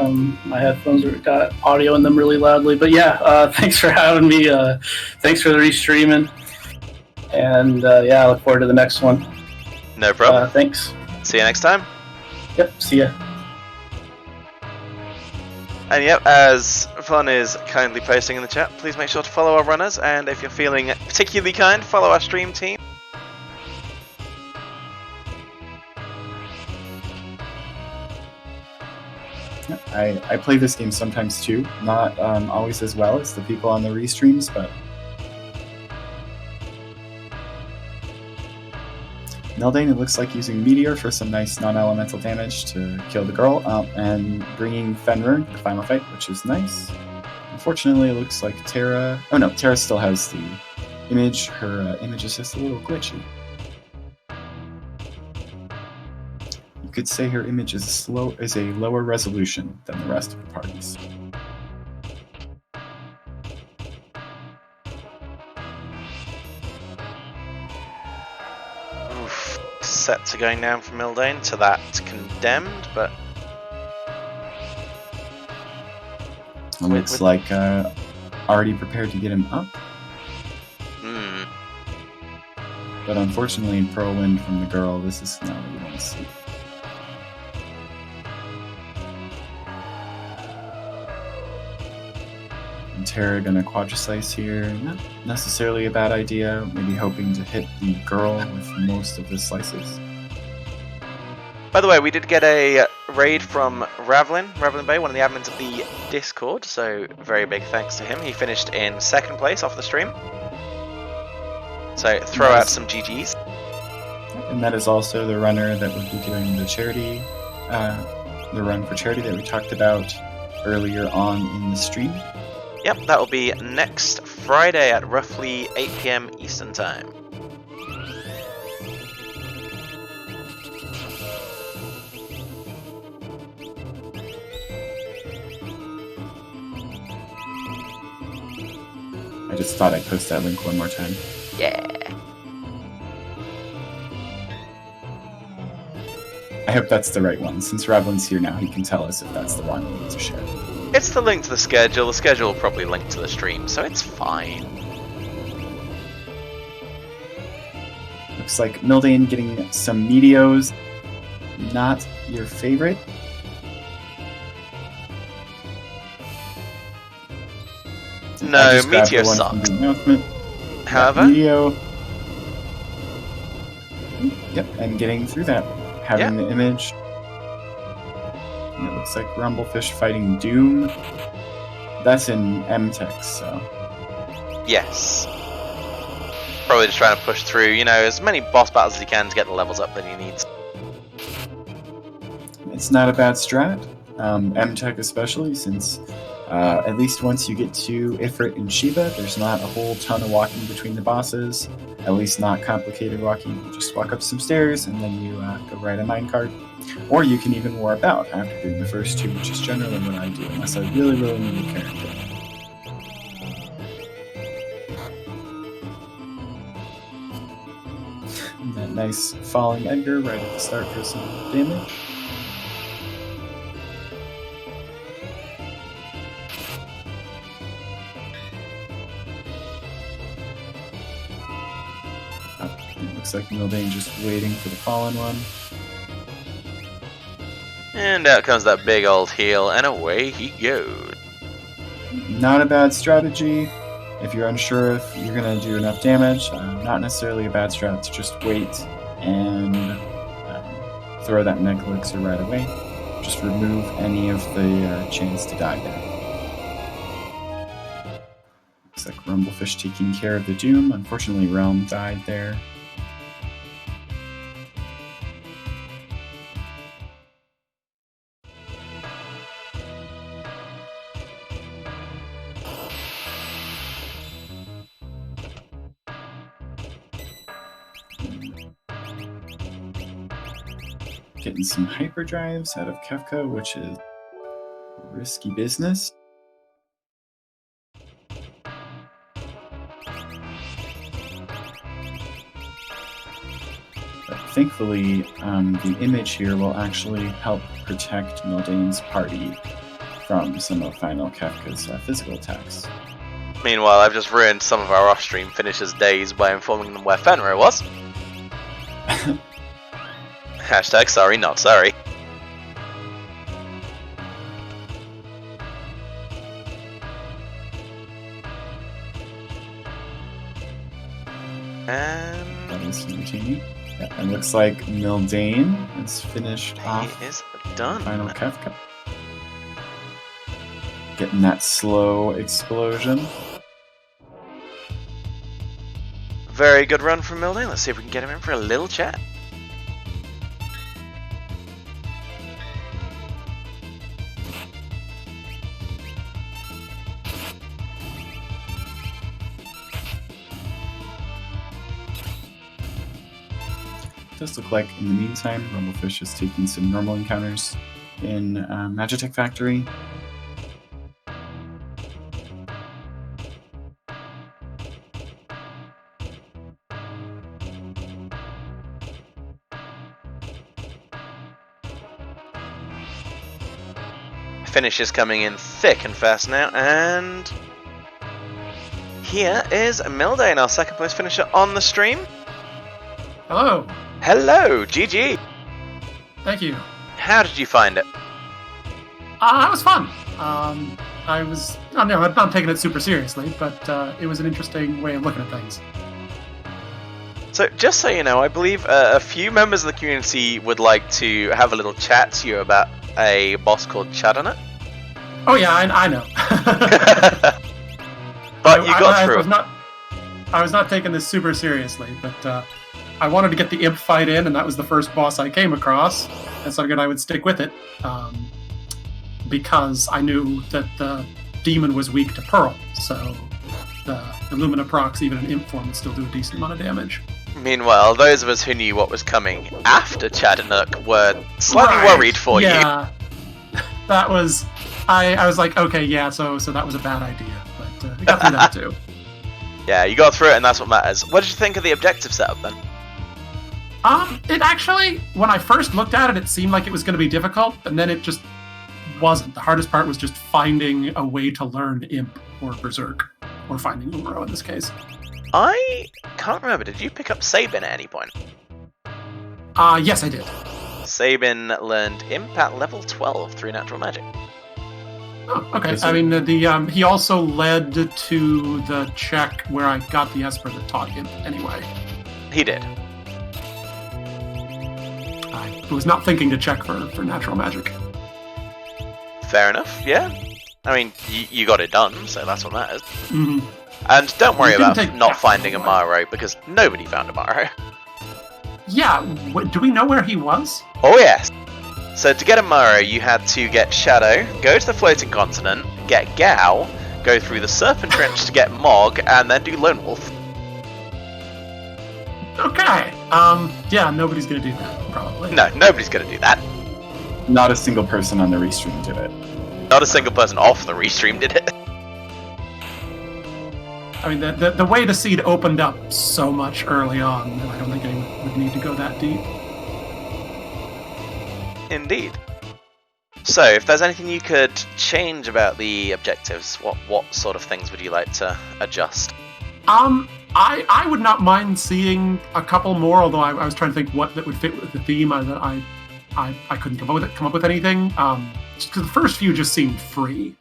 my headphones got audio in them really loudly. But yeah, thanks for having me. Thanks for the restreaming. And yeah, I look forward to the next one. No problem. Thanks. See you next time. Yep, see ya. And yep, as Fun is kindly posting in the chat, please make sure to follow our runners, and if you're feeling particularly kind, follow our stream team. I play this game sometimes too, not always as well as the people on the restreams, but Nildane, it looks like using Meteor for some nice non-elemental damage to kill the girl, and bringing Fenrir to the final fight, which is nice. Unfortunately, it looks like Terra... Oh no, Terra still has the image. Her image is just a little glitchy. You could say her image is a lower resolution than the rest of the parties. Sets are going down from Mildane to that condemned, but looks like already prepared to get him up. But unfortunately, in Whirlwind from the girl, this is not what you want to see. And Terra gonna Quadricice here. Not necessarily a bad idea. Maybe hoping to hit the girl with most of the slices. By the way, we did get a raid from Ravlin Bay, one of the admins of the Discord, so very big thanks to him. He finished in 2nd place off the stream. So throw out some GGs. And that is also the runner that would be doing the charity, the run for charity that we talked about earlier on in the stream. Yep, that will be next Friday at roughly 8 PM Eastern Time. I just thought I'd post that link one more time. Yeah. I hope that's the right one. Since Revlin's here now, he can tell us if that's the one we need to share. It's the link to the schedule. The schedule will probably link to the stream, so it's fine. Looks like Mildane getting some Meteos. Not your favorite. No, I just grabbed Meteor the one sucks. from the announcement. However, Meteo. Yep, and getting through that. Having the image. And it looks like Rumblefish fighting Doom. That's in MTech, so. yes. Probably just trying to push through, as many boss battles as he can to get the levels up that he needs. It's not a bad strat. MTech especially, since at least once you get to Ifrit and Shiva, there's not a whole ton of walking between the bosses. At least not complicated walking. You just walk up some stairs and then you go ride a minecart. Or you can even warp out after doing the first two, which is generally what I do, unless I really, really need a character. And that nice falling Edgar right at the start for some damage. Looks like Mildane just waiting for the fallen one. And out comes that big old heal, and away he goes. Not a bad strategy. If you're unsure if you're going to do enough damage, not necessarily a bad strat to just wait and throw that mech elixir right away. Just remove any of the chance to die there. Looks like Rumblefish taking care of the Doom. Unfortunately, Realm died there. Getting some hyperdrives out of Kefka, which is risky business. But thankfully, the image here will actually help protect Mildane's party from some of Final Kefka's physical attacks. Meanwhile, I've just ruined some of our off-stream finishers' days by informing them where Fenrir was. Hashtag sorry, not sorry. And That is entertaining. Yeah, and looks like Mildane has finished off he is done. Final Kefka. Getting that slow explosion. Very good run from Mildane. Let's see if we can get him in for a little chat. It does look like, in the meantime, Rumblefish is taking some normal encounters in Magitech Factory. Finish is coming in thick and fast now, and here is Mildane, our second place finisher on the stream. Hello. Hello, GG. Thank you. How did you find it? That was fun. I'm not taking it super seriously, but it was an interesting way of looking at things. So, just so you know, I believe a few members of the community would like to have a little chat to you about a boss called Chadonut. Oh yeah, I know. But you got through it. I was not taking this super seriously, but I wanted to get the imp fight in, and that was the first boss I came across, and so I figured I would stick with it, because I knew that the demon was weak to Pearl, so the Illumina procs, even in imp form, would still do a decent amount of damage. Meanwhile, those of us who knew what was coming after Chadanook were slightly Right, worried for you. Yeah, that was. I was like, okay, yeah, so that was a bad idea, but we got through that too. Yeah, you got through it, and that's what matters. What did you think of the objective setup then? It actually, when I first looked at it, it seemed like it was going to be difficult, and then it just wasn't. The hardest part was just finding a way to learn Imp or Berserk, or finding Umaro in this case. I can't remember. Did you pick up Sabin at any point? Yes, I did. Sabin learned Imp at level 12 through natural magic. Oh, okay. Is I it- mean, he also led to the check where I got the Esper that taught Imp anyway. He did. I was not thinking to check for natural magic. Fair enough, yeah. I mean, you got it done, so that's what matters. Mhm. And don't worry You didn't about take not that finding away. Amaro, because nobody found Amaro. Yeah, do we know where he was? Oh yes! So to get Amaro, you had to get Shadow, go to the floating continent, get Gao, go through the Serpent Trench to get Mog, and then do Lone Wolf. Okay. Yeah, nobody's gonna do that, probably. No, nobody's gonna do that. Not a single person on the restream did it. Not a single person off the restream did it. I mean, the way the seed opened up so much early on, I don't think anyone would need to go that deep. Indeed. So, if there's anything you could change about the objectives, what sort of things would you like to adjust? I would not mind seeing a couple more, although I was trying to think what that would fit with the theme. I couldn't come up with anything. Just 'cause the first few just seemed free.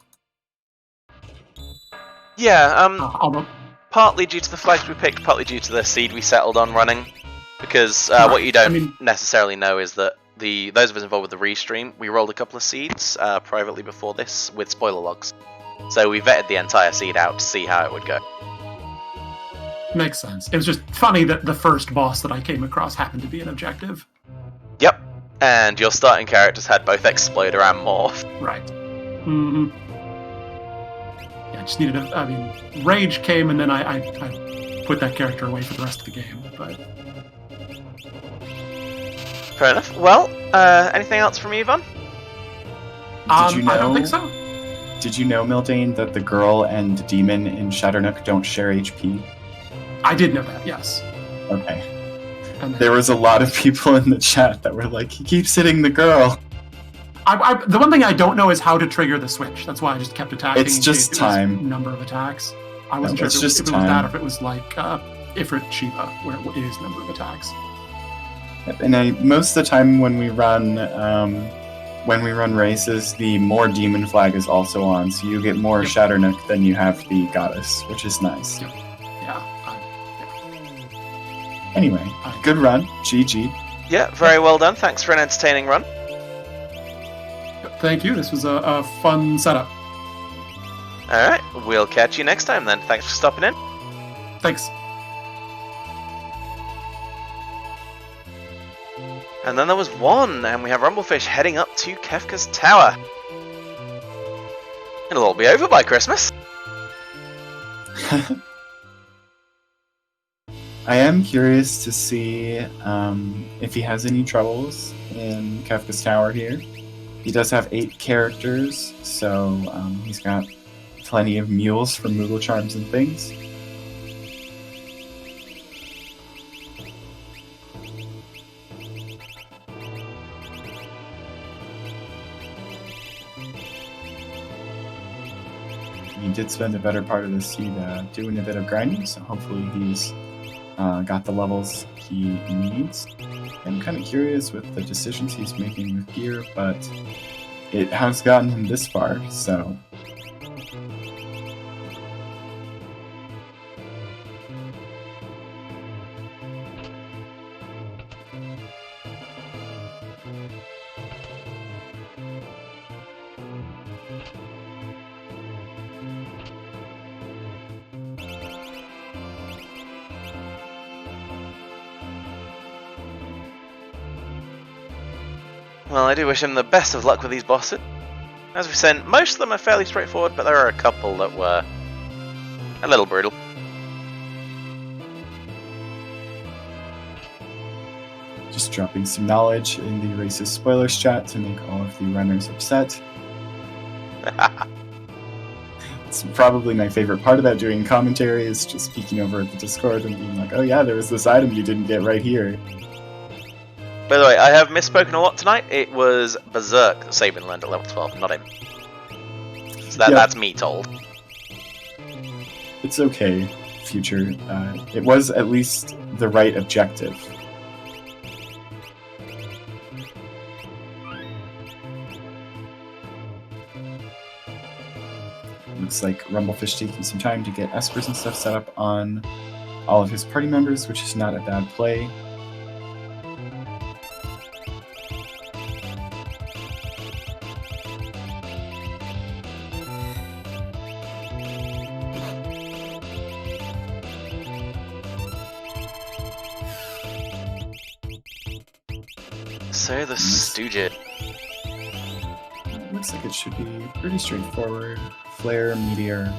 Yeah, Although, partly due to the flags we picked, partly due to the seed we settled on running. Because Right, what you don't I mean- necessarily know is that those of us involved with the restream, we rolled a couple of seeds privately before this with spoiler logs. So we vetted the entire seed out to see how it would go. makes sense. It was just funny that the first boss that I came across happened to be an objective. Yep. And your starting characters had both Exploder and Morph. Right. Mm-hmm. Yeah, I just needed I mean, Rage came and then I put that character away for the rest of the game, but... Fair enough. Well, anything else from Yvonne? Did you know? I don't think so. Did you know, Mildane, that the girl and demon in Shadownook don't share HP? I did know that, yes. Okay. And then, There was a lot of people in the chat that were like, he keeps hitting the girl. the one thing I don't know is how to trigger the switch. That's why I just kept attacking. It's in just case it was time. number of attacks. I wasn't No, sure it's if it was just that time. or if it was like Ifrit Shiva, where it is number of attacks. And most of the time when we run races, the more demon flag is also on, so you get more Yep. Shadownook than you have the goddess, which is nice. Yep. Yeah. Anyway, good run, GG. Yeah, very well done. Thanks for an entertaining run. Thank you. This was a fun setup. Alright, we'll catch you next time then. Thanks for stopping in. Thanks. And then there was one, and we have Rumblefish heading up to Kefka's Tower. It'll all be over by Christmas. I am curious to see if he has any troubles in Kefka's Tower here. He does have 8 characters, so he's got plenty of mules for Moogle charms and things. He did spend a better part of this seed doing a bit of grinding, so hopefully he's got the levels he needs. I'm kind of curious with the decisions he's making with gear, but it has gotten him this far, so... Well, I do wish him the best of luck with these bosses. As we said, most of them are fairly straightforward, but there are a couple that were a little brutal. Just dropping some knowledge in the racist spoilers chat to make all of the runners upset. It's probably my favorite part about doing commentary is just peeking over at the Discord and being like, oh yeah, there was this item you didn't get right here. By the way, I have misspoken a lot tonight. It was Berserk Sabin learned at level 12, not him. So that's me told. It's okay, future. It was at least the right objective. Looks like Rumblefish taking some time to get espers and stuff set up on all of his party members, which is not a bad play. So the Stooges. Looks like it should be pretty straightforward. Flare, Meteor,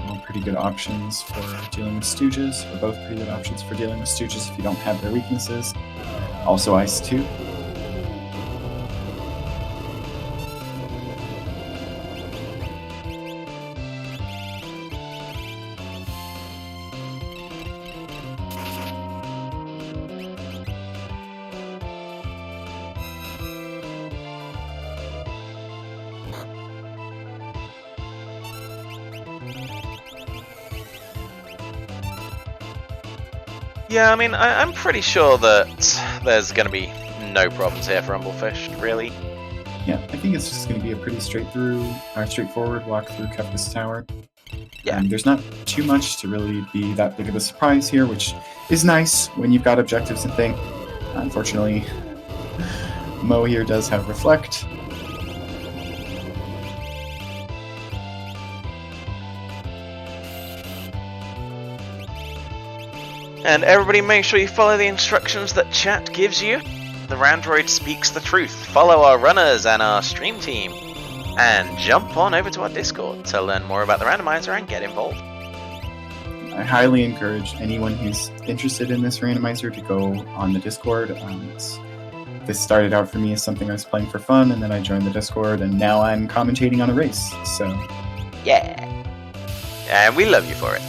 all pretty good options for dealing with Stooges, or both pretty good options for dealing with Stooges if you don't have their weaknesses. Also Ice too. Yeah, I mean, I'm pretty sure that there's going to be no problems here for Rumblefish, really. Yeah, I think it's just going to be a pretty straightforward walk through Kefka's Tower. Yeah. There's not too much to really be that big of a surprise here, which is nice when you've got objectives and things. Unfortunately, Mo here does have Reflect. And everybody make sure you follow the instructions that chat gives you. The Randroid speaks the truth. Follow our runners and our stream team. And jump on over to our Discord to learn more about the randomizer and get involved. I highly encourage anyone who's interested in this randomizer to go on the Discord. This started out for me as something I was playing for fun, and then I joined the Discord, and now I'm commentating on a race, so... Yeah. And we love you for it.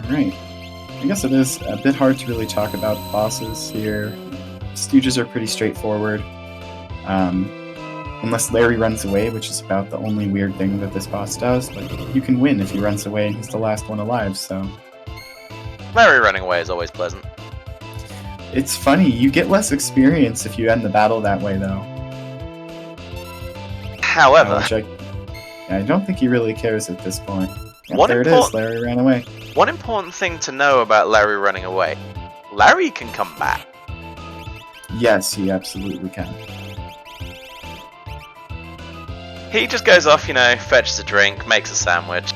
Alright. I guess it is a bit hard to really talk about bosses here. Stooges are pretty straightforward. Unless Larry runs away, which is about the only weird thing that this boss does. But you can win if he runs away and he's the last one alive, so... Larry running away is always pleasant. It's funny, you get less experience if you end the battle that way, though. However... I don't think he really cares at this point. Yep, there it is, Larry ran away. One important thing to know about Larry running away. Larry can come back. Yes, he absolutely can. He just goes off, fetches a drink, makes a sandwich.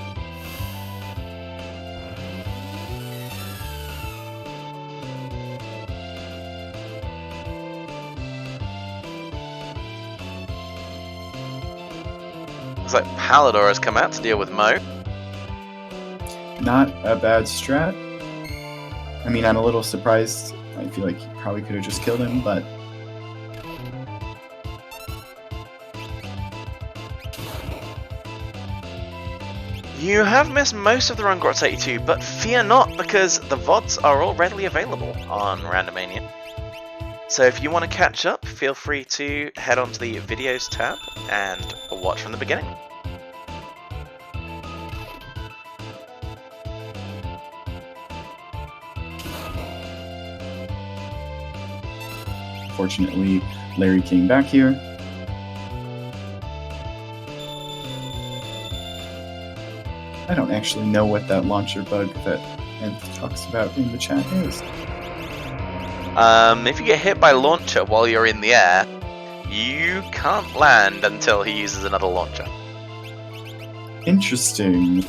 Looks like Palador has come out to deal with Mo. Not a bad strat. I mean, I'm a little surprised. I feel like he probably could have just killed him, but... You have missed most of the run Grotz 82, but fear not, because the VODs are all readily available on Randomania. So if you want to catch up, feel free to head onto the videos tab and watch from the beginning. Fortunately, Larry came back here. actually know what that launcher bug that Nth talks about in the chat is. If you get hit by launcher while you're in the air, you can't land until he uses another launcher. Interesting.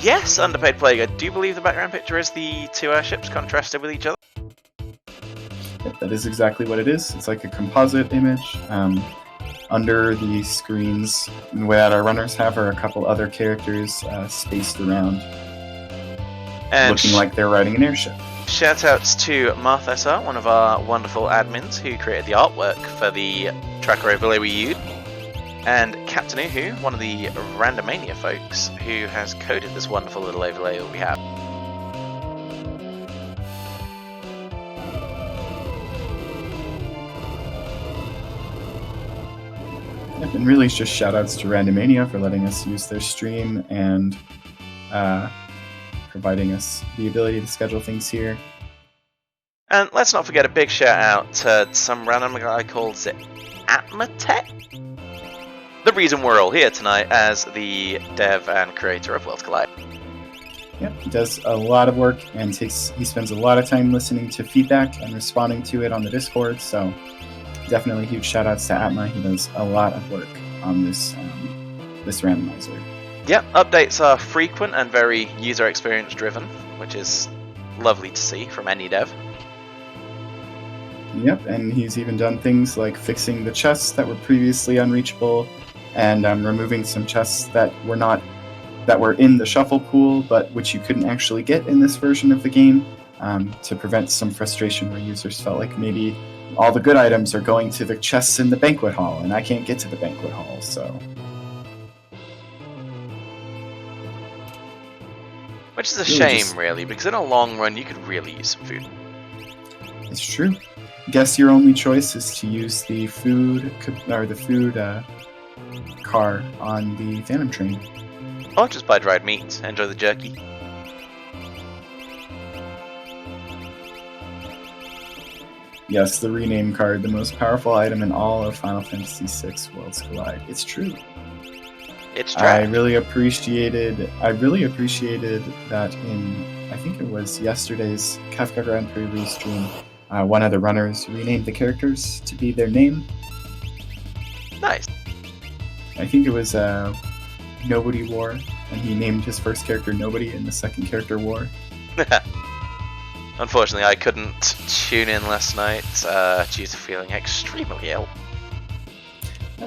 Yes, Underpaid Plague. I do believe the background picture is the two airships contrasted with each other. Yep, that is exactly what it is. It's like a composite image. Under the screens, the way that our runners have are a couple other characters spaced around, And looking like they're riding an airship. shoutouts to Marth SR, one of our wonderful admins who created the artwork for the tracker overlay we used, and Captain Uhu, one of the Randomania folks who has coded this wonderful little overlay that we have. Yep, and really it's just shoutouts to Randomania for letting us use their stream and providing us the ability to schedule things here. And let's not forget a big shout out to some random guy called Atmatech. The reason we're all here tonight as the dev and creator of Worlds Collide. Yep, he does a lot of work and he spends a lot of time listening to feedback and responding to it on the Discord, so definitely huge shout outs to Atma. He does a lot of work on this randomizer. Yep, updates are frequent and very user experience driven, which is lovely to see from any dev. Yep, and he's even done things like fixing the chests that were previously unreachable and removing some chests that were in the shuffle pool but which you couldn't actually get in this version of the game, to prevent some frustration where users felt like maybe all the good items are going to the chests in the banquet hall and I can't get to the banquet hall, so... Which is a shame, really, because in a long run you could really use some food. It's true. Guess your only choice is to use the food car on the Phantom Train. Or just buy dried meat, enjoy the jerky. Yes, the rename card, the most powerful item in all of Final Fantasy VI Worlds Collide. It's true. It's I trash. really appreciated that in, I think it was yesterday's Kafka Grand Prix restream, one of the runners renamed the characters to be their name. Nice. I think it was Nobody War, and he named his first character Nobody and the second character War. Unfortunately, I couldn't tune in last night due to feeling extremely ill.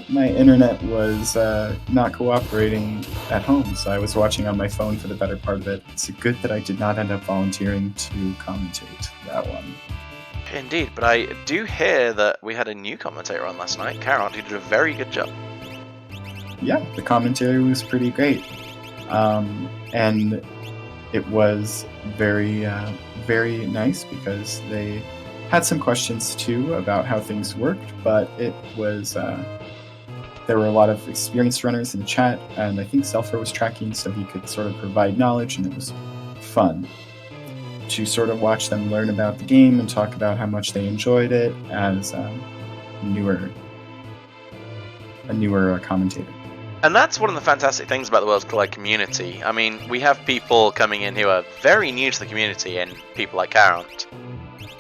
My internet was not cooperating at home, so I was watching on my phone for the better part of it. It's good that I did not end up volunteering to commentate that one. Indeed, but I do hear that we had a new commentator on last night, Carrot, who did a very good job. Yeah, the commentary was pretty great. And it was very, very nice because they had some questions too about how things worked, but it was... there were a lot of experienced runners in the chat, and I think Selfer was tracking so he could sort of provide knowledge, and it was fun to sort of watch them learn about the game and talk about how much they enjoyed it as a newer commentator. And that's one of the fantastic things about the Worlds Collide community. I mean, we have people coming in who are very new to the community, and people like Carrot,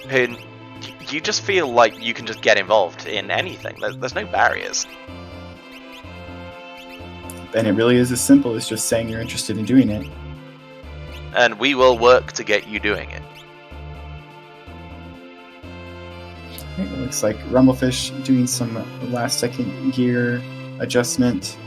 who you just feel like you can just get involved in anything. There's no barriers. And it really is as simple as just saying you're interested in doing it. And we will work to get you doing it. It looks like Rumblefish doing some last-second gear adjustment.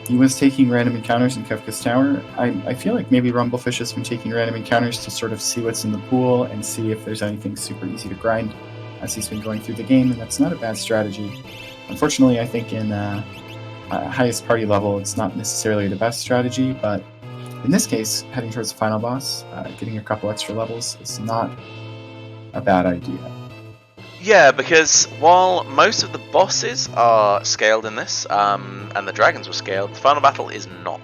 He was taking random encounters in Kefka's Tower. I feel like maybe Rumblefish has been taking random encounters to sort of see what's in the pool and see if there's anything super easy to grind as he's been going through the game, and that's not a bad strategy. Unfortunately, I think in highest party level, it's not necessarily the best strategy, but in this case, heading towards the final boss, getting a couple extra levels is not a bad idea. Yeah, because while most of the bosses are scaled in this, and the dragons were scaled, the final battle is not.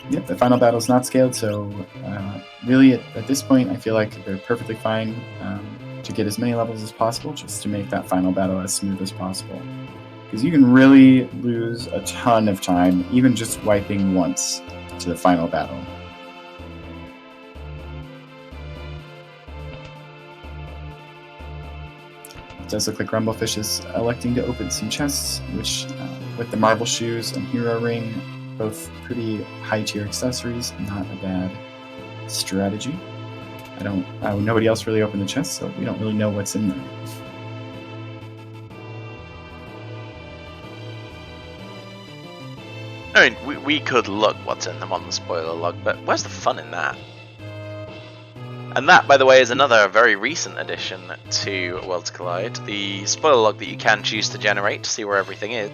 Yep, the final battle is not scaled, so really at this point, I feel like they're perfectly fine to get as many levels as possible, just to make that final battle as smooth as possible. Because you can really lose a ton of time, even just wiping once to the final battle. It does look like Rumblefish is electing to open some chests, which, with the Marble Shoes and Hero Ring, both pretty high tier accessories, not a bad strategy. Nobody else really opened the chest, so we don't really know what's in there. I mean, we could look what's in them on the spoiler log, but where's the fun in that? And that, by the way, is another very recent addition to Worlds Collide. The spoiler log that you can choose to generate to see where everything is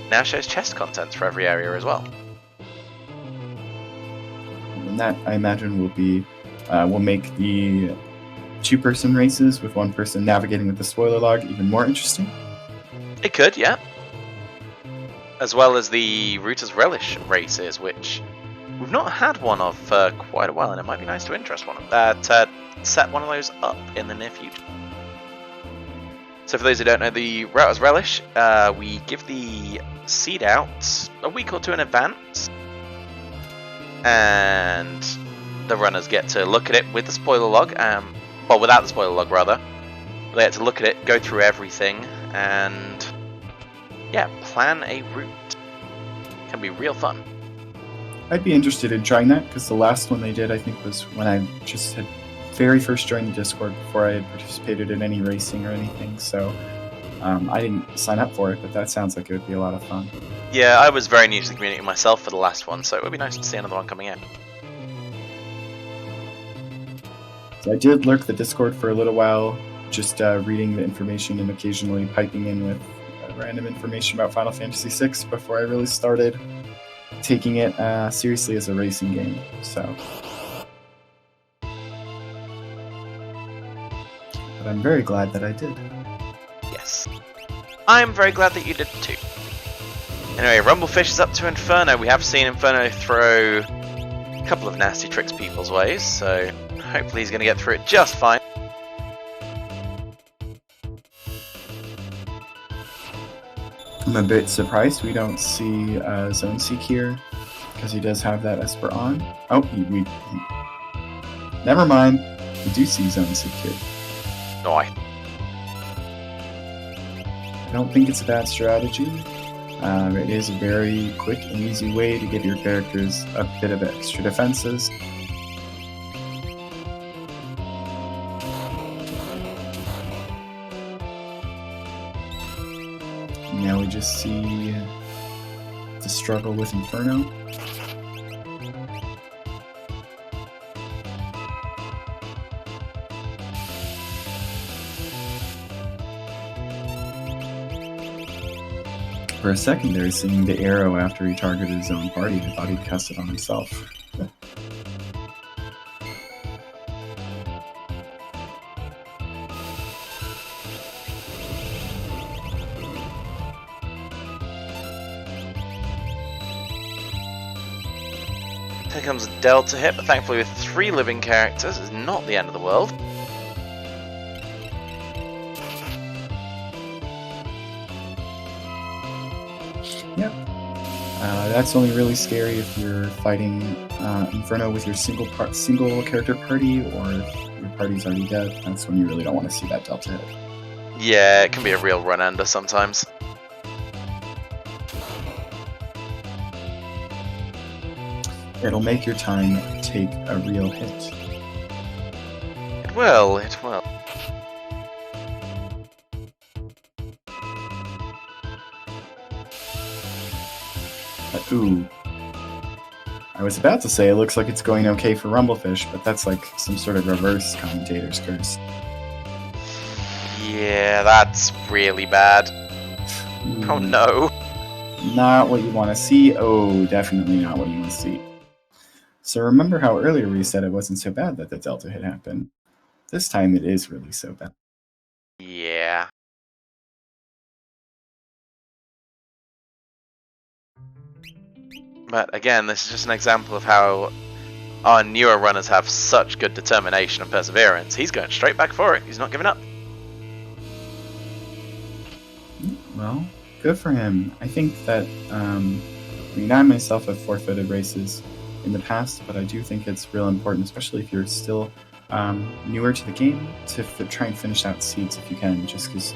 now shows chest contents for every area as well. And that, I imagine, will make the two-person races with one person navigating with the spoiler log even more interesting. It could, yeah. As well as the Router's Relish races, which we've not had one of for quite a while, and it might be nice to set one of those up in the near future. So for those who don't know, the Router's Relish, we give the seed out a week or two in advance, and the runners get to look at it with the spoiler log, well, without the spoiler log rather. They get to look at it, go through everything, and yeah, plan a route. Can be real fun. I'd be interested in trying that, because the last one they did, I think, was when I just had very first joined the Discord before I had participated in any racing or anything, so I didn't sign up for it, but that sounds like it would be a lot of fun. Yeah, I was very new to the community myself for the last one, so it would be nice to see another one coming out. So I did lurk the Discord for a little while, just reading the information and occasionally piping in with random information about Final Fantasy VI before I really started taking it seriously as a racing game. So, but I'm very glad that I did. Yes. I'm very glad that you did too. Anyway, Rumblefish is up to Inferno. We have seen Inferno throw a couple of nasty tricks people's ways, so hopefully he's going to get through it just fine. I'm a bit surprised we don't see Zone Seek here, because he does have that Esper on. Oh, never mind. We do see Zone Seek here. No, I don't think it's a bad strategy. It is a very quick and easy way to give your characters a bit of extra defenses. Now we just see the struggle with Inferno. For a second there, seeing the arrow after he targeted his own party, I thought he'd cast it on himself. here comes a Delta hit, but thankfully with 3 living characters, it's not the end of the world. That's only really scary if you're fighting Inferno with your single character party, or if your party's already dead. That's when you really don't want to see that Delta hit. Yeah, it can be a real run ender sometimes. It'll make your time take a real hit. It will, it will. Ooh. I was about to say it looks like it's going okay for Rumblefish, but that's like some sort of reverse commentator's curse. Yeah, that's really bad. Oh no. Not what you want to see. Oh, definitely not what you want to see. So remember how earlier we said it wasn't so bad that the Delta hit happened. This time it is really so bad. Yeah. But again, this is just an example of how our newer runners have such good determination and perseverance. He's going straight back for it. He's not giving up. Well, good for him. I think that, I myself have forfeited races in the past, but I do think it's real important, especially if you're still newer to the game, to try and finish out seeds if you can, just because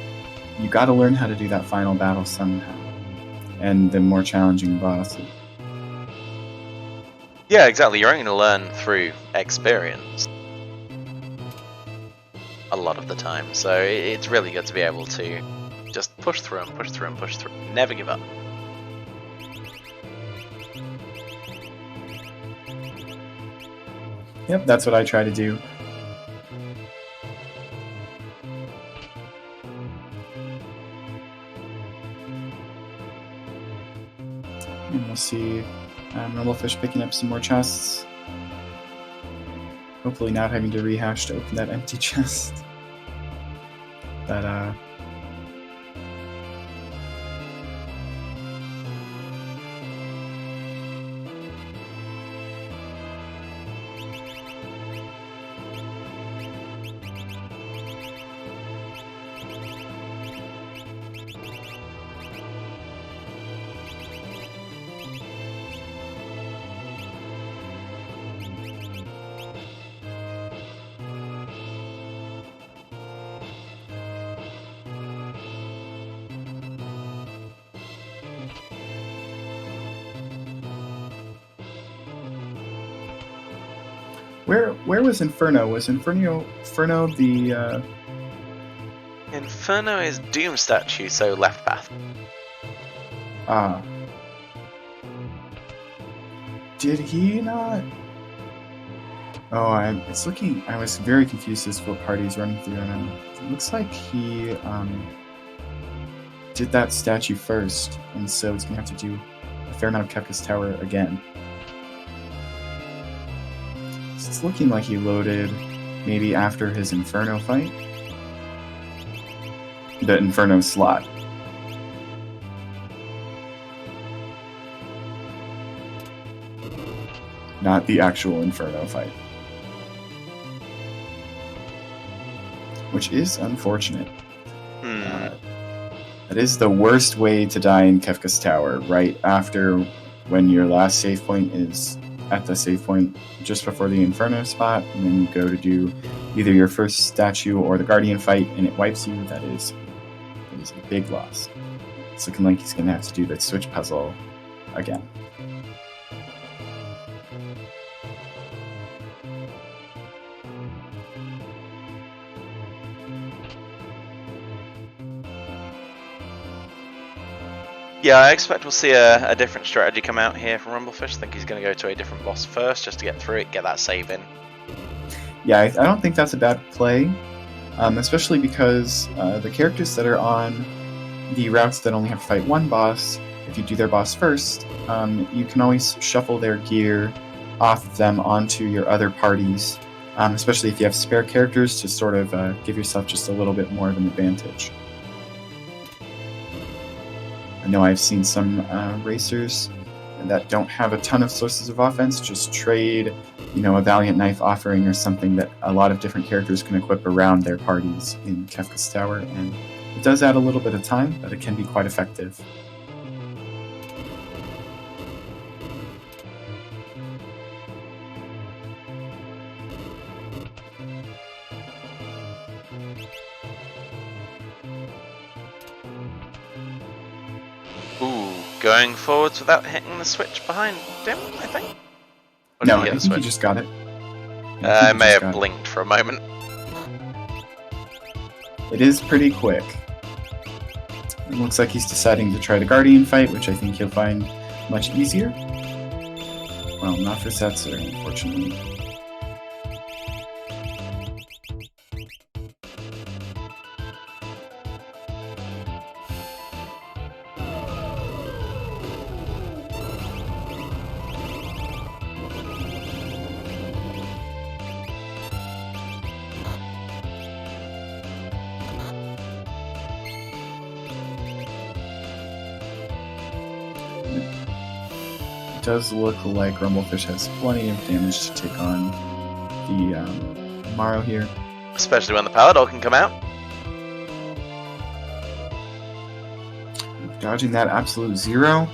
you got to learn how to do that final battle somehow, and the more challenging bosses. Yeah, exactly. You're only going to learn through experience a lot of the time, so it's really good to be able to just push through and push through and push through. Never give up. Yep, that's what I try to do. And we'll see Rumblefish picking up some more chests. Hopefully not having to rehash to open that empty chest. But, Where was Inferno? Was Inferno the Inferno is Doom statue, so left path. Did he not? Oh, it's looking. I was very confused as to what party he's running through, and it looks like he did that statue first, and so he's gonna have to do a fair amount of Kefka's Tower again. So it's looking like he loaded maybe after his Inferno fight, the Inferno slot. Not the actual Inferno fight. Which is unfortunate. That is the worst way to die in Kefka's Tower, right after when your last save point is at the save point just before the Inferno spot, and then you go to do either your first statue or the Guardian fight, and it wipes you. That is a big loss. It's looking like he's going to have to do the switch puzzle again. Yeah, I expect we'll see a different strategy come out here from Rumblefish. I think he's going to go to a different boss first just to get through it, get that save in. Yeah, I don't think that's a bad play, especially because the characters that are on the routes that only have to fight one boss, if you do their boss first, you can always shuffle their gear off of them onto your other parties, especially if you have spare characters to sort of give yourself just a little bit more of an advantage. I know I've seen some racers that don't have a ton of sources of offense just trade, a Valiant Knife offering or something that a lot of different characters can equip around their parties in Kefka's Tower, and it does add a little bit of time, but it can be quite effective. Going forwards without hitting the switch behind him, I think? Or No, did I think he just got it. I may have blinked for a moment. It is pretty quick. It looks like he's deciding to try the Guardian fight, which I think he'll find much easier. Well, not for Setzer, unfortunately. does look like Rumblefish has plenty of damage to take on the Umaro here. Especially when the Palador can come out. Dodging that absolute zero?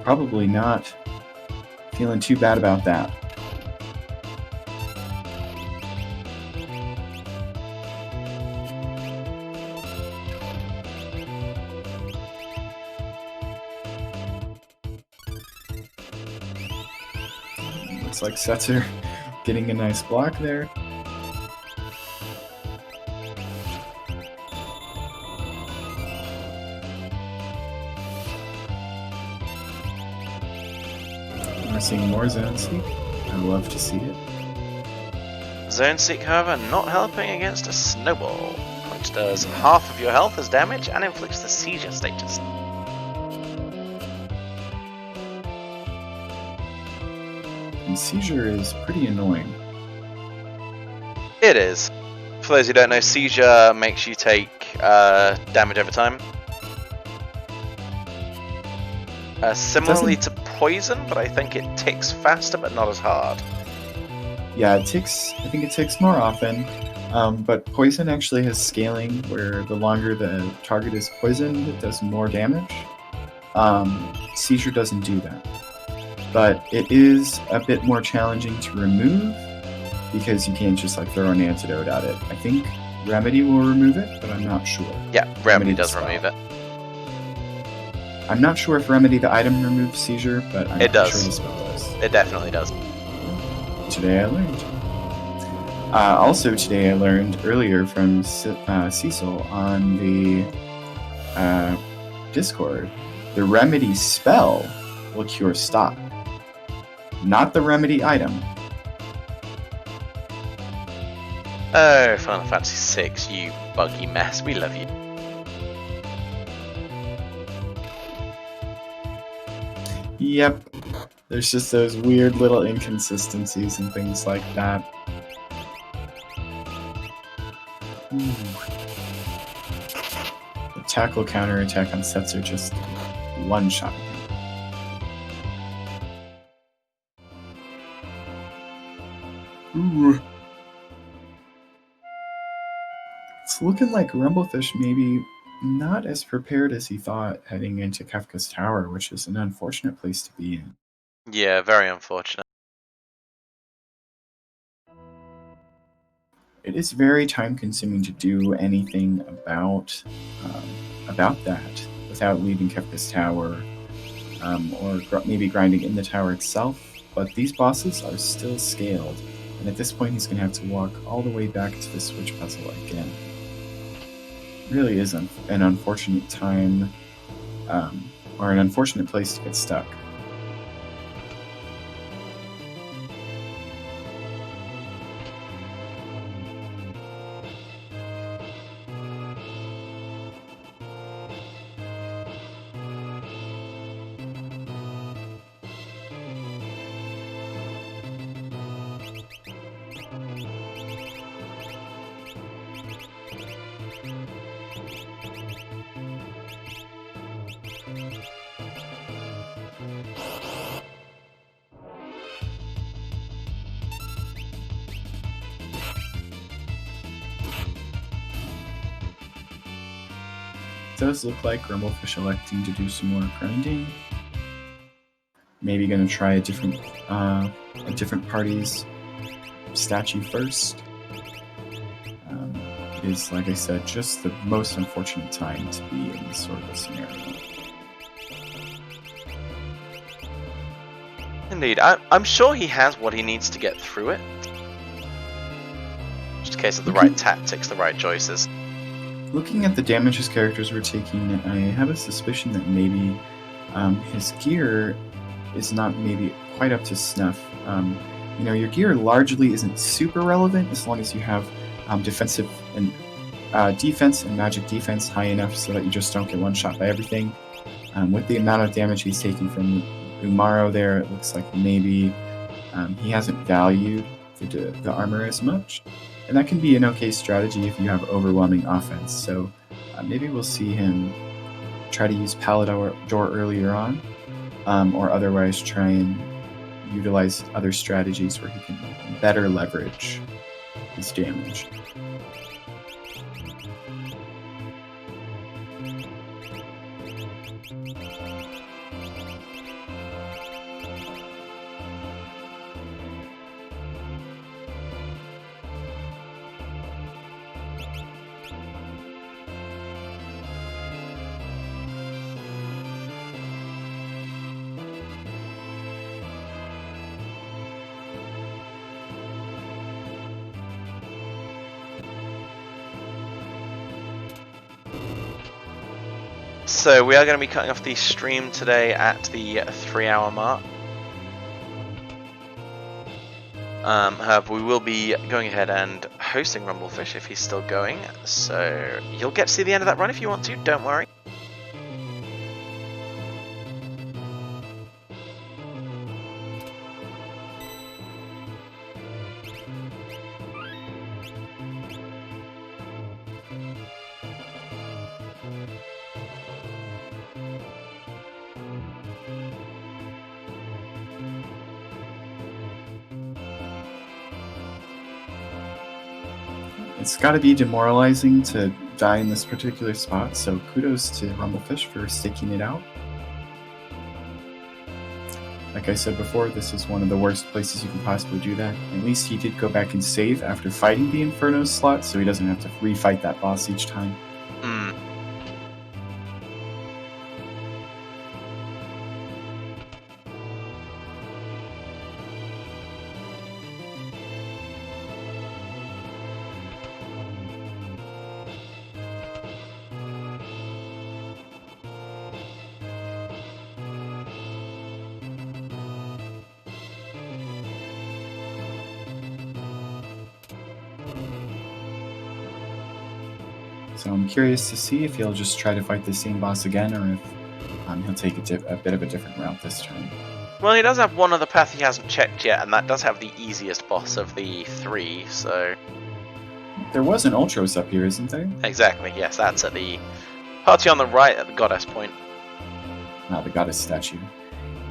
Probably not feeling too bad about that. Looks like Setzer getting a nice block there. We're seeing more Zone Seek. I'd love to see it. Zone Seek, however, not helping against a Snowball, which does half of your health as damage and inflicts the seizure status. And Seizure is pretty annoying. It is. For those who don't know, Seizure makes you take damage over time. Similarly to Poison, but I think it ticks faster but not as hard. Yeah, I think it ticks more often, but Poison actually has scaling where the longer the target is poisoned, it does more damage. Seizure doesn't do that. But it is a bit more challenging to remove because you can't just throw an antidote at it. I think Remedy will remove it, but I'm not sure. Yeah, Remedy does spell. remove it. I'm not sure if Remedy the item removes Seizure, but I'm It not does. sure the spell does. It definitely does. Today I learned. Also today I learned earlier from Cecil on the Discord, the Remedy spell will cure Stop, not the Remedy item. Oh, Final Fantasy VI, you buggy mess. We love you. Yep, there's just those weird little inconsistencies and things like that. The tackle counter attack on Setzer just one-shot him. Ooh. It's looking like Rumblefish maybe not as prepared as he thought heading into Kefka's Tower, which is an unfortunate place to be in. Yeah, very unfortunate. It is very time-consuming to do anything about that without leaving Kefka's Tower, or maybe grinding in the tower itself. But these bosses are still scaled, and at this point he's going to have to walk all the way back to the switch puzzle again. It really is an unfortunate time, or an unfortunate place to get stuck. Does look like Rumblefish electing to do some more grinding. Maybe gonna try a different party's statue first. It is, like I said, just the most unfortunate time to be in this sort of a scenario. Indeed. I'm sure he has what he needs to get through it. Just a case of the right tactics, the right choices. Looking at the damage his characters were taking, I have a suspicion that maybe his gear is not maybe quite up to snuff. Your gear largely isn't super relevant as long as you have defense and magic defense high enough so that you just don't get one shot by everything. With the amount of damage he's taking from Umaro there, it looks like maybe he hasn't valued the armor as much. And that can be an okay strategy if you have overwhelming offense. So maybe we'll see him try to use Palador earlier on. or otherwise try and utilize other strategies where he can better leverage his damage. So we are going to be cutting off the stream today at the 3-hour mark. However, we will be going ahead and hosting Rumblefish if he's still going. So you'll get to see the end of that run if you want to, don't worry. It's got to be demoralizing to die in this particular spot, so kudos to Rumblefish for sticking it out. Like I said before, this is one of the worst places you can possibly do that. At least he did go back and save after fighting the Inferno slot, so he doesn't have to refight that boss each time. So I'm curious to see if he'll just try to fight the same boss again, or if he'll take a bit of a different route this time. Well, he does have one other path he hasn't checked yet, and that does have the easiest boss of the 3, so... There was an Ultros up here, isn't there? Exactly, yes, that's at the party on the right at the Goddess point. The Goddess statue.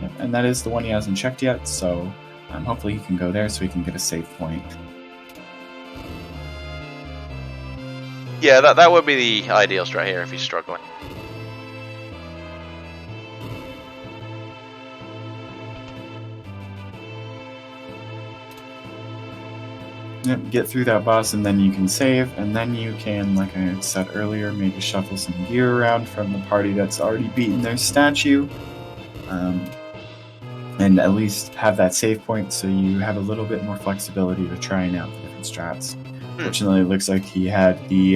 Yep, and that is the one he hasn't checked yet, so hopefully he can go there so he can get a save point. Yeah, that would be the ideal strat here if he's struggling. Yep, get through that boss and then you can save, and then you can, like I had said earlier, maybe shuffle some gear around from the party that's already beaten their statue. And at least have that save point so you have a little bit more flexibility to trying out the different strats. Fortunately, it looks like he had the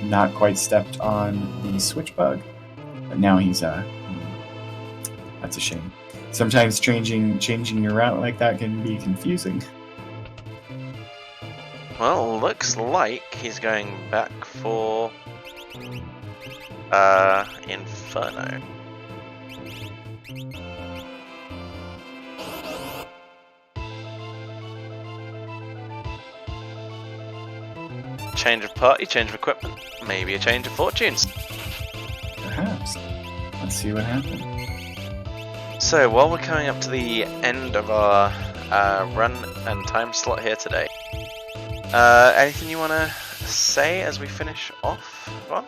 not quite stepped on the switch bug, but now he's that's a shame. Sometimes changing your route like that can be confusing. Well, looks like he's going back for Inferno. Change of party, change of equipment, maybe a change of fortunes. Perhaps. Let's see what happens. So, while we're coming up to the end of our run and time slot here today, anything you want to say as we finish off, Vaughn?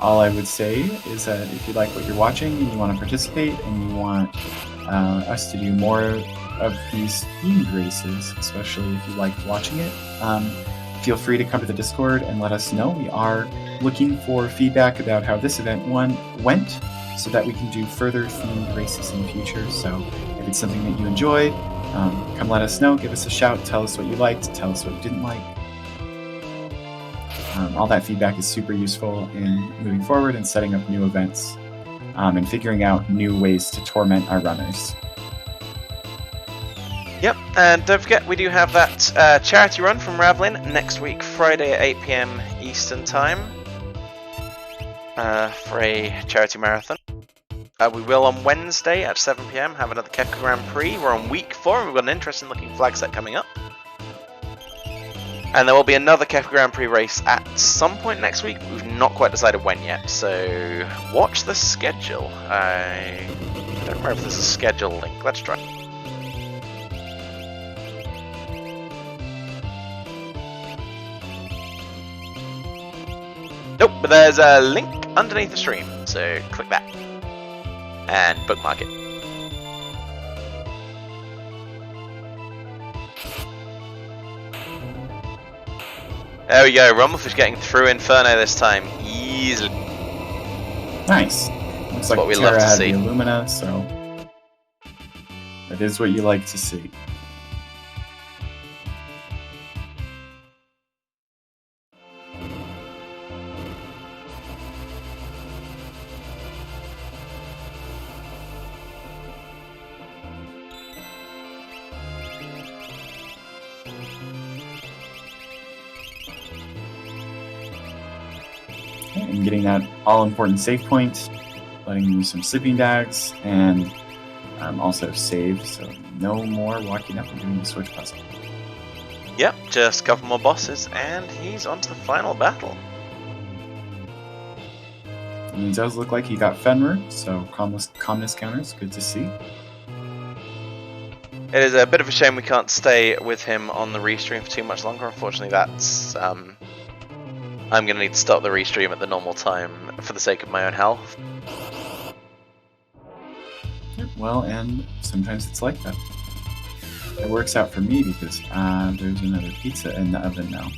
All I would say is that if you like what you're watching and you want to participate and you want us to do more of these themed races, especially if you liked watching it, feel free to come to the Discord and let us know. We are looking for feedback about how this event went so that we can do further themed races in the future. So if it's something that you enjoyed, come let us know, give us a shout, tell us what you liked, tell us what you didn't like. All that feedback is super useful in moving forward and setting up new events and figuring out new ways to torment our runners. Yep, and don't forget we do have that charity run from Ravlin next week, Friday at 8 PM Eastern Time, for a charity marathon. We will on Wednesday at 7 PM have another Kefka Grand Prix. We're on week 4 and we've got an interesting looking flag set coming up. And there will be another Kefka Grand Prix race at some point next week. We've not quite decided when yet, so watch the schedule. I don't remember if there's a schedule link. Let's try. Nope, but there's a link underneath the stream, so click that and bookmark it. There we go, Rumblefish getting through Inferno this time, easily. Nice. Looks like what we Terra love to had see. the Illumina, so that is what you like to see. And getting that all-important save point, letting you use some sleeping bags, and also save, so no more walking up and doing the switch puzzle. Yep, just a couple more bosses, and he's on to the final battle. And it does look like he got Fenrir, so calmness counters, good to see. It is a bit of a shame we can't stay with him on the restream for too much longer. Unfortunately, that's I'm going to need to stop the restream at the normal time for the sake of my own health. Well, and sometimes it's like that. It works out for me because there's another pizza in the oven now.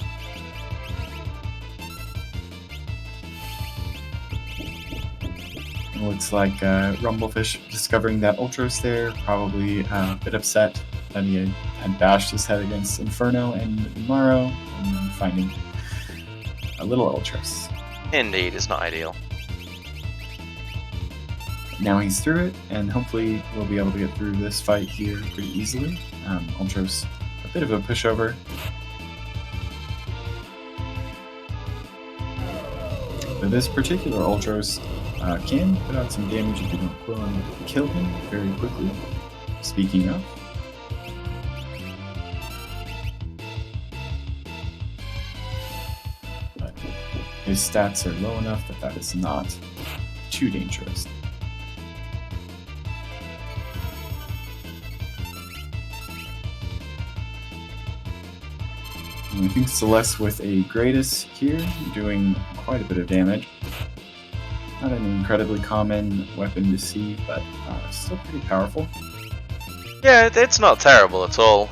It looks like Rumblefish discovering that Ultros there, probably a bit upset that he had bashed his head against Inferno and Umaro, and then finding a little Ultros. Indeed, it's not ideal. Now he's through it, and hopefully we'll be able to get through this fight here pretty easily. Ultros, a bit of a pushover. But this particular Ultros can put out some damage if you don't kill him very quickly. Speaking of. But his stats are low enough that that is not too dangerous. And I think Celeste with a Greatus here, doing quite a bit of damage. Not an incredibly common weapon to see, but still pretty powerful. Yeah, it's not terrible at all.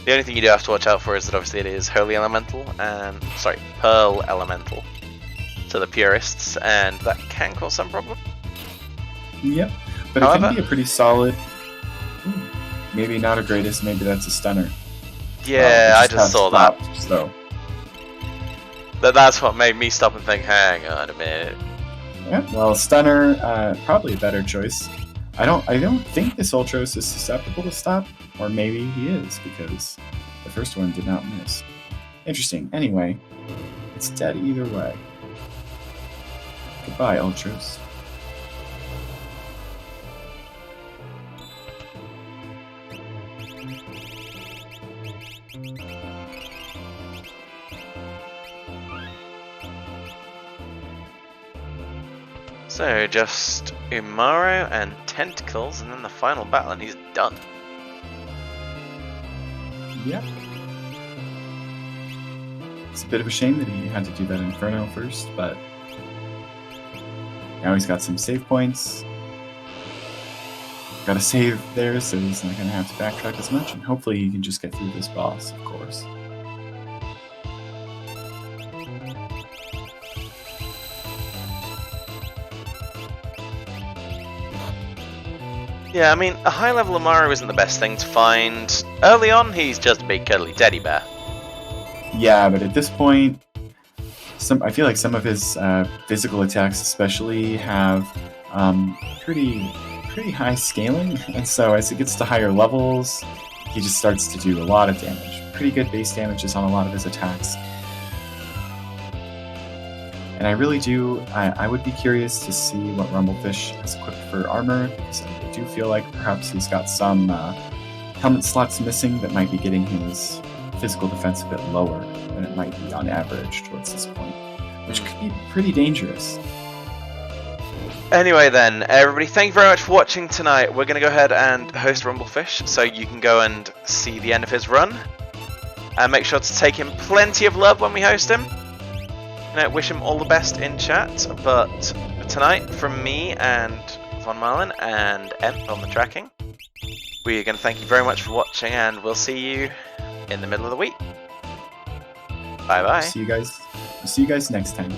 The only thing you do have to watch out for is that obviously it is Holy Elemental, and Pearl Elemental to the purists, and that can cause some problem. Yep, but it can be a pretty solid. Maybe not a Greatus, maybe that's a stunner. Yeah, I just saw that. So that's what made me stop and think, hang on a minute. yeah, well, stunner, probably a better choice. I don't think this Ultros is susceptible to stop, or maybe he is because the first one did not miss. Interesting. Anyway, it's dead either way. Goodbye, Ultros. So, just Umaro and Tentacles, and then the final battle, and he's done. Yep. It's a bit of a shame that he had to do that Inferno first, but now he's got some save points. Got a save there, so he's not going to have to backtrack as much, and hopefully he can just get through this boss, of course. Yeah, I mean, a high-level Umaro isn't the best thing to find. Early on, he's just a big cuddly teddy bear. Yeah, but at this point, I feel like some of his physical attacks especially have pretty high scaling, and so as it gets to higher levels, he just starts to do a lot of damage. Pretty good base damages on a lot of his attacks. And I really do, I would be curious to see what Rumblefish has equipped for armor, because I do feel like perhaps he's got some helmet slots missing that might be getting his physical defense a bit lower than it might be on average towards this point, which could be pretty dangerous. Anyway then, everybody, thank you very much for watching tonight. We're going to go ahead and host Rumblefish, so you can go and see the end of his run. And make sure to take him plenty of love when we host him. Wish him all the best in chat. But tonight, from me and Von Marlin and Emp on the tracking, we're going to thank you very much for watching, and we'll see you in the middle of the week. Bye bye. See you guys next time.